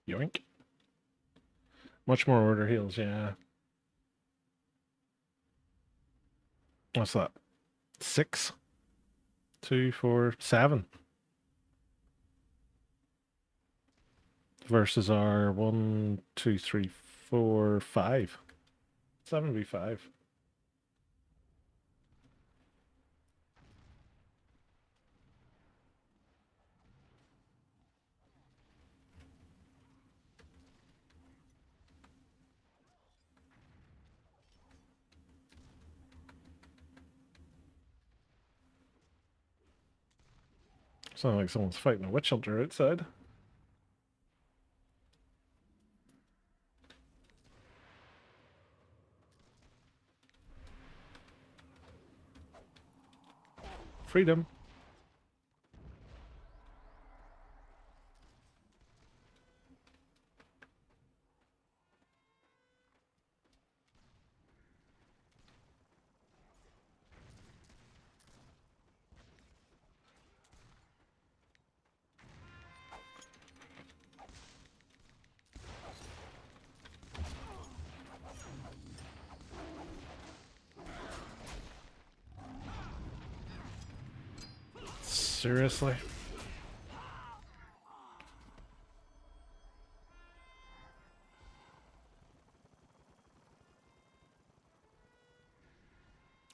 Yoink. Much more order heals, yeah. What's that? 6? 2, 4, 7. Versus our 1, 2, 3, 4, 5. 7v5. Sounds like someone's fighting a witch hunter outside. Freedom. Seriously?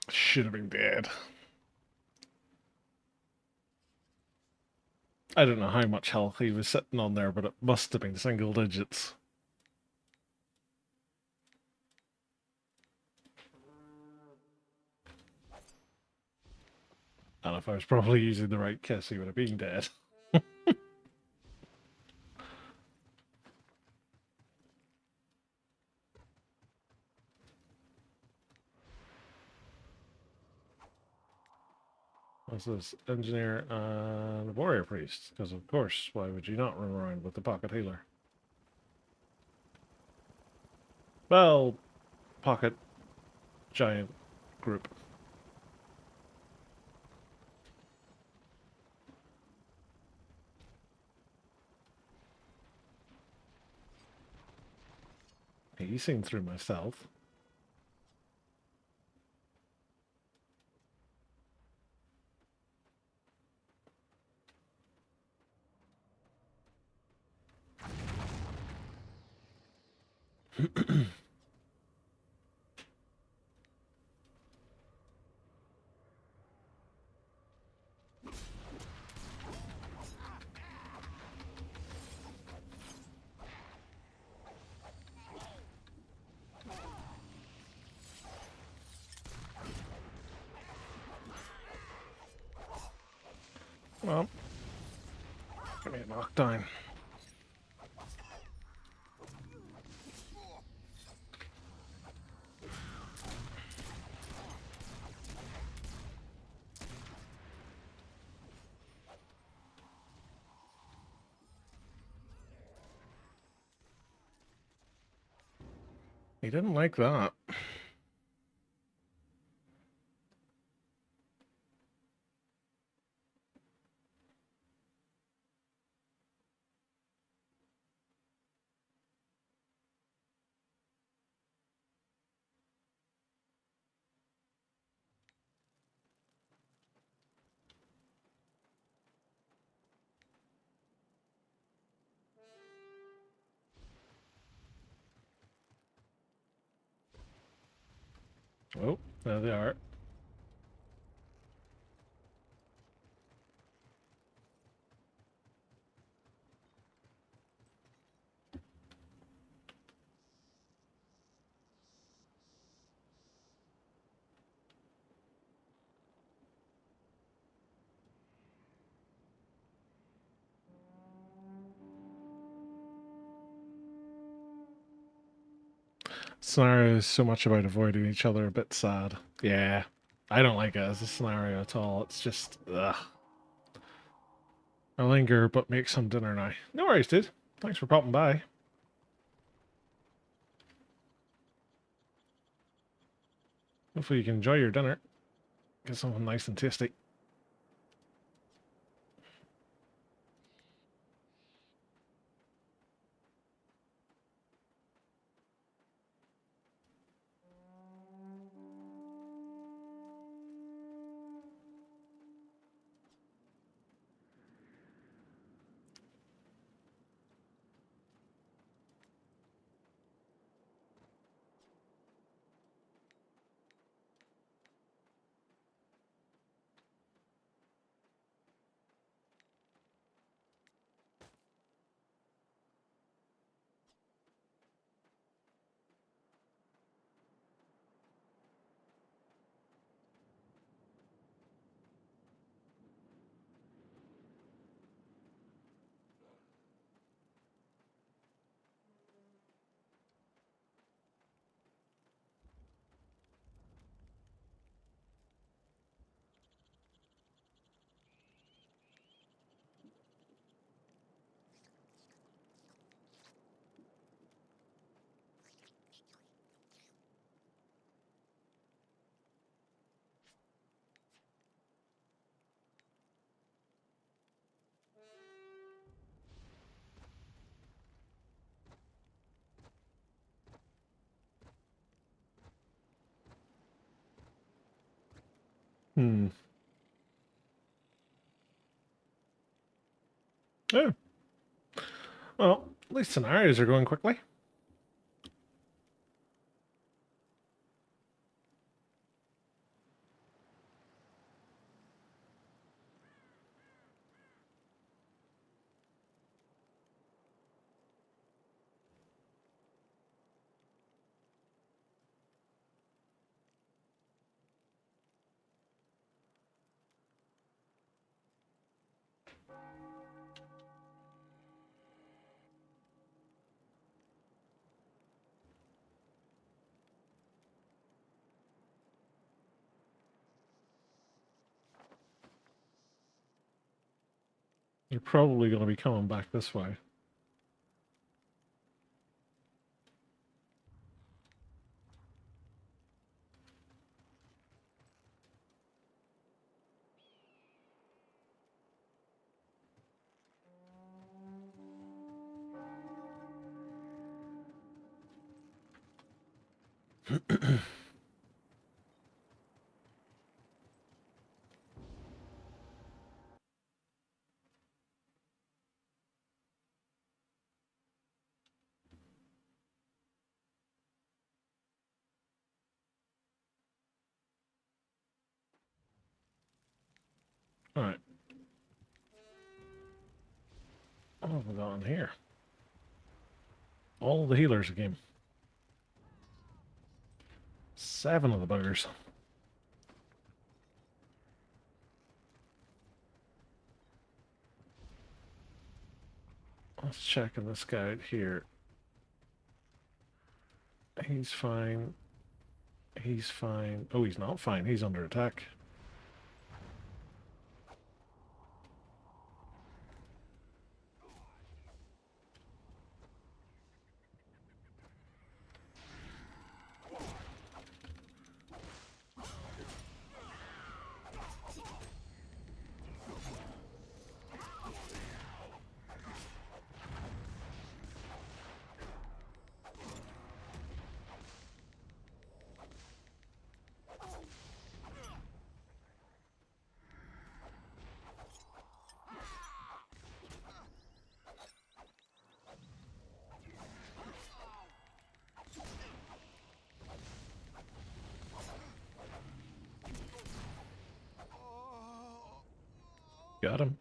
Should have been dead. I don't know how much health he was sitting on there, but it must have been single digits. And if I was probably using the right kiss, he would have been dead. What's this? Engineer and warrior priest. Because of course, why would you not run around with the pocket healer? Well, pocket giant group. He's seen through my stealth. Well, give me a knockdown. He didn't like that. Oh, there they are. Scenario is so much about avoiding each other, a bit sad. Yeah, I don't like it as a scenario at all. It's just, ugh. I'll linger, but make some dinner now. No worries, dude. Thanks for popping by. Hopefully you can enjoy your dinner. Get something nice and tasty. Hmm. Oh. Well, at least scenarios are going quickly. They're probably going to be coming back this way. All right. What have we got in here? All the healers again. 7 of the buggers. Let's check in this guy out here. He's fine. He's fine. Oh, he's not fine. He's under attack. Got him.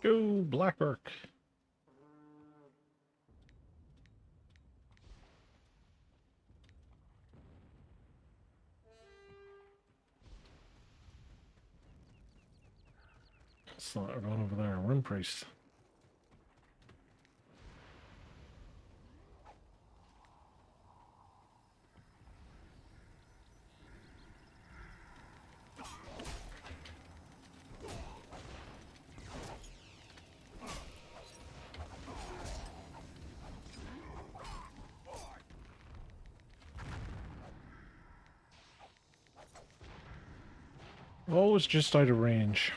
Go, Blackberk. Let's not run over there and run priest. Always just out of range.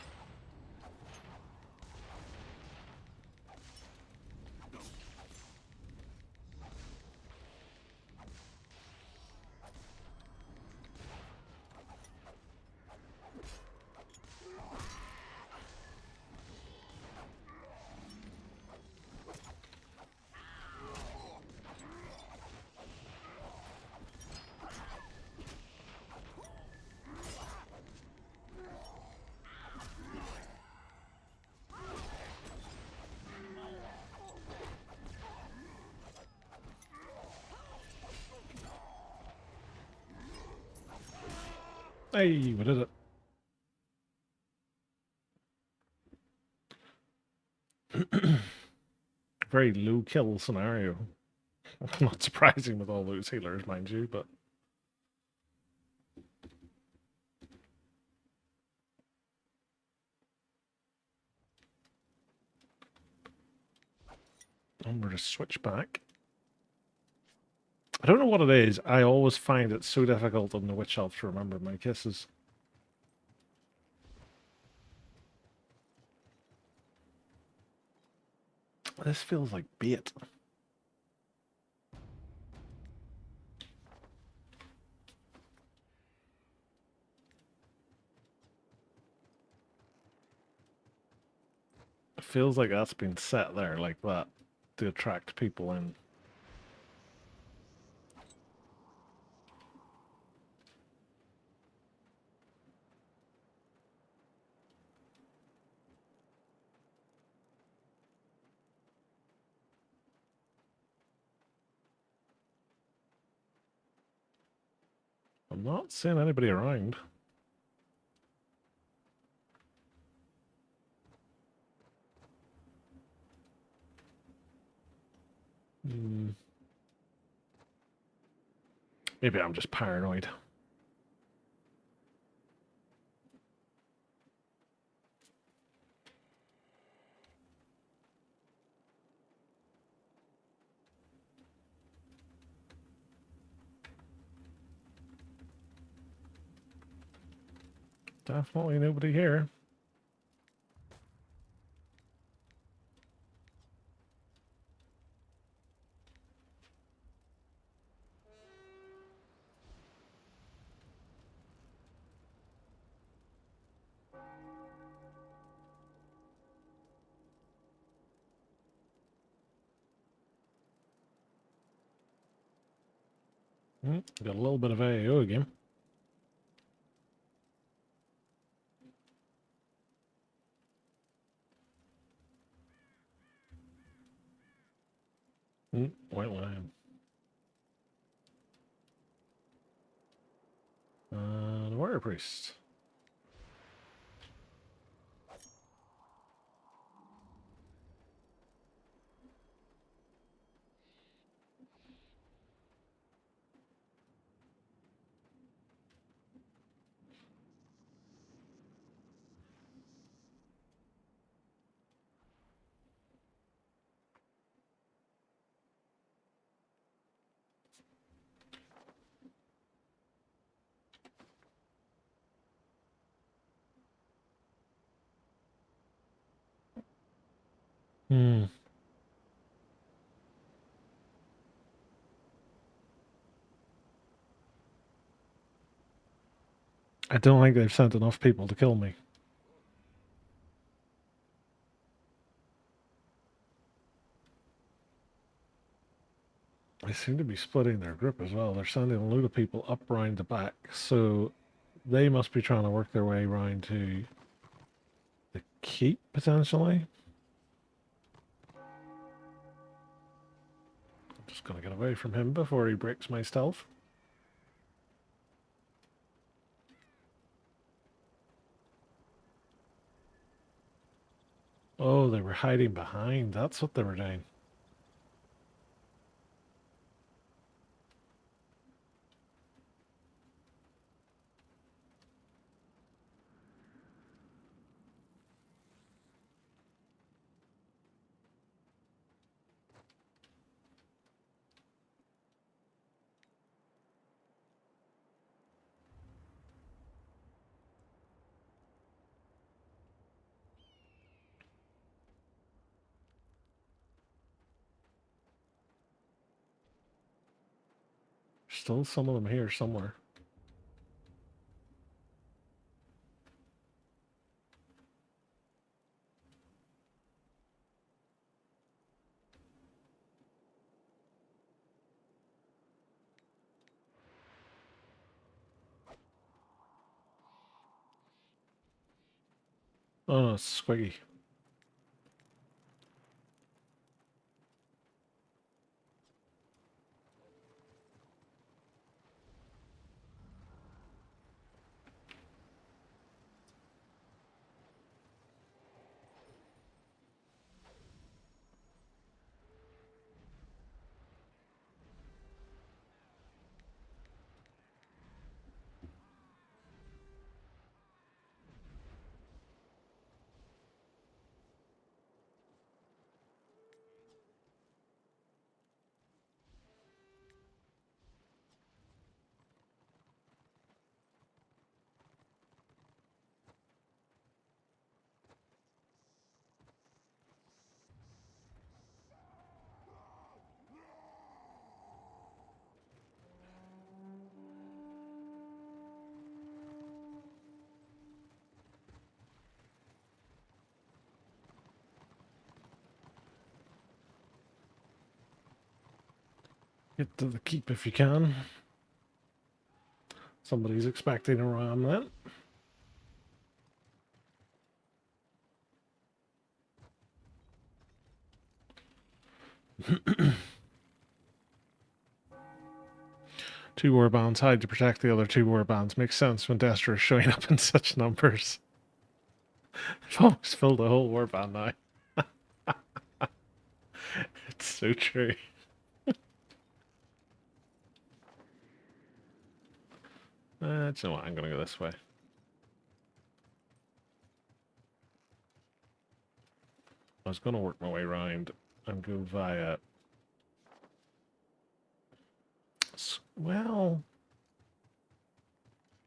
Hey, we did it. Very low kill scenario. Not surprising with all those healers, mind you, but I'm going to switch back. I don't know what it is. I always find it so difficult on the Witch Elf to remember my kisses. This feels like bait. It feels like that's been set there like that to attract people in. I'm not seeing anybody around. Hmm. Maybe I'm just paranoid. Definitely nobody here. Got a little bit of AAO again. White line. The warrior priest. Hmm. I don't think they've sent enough people to kill me. They seem to be splitting their group as well. They're sending a load of people up round the back, so they must be trying to work their way round to the keep, potentially. I'm just going to get away from him before he breaks my stealth. Oh, they were hiding behind. That's what they were doing. Still some of them here somewhere. Oh no, it's Squiggy. Get to the keep if you can. Somebody's expecting a ram then. Two warbands hide to protect the other two warbands. Makes sense when Destro is showing up in such numbers. I've almost filled a whole warband now. It's so true. Do you know what? I'm going to go this way. I was going to work my way around and go via... Well...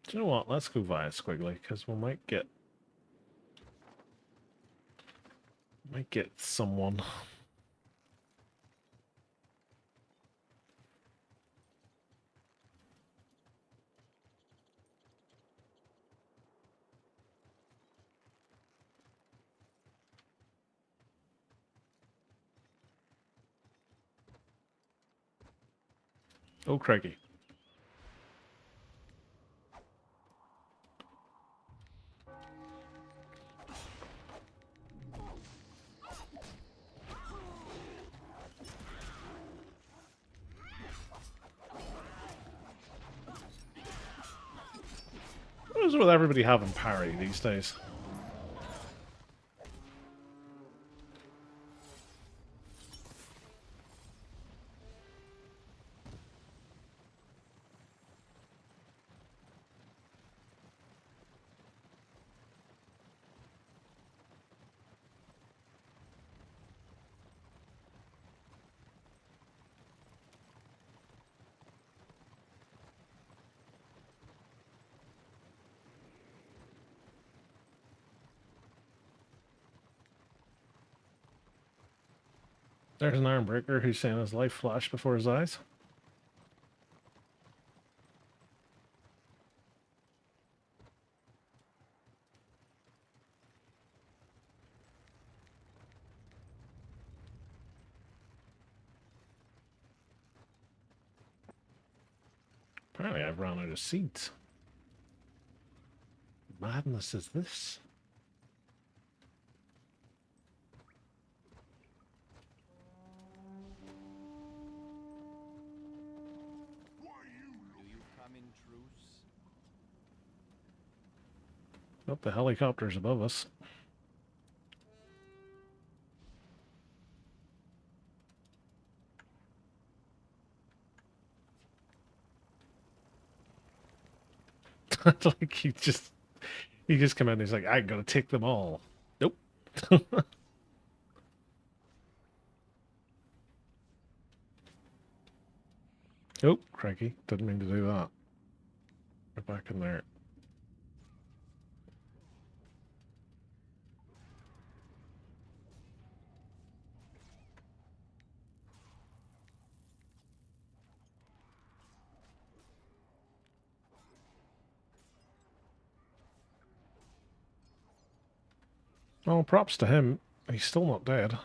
Do you know what? Let's go via Squiggly, because we might get... Might get someone. Oh, crikey. What is it with everybody having parry these days? There's an Ironbreaker who's saying his life flashed before his eyes. Apparently I've run out of seeds. Madness is this? Do you come in truce? Oh, the helicopter's above us. Like he just come out and he's like, I'm gonna take them all. Nope. Oh, crikey. Didn't mean to do that. Get back in there. Oh, props to him. He's still not dead.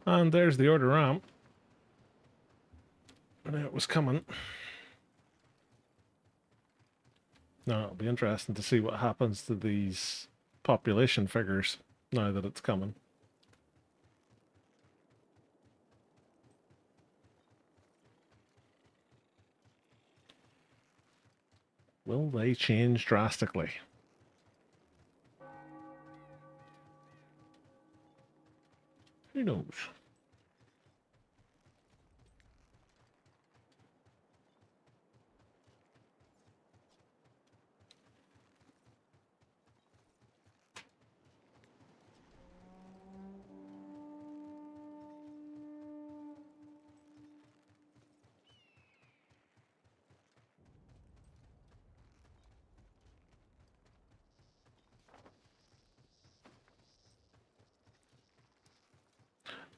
And there's the order ramp. I knew it was coming. Now it'll be interesting to see what happens to these population figures now that it's coming. Will they change drastically? Who knows?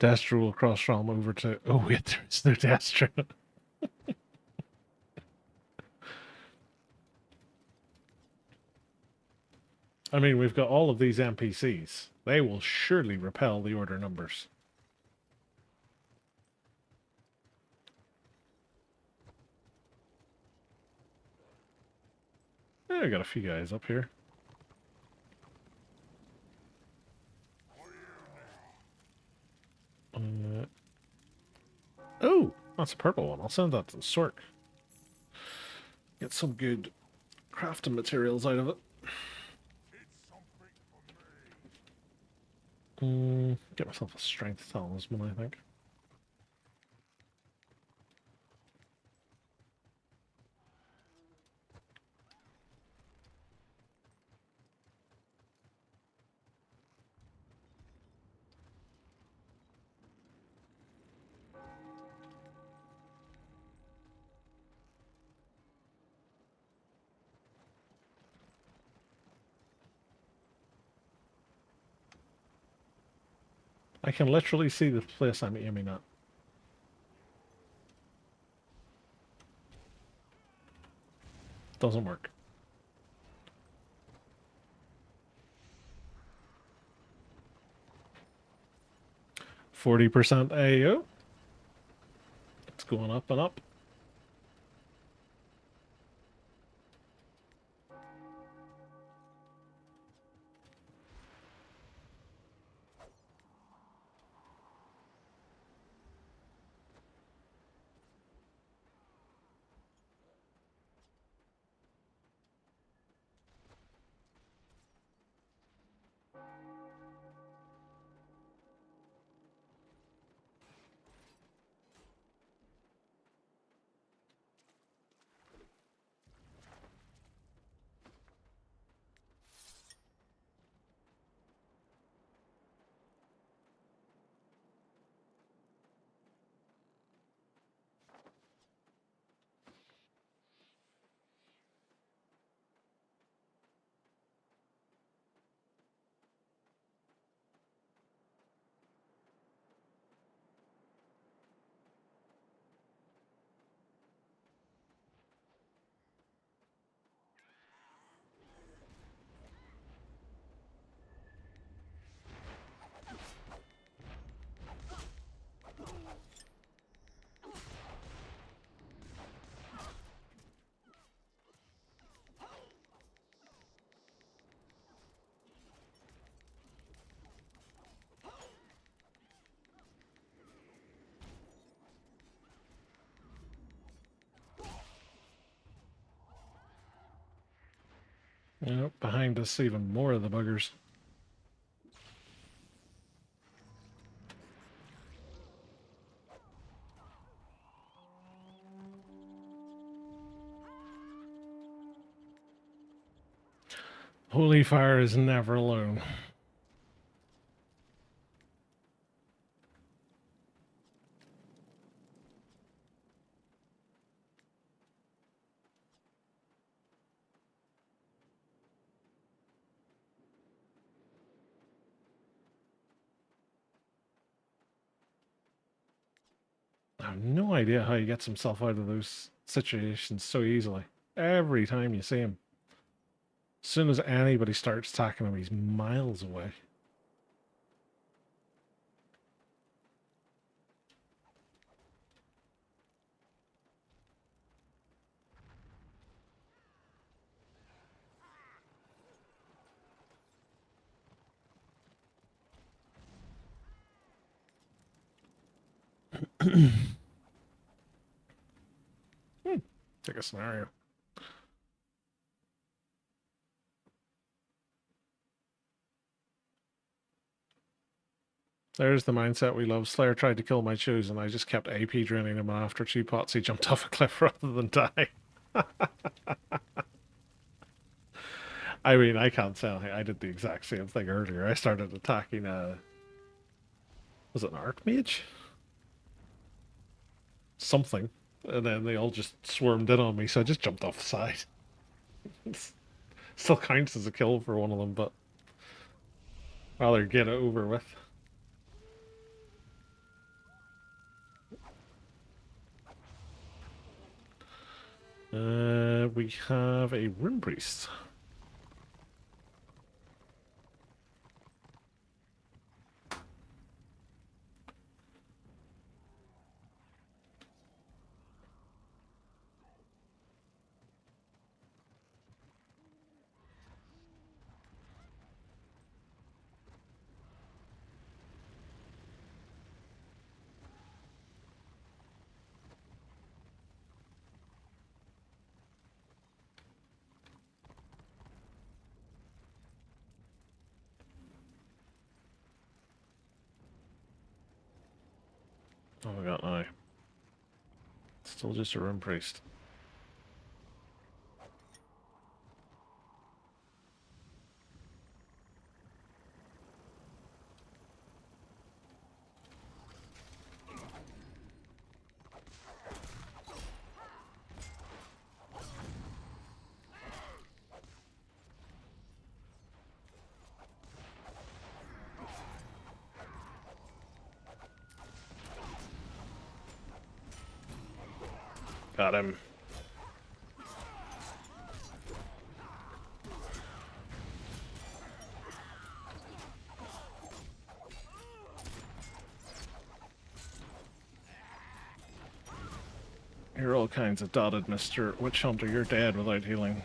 Destra will cross from over to. Oh wait, there's no Destra. I mean, we've got all of these NPCs. They will surely repel the order numbers. Yeah, I got a few guys up here. Uh, oh, that's a purple one. I'll send that to the Stork. Get some good crafting materials out of it. It's something for me. Get myself a strength talisman, I think. I can literally see the place I'm aiming at. Doesn't work. 40% AO. It's going up and up. Yep, behind us, even more of the buggers. Holy fire is never alone. I have no idea how he gets himself out of those situations so easily. Every time you see him. As soon as anybody starts attacking him, he's miles away. Take a scenario. There's the mindset we love. Slayer tried to kill my shoes, and I just kept AP draining him, and after 2 pots, he jumped off a cliff rather than die. I mean, I can't say anything. I did the exact same thing earlier. I started attacking was it an Archmage? Something. And then they all just swarmed in on me, so I just jumped off the side. Still counts as a kill for one of them, but rather get it over with. We have a rune priest. Oh my god, no. Still just a rune priest. Got him. You're all kinds of dotted, Mr. Witch Hunter. You're dead without healing.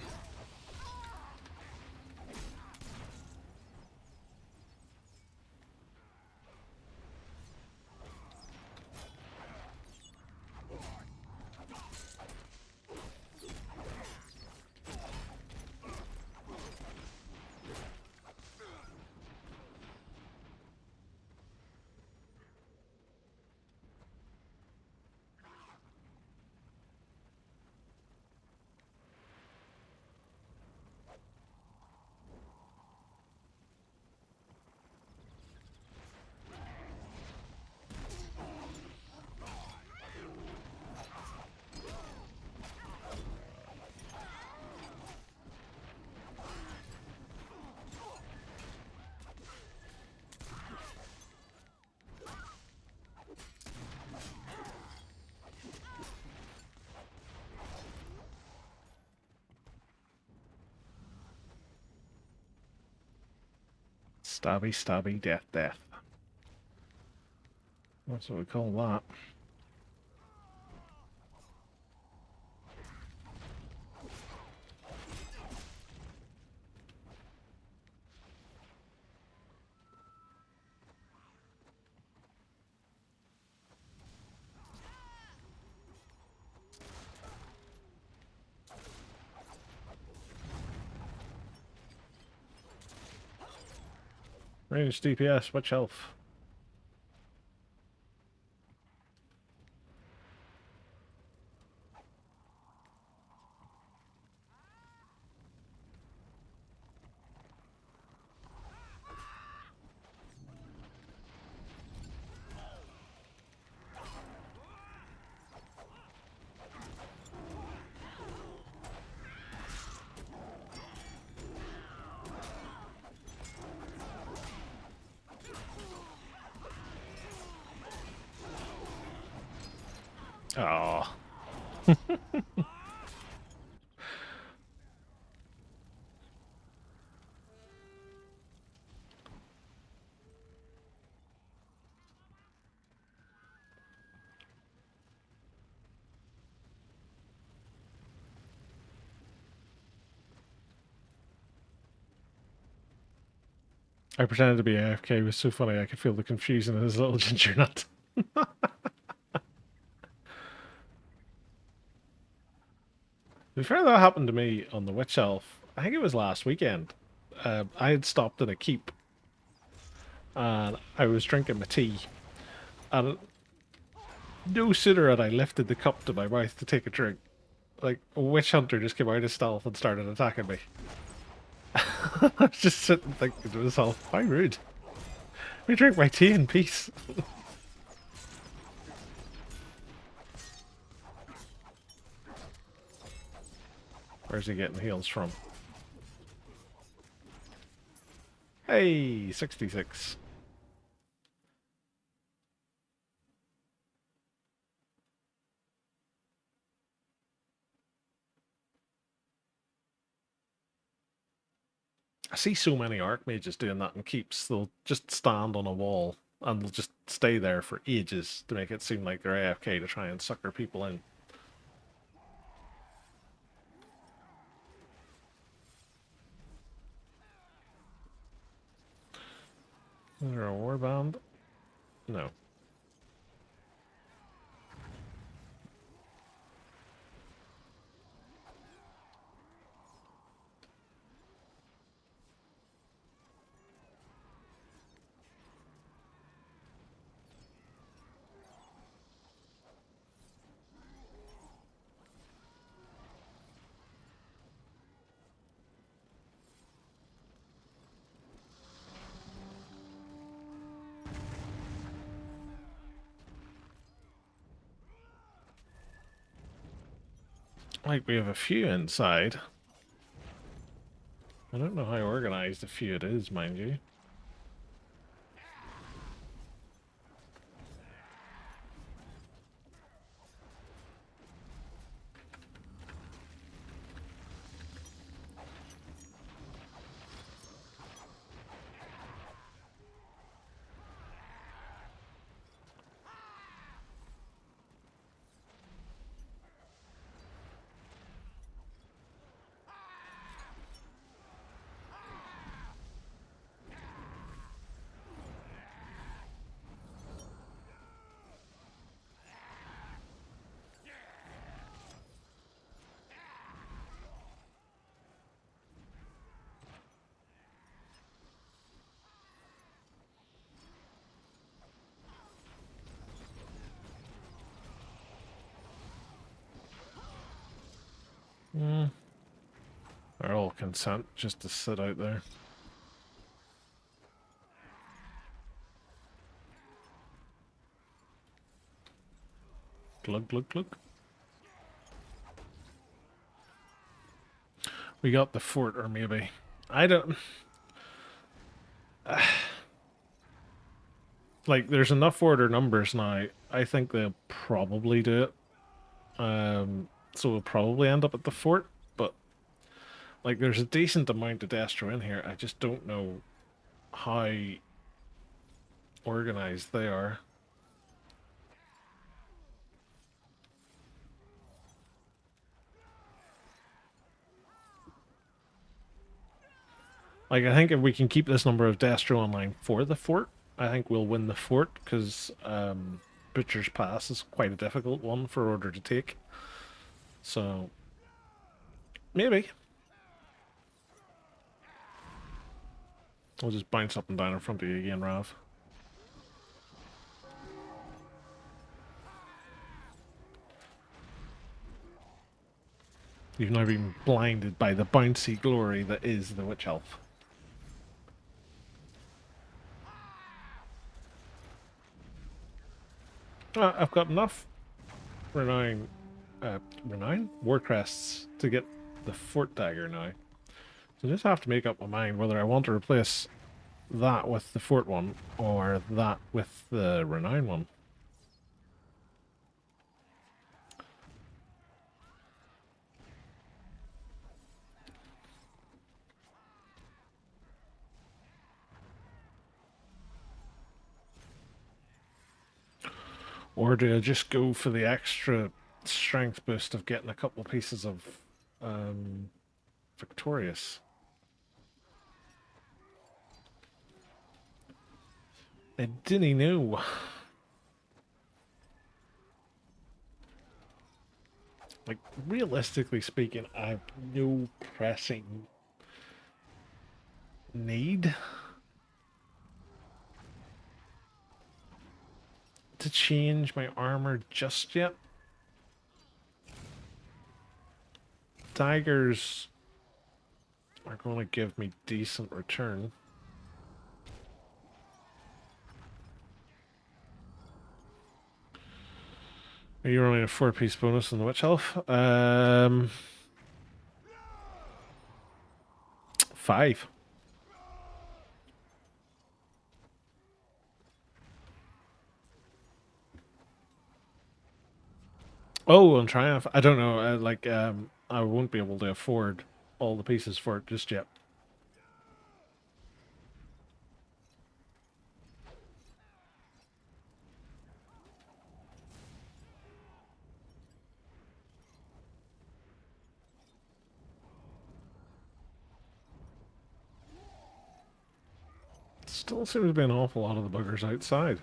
Stabby, stabby, death, death. That's what we call that. Range DPS, witch elf. Oh. I pretended to be AFK. It was so funny. I could feel the confusion in his little ginger nut. To be fair, that happened to me on the Witch Elf. I think it was last weekend. I had stopped at a keep and I was drinking my tea. And no sooner had I lifted the cup to my mouth to take a drink, like a witch hunter just came out of stealth and started attacking me. I was just sitting thinking to myself, how rude. Let me drink my tea in peace. Where's he getting heals from? Hey, 66. I see so many archmages doing that in keeps. They'll just stand on a wall and they'll just stay there for ages to make it seem like they're AFK to try and sucker people in. Is there a warband? No. Like, we have a few inside. I don't know how organized a few it is, mind you. They're all content just to sit out there. Glug, glug, glug. We got the fort, or maybe. I don't... like, there's enough order numbers now. I think they'll probably do it. So we'll probably end up at the fort, but... like, there's a decent amount of Destro in here. I just don't know how organized they are. Like, I think if we can keep this number of Destro online for the fort, I think we'll win the fort, because Butcher's Pass is quite a difficult one for Order to take. So, maybe. I'll just bounce up and down in front of you again, Rav. You've now been blinded by the bouncy glory that is the Witch Elf. I've got enough renown war crests to get the fort dagger now. So I just have to make up my mind whether I want to replace that with the fort one or that with the renown one. Or do I just go for the extra strength boost of getting a couple pieces of Victorious? I didn't know. Like, realistically speaking, I have no pressing need to change my armor just yet. Daggers are going to give me decent return. Are you running a 4-piece bonus on the Witch Elf? 5. Oh, on Triumph. I don't know. I won't be able to afford all the pieces for it just yet. Still seems to be an awful lot of the buggers outside.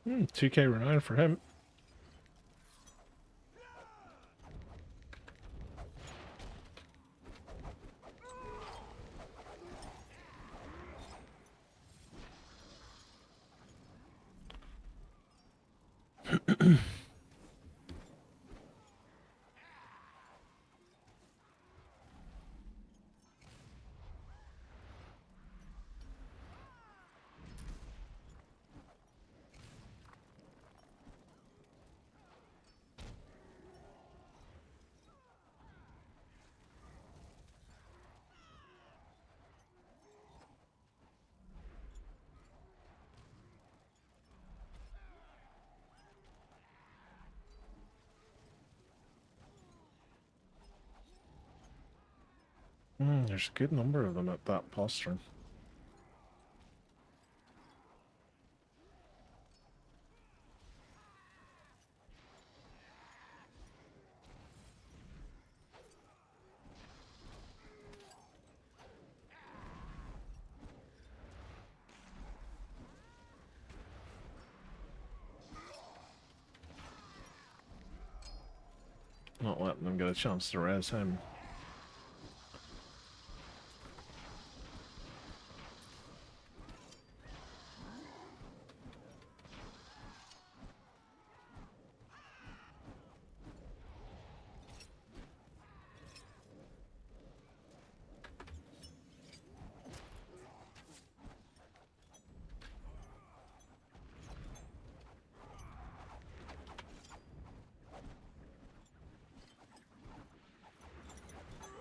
Hmm, 2k renown for him. There's a good number of them at that postern. Not letting them get a chance to res him.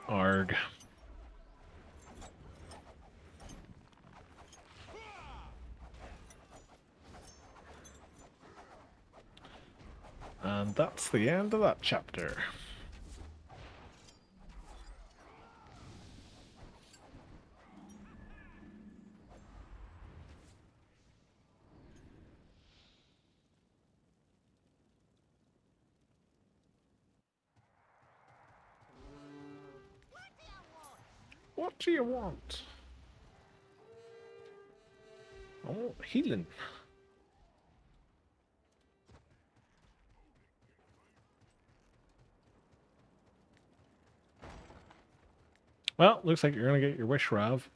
Arg. And that's the end of that chapter. What do you want? Oh, healing. Well, looks like you're gonna get your wish, Rav.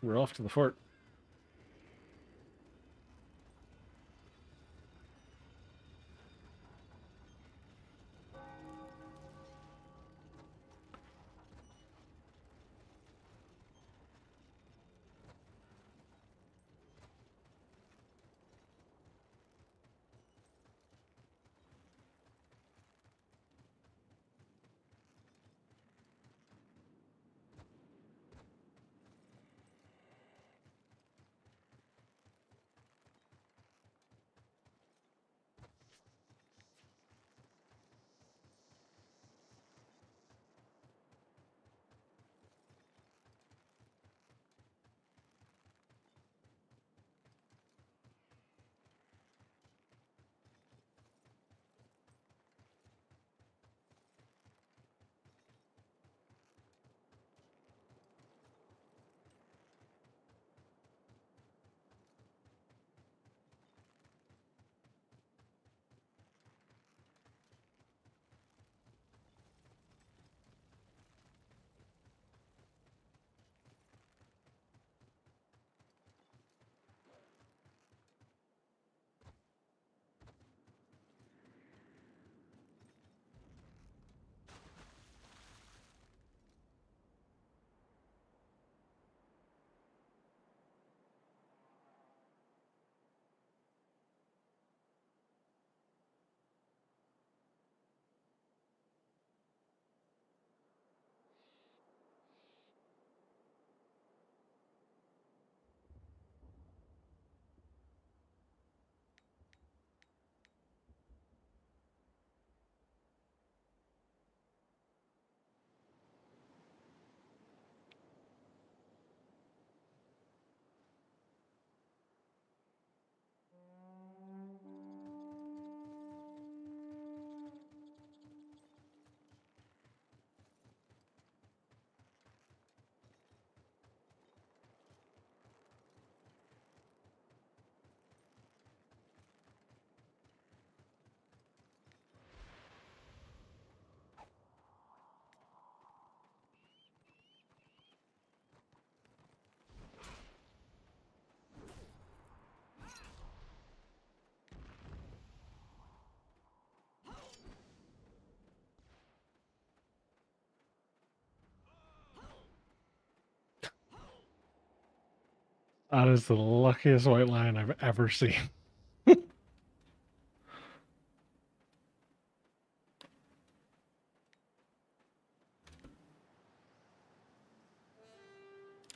We're off to the fort. That is the luckiest white lion I've ever seen.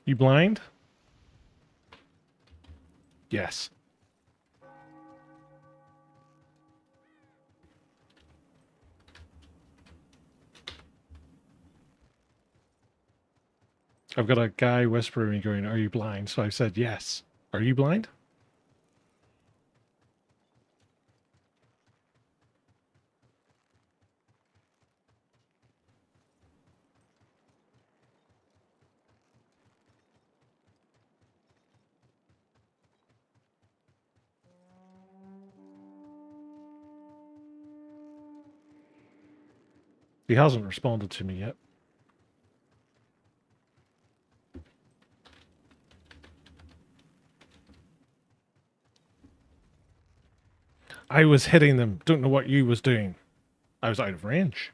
You blind? Yes. I've got a guy whispering me going, "Are you blind?" So I said, "Yes." Are you blind? He hasn't responded to me yet. I was hitting them. Don't know what you was doing. I was out of range.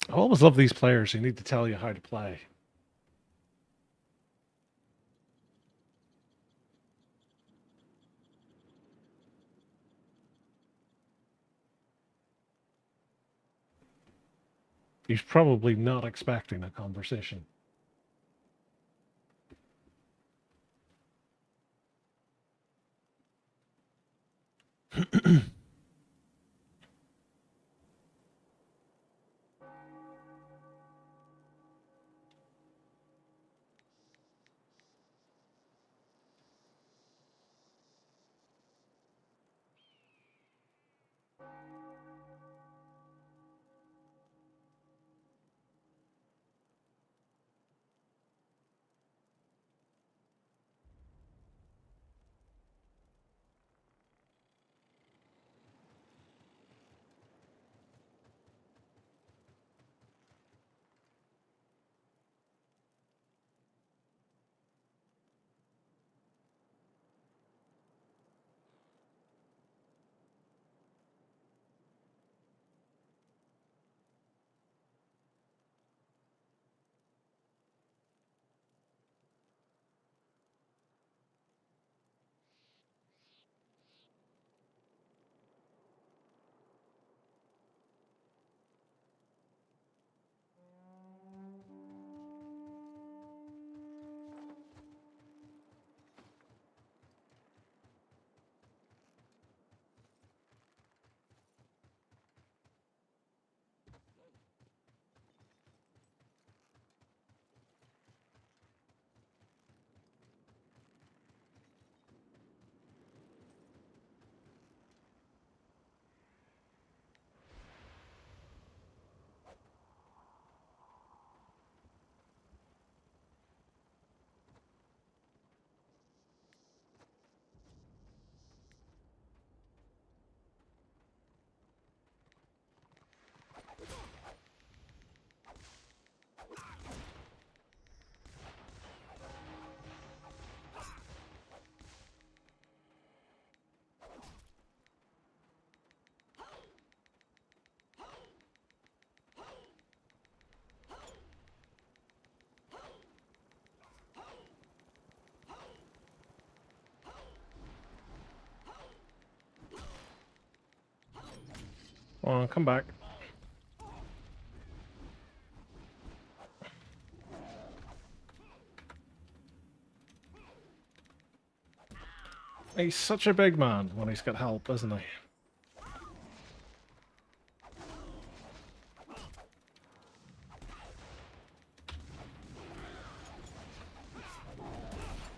I always love these players who need to tell you how to play. He's probably not expecting a conversation. Oh, come back. He's such a big man when he's got help, isn't he?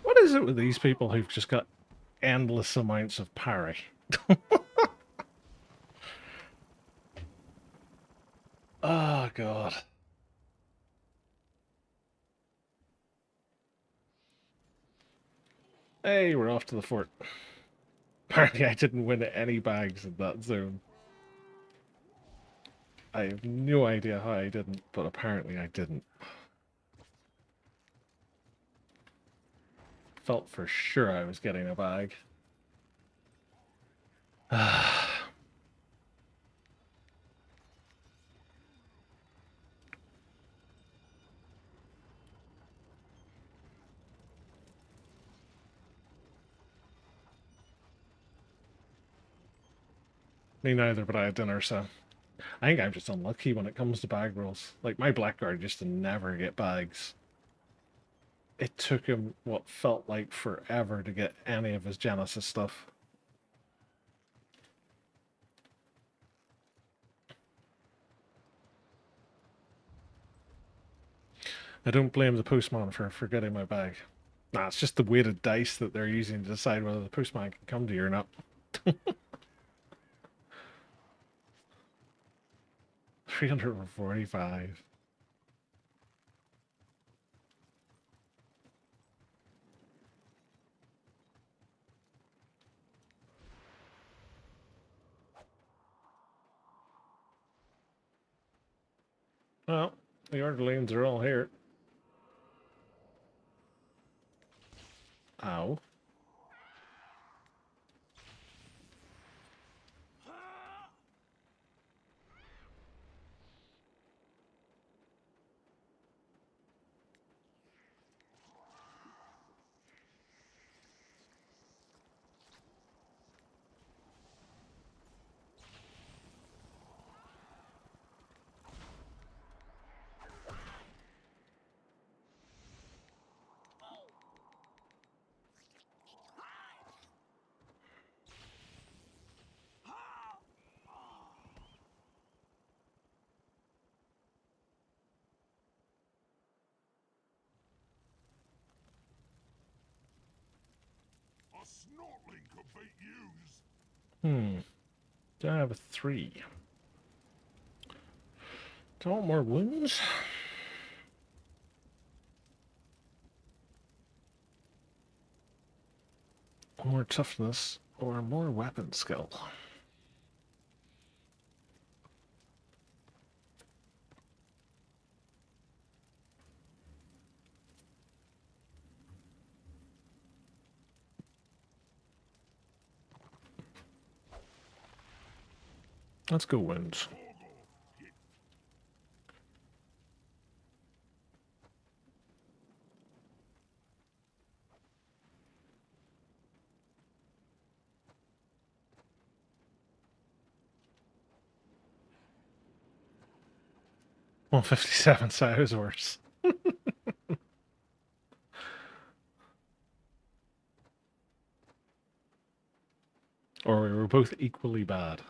What is it with these people who've just got endless amounts of parry? Oh, God. Hey, we're off to the fort. Apparently, I didn't win any bags in that zone. I have no idea how I didn't, but apparently I didn't. Felt for sure I was getting a bag. Me neither, but I had dinner, so I think I'm just unlucky when it comes to bag rolls. Like, my blackguard used to never get bags. It took him what felt like forever to get any of his Genesis stuff. I don't blame the postman for getting my bag. Nah, it's just the weighted dice that they're using to decide whether the postman can come to you or not. 345. Well, the Orderlians are all here. Ow. A snortling could beat yous. Do I have a 3? Do I want more wounds? More toughness or more weapon skill? Let's go wounds. Well, 57, so it was worse. Or we were both equally bad.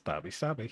Stabby stabby.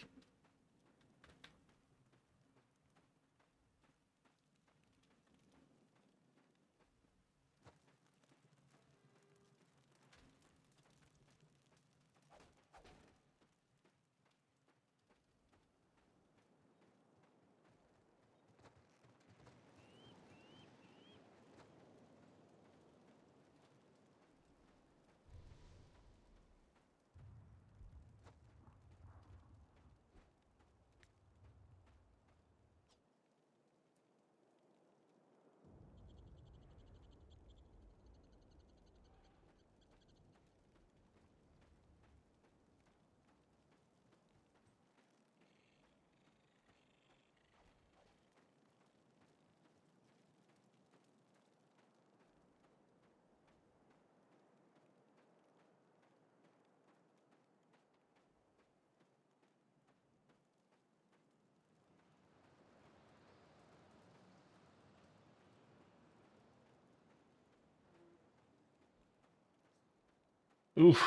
Oof,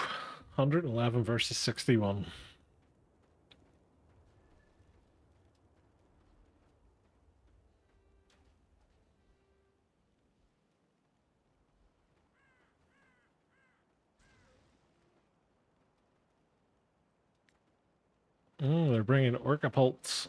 111 versus 61. They're bringing Orcapults.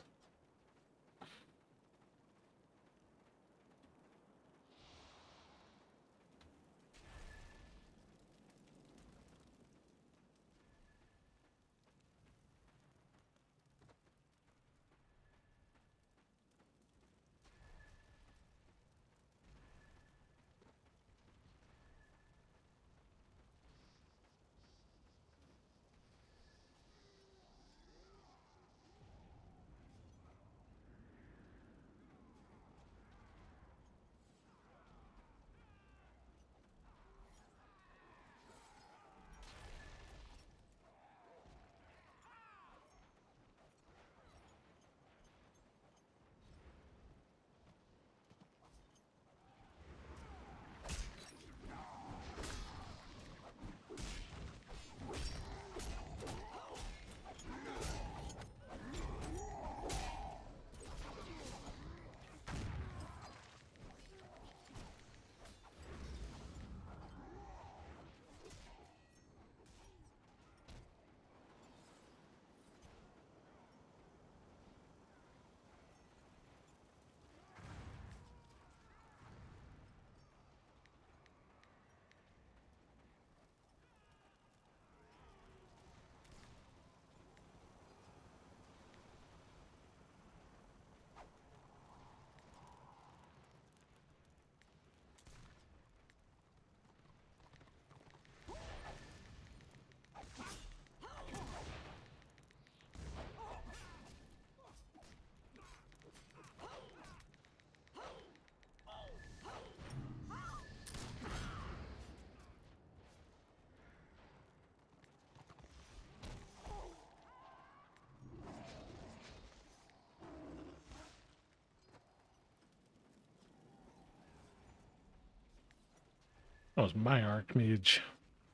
That was my Archmage.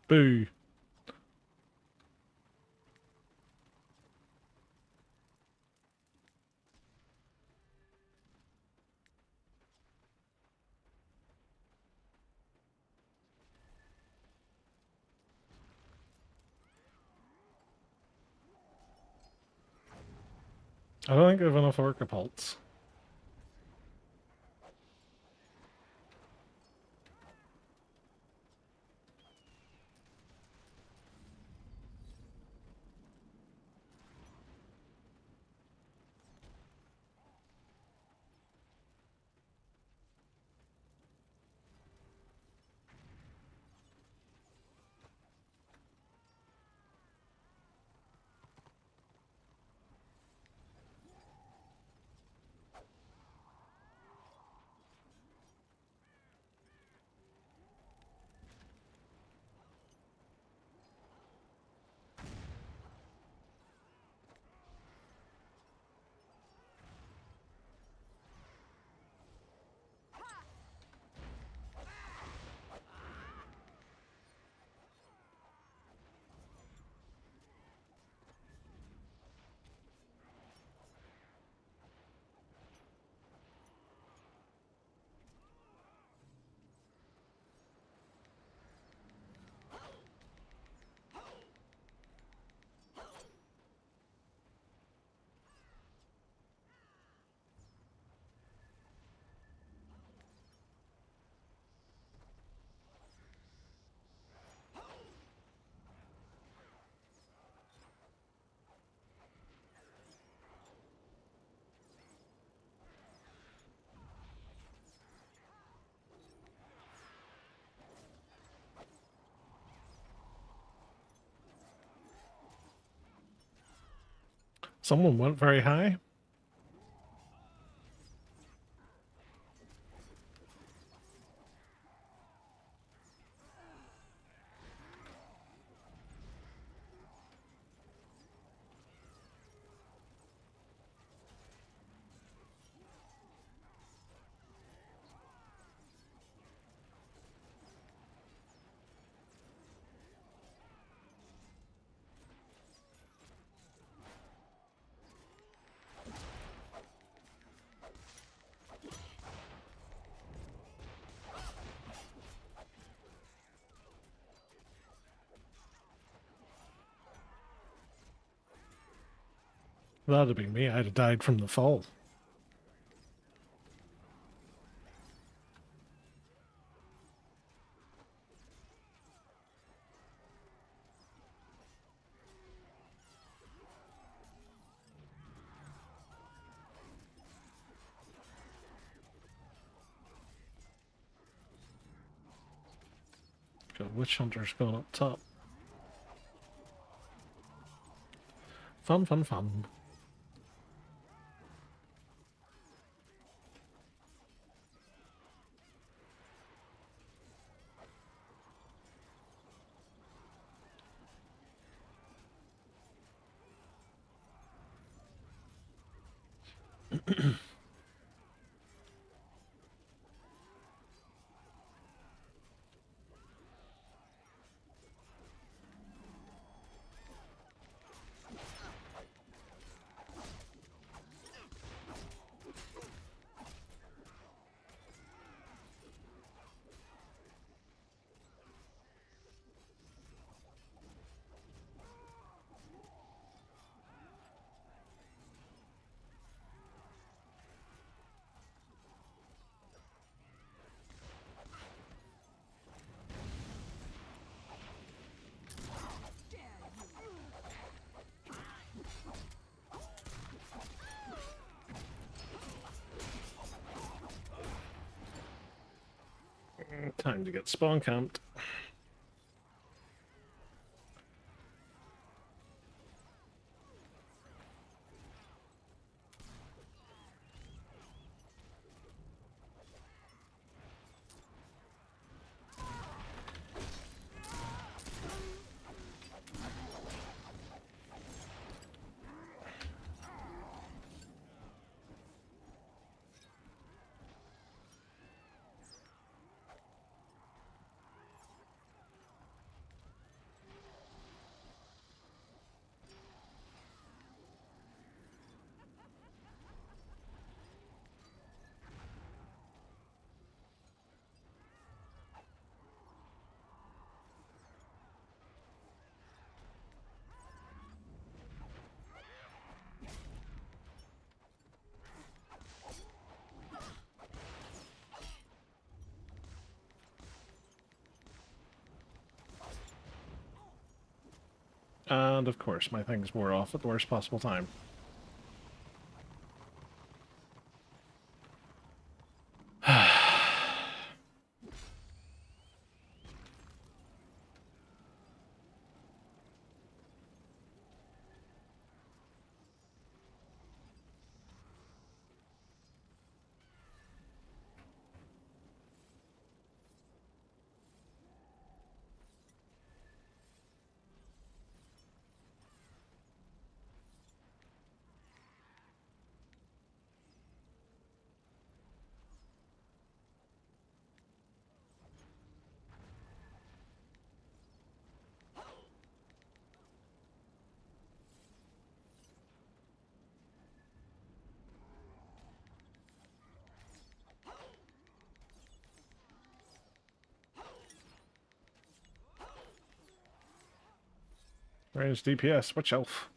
Boo. I don't think I have enough Orcapults. Someone went very high. That'd have been me. I'd have died from the fall. Got witch hunters going up top. Fun, fun, fun. Time to get spawn camped. And of course, my things wore off at the worst possible time. Range DPS, witch elf.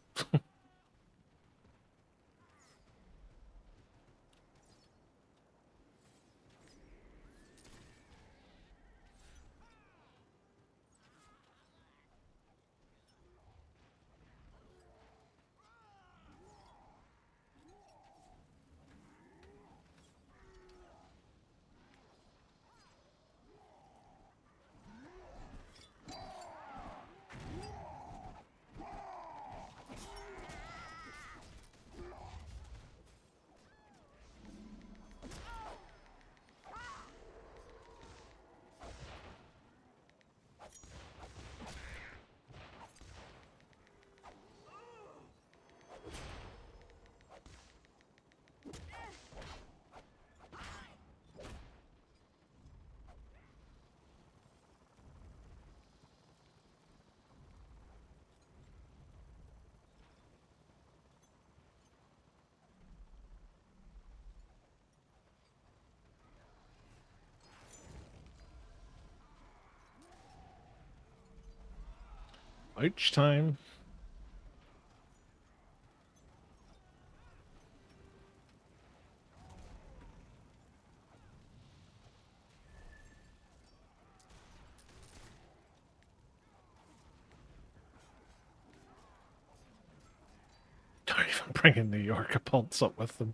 Ouch time. bringing the Yorkaponts up with them.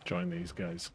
Join these guys.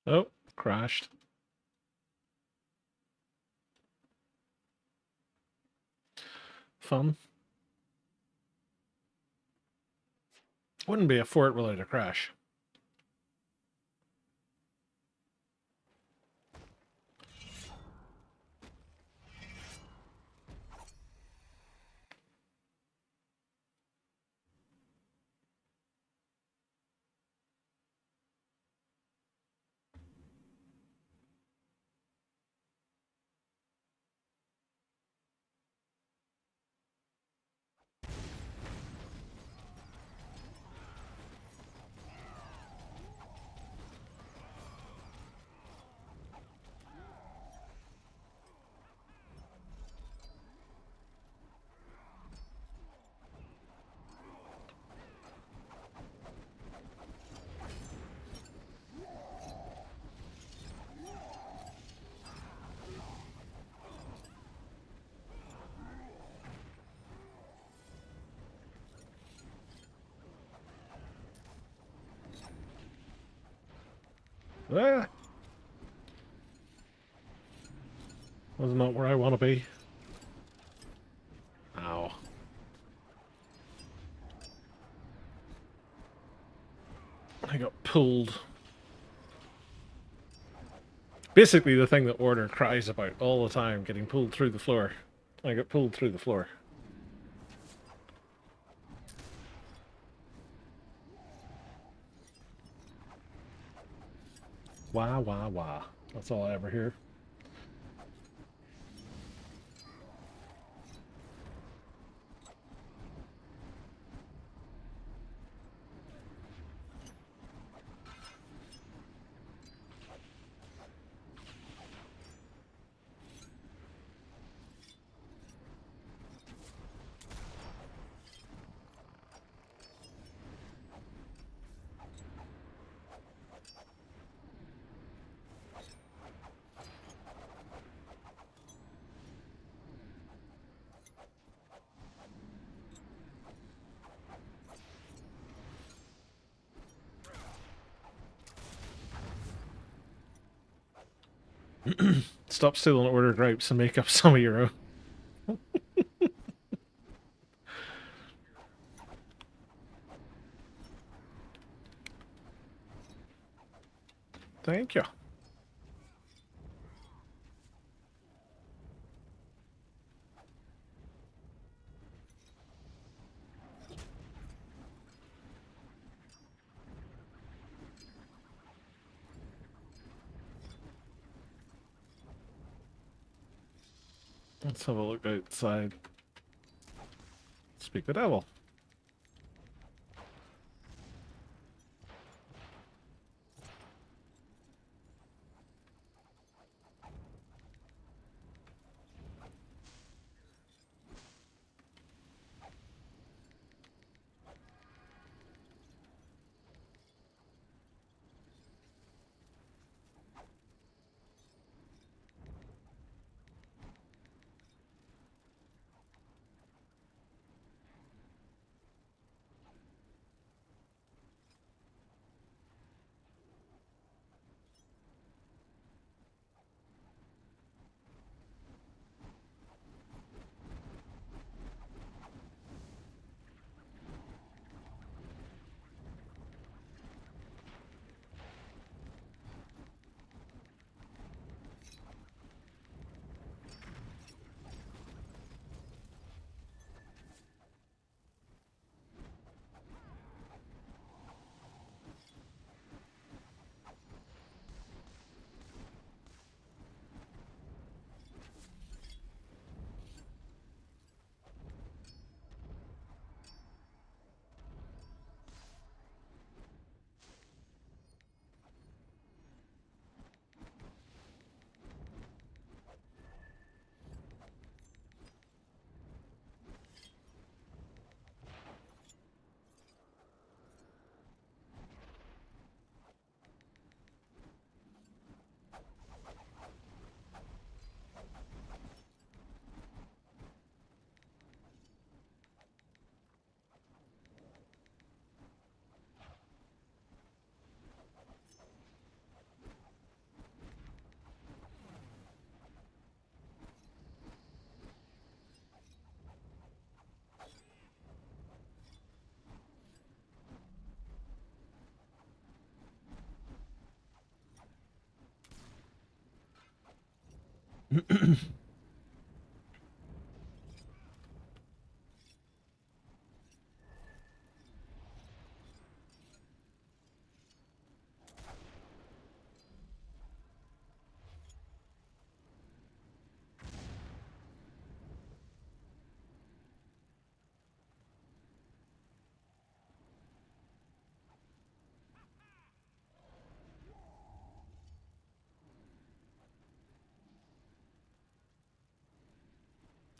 Oh, crashed. Fun. Wouldn't be a fort without a crash. Ah! Was not where I want to be. Ow. I got pulled. Basically the thing that Order cries about all the time, getting pulled through the floor. I got pulled through the floor. Wah, wah, wah. That's all I ever hear. Stop stealing order gripes and make up some of your own. Thank you. Let's have a look outside. Speak the devil.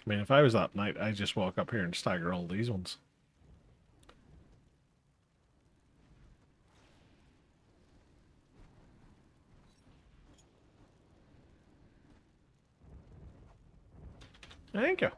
I mean, if I was that knight, I'd just walk up here and stagger all these ones. Thank you.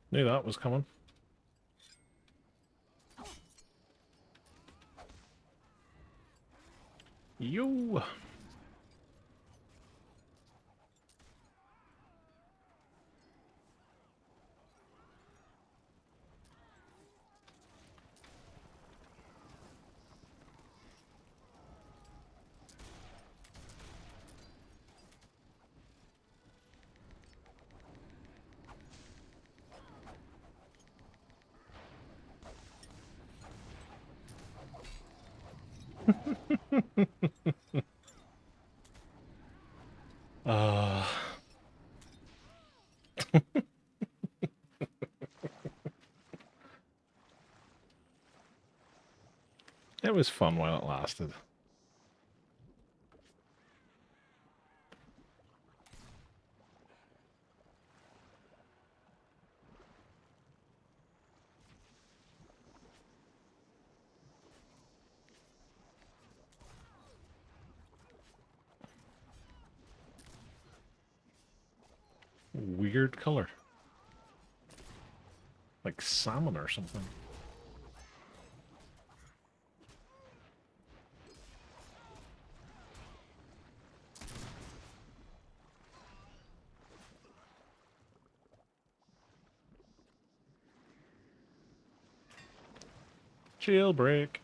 Knew that was coming. Yo. Uh, it was fun while it lasted. Weird color. Like salmon or something. Jailbreak.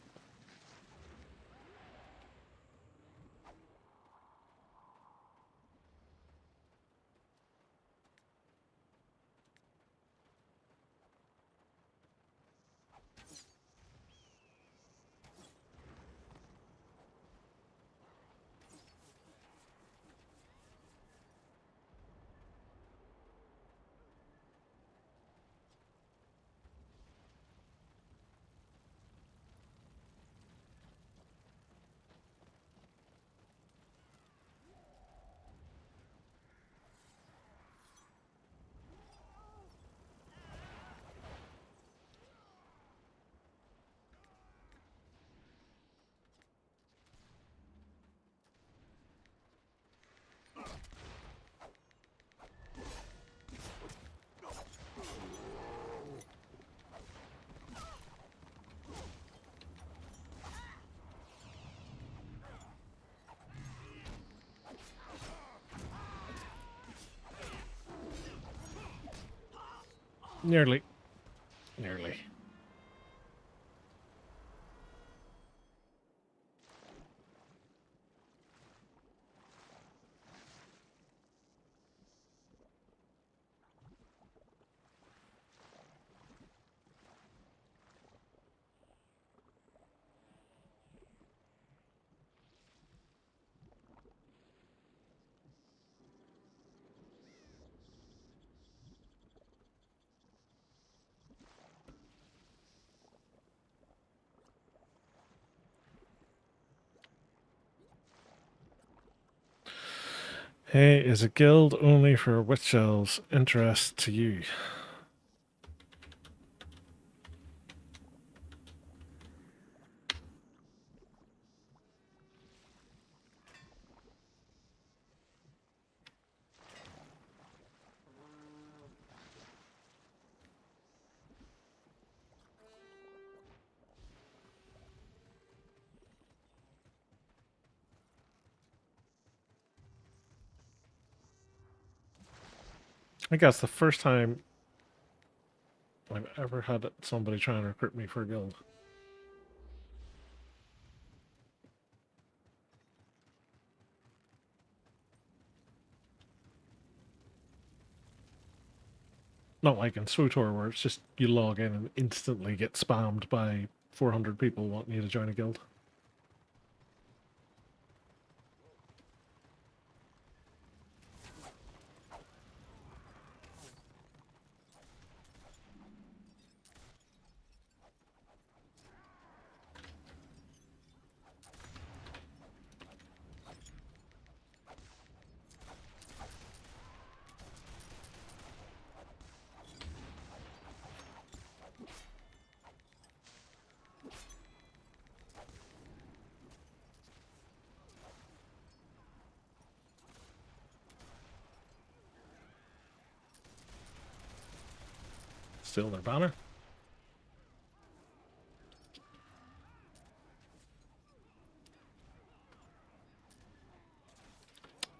Nearly. Nearly. Hey, is a guild only for witch elves interest to you? I guess the first time I've ever had somebody try and recruit me for a guild. Not like in SWTOR where it's just you log in and instantly get spammed by 400 people wanting you to join a guild. Still their banner.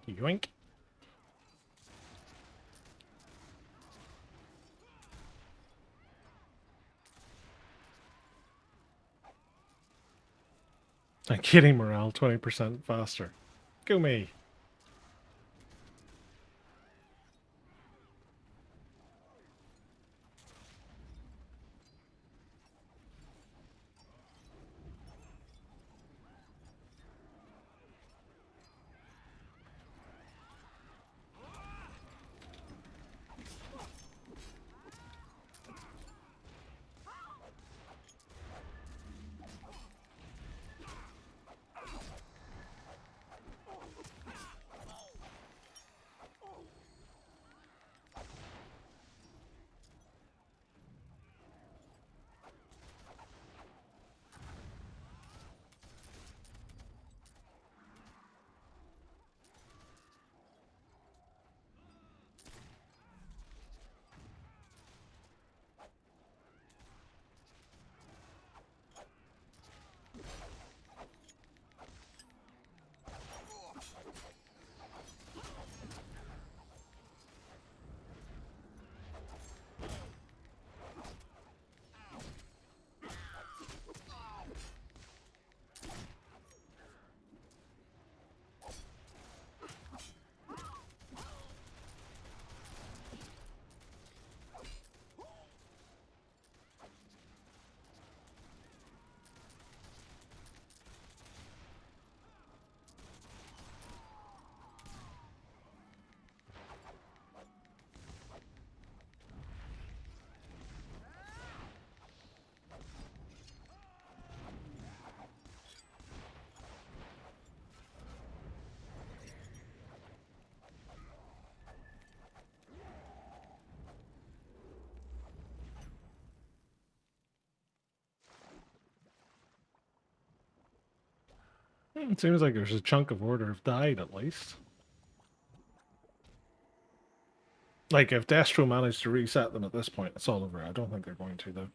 Yoink. I'm getting morale 20% faster. Go me. It seems like there's a chunk of order have died at least. Like, if Destro managed to reset them at this point, it's all over. I don't think they're going to, though.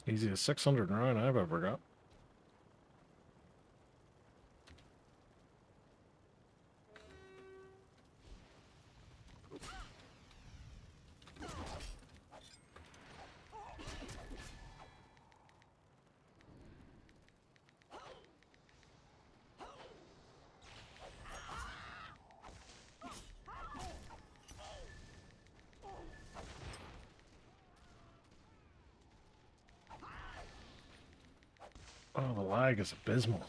Easiest 600 round I've ever got. Oh, the lag is abysmal.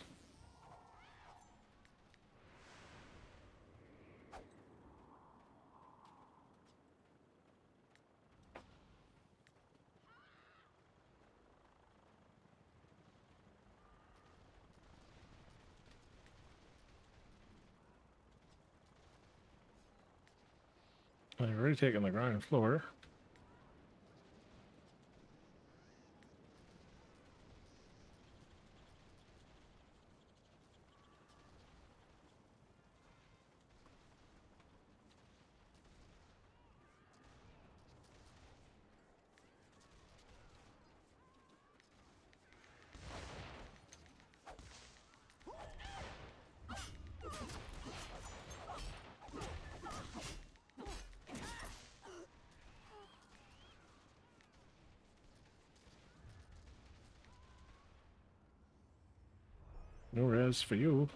I've already taken the ground floor. No res for you.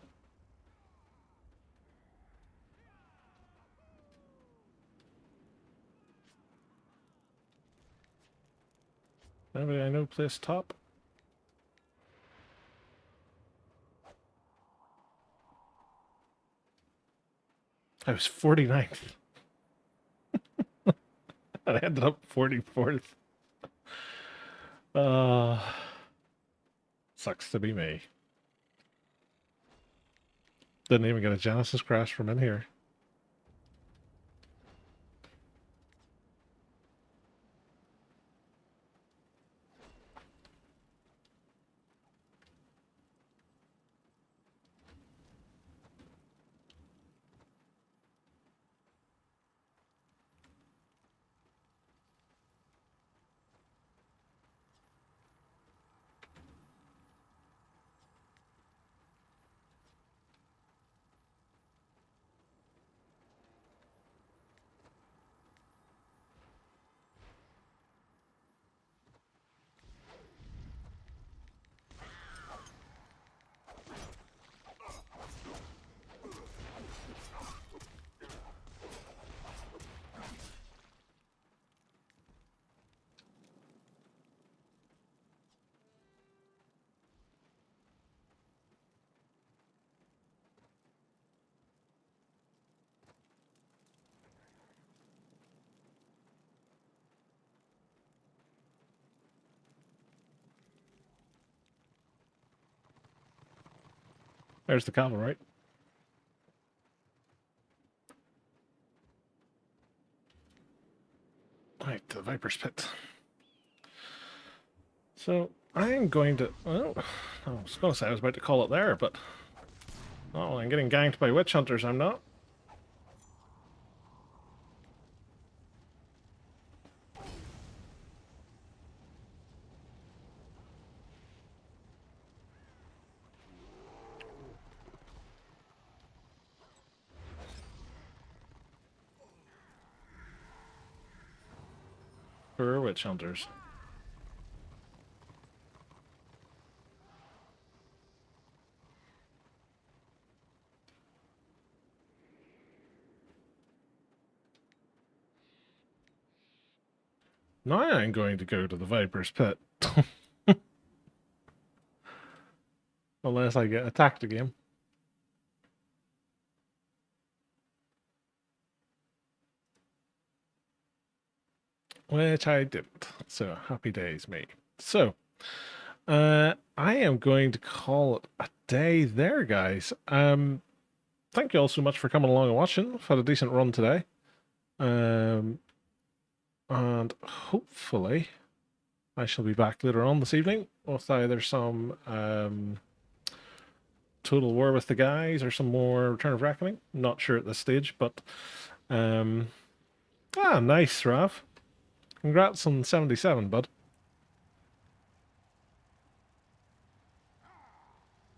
Anybody I know plays top? I was 49th. I ended up 44th. Sucks to be me. Didn't even get a Genesis crash from in here. There's the camel, right? Right, the Viper's Pit. So, I'm going to... Well, I was going to say I was about to call it there, but... Oh, I'm getting ganked by witch hunters, I'm not. Poor witch hunters. No, I ain't going to go to the Viper's Pit. Unless I get attacked again. Which I didn't. So, happy days, me. So, I am going to call it a day there, guys. Thank you all so much for coming along and watching. I've had a decent run today. And hopefully I shall be back later on this evening with either some Total War with the guys or some more Return of Reckoning. Not sure at this stage, but nice, Rav. Congrats on 77, bud.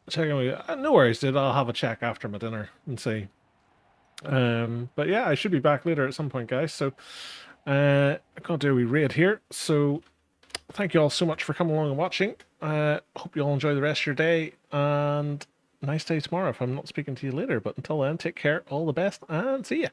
Checking with no worries, dude. I'll have a check after my dinner and see. But yeah, I should be back later at some point, guys. So I can't do a wee raid here. So thank you all so much for coming along and watching. Hope you all enjoy the rest of your day and nice day tomorrow if I'm not speaking to you later. But until then, take care, all the best, and see ya.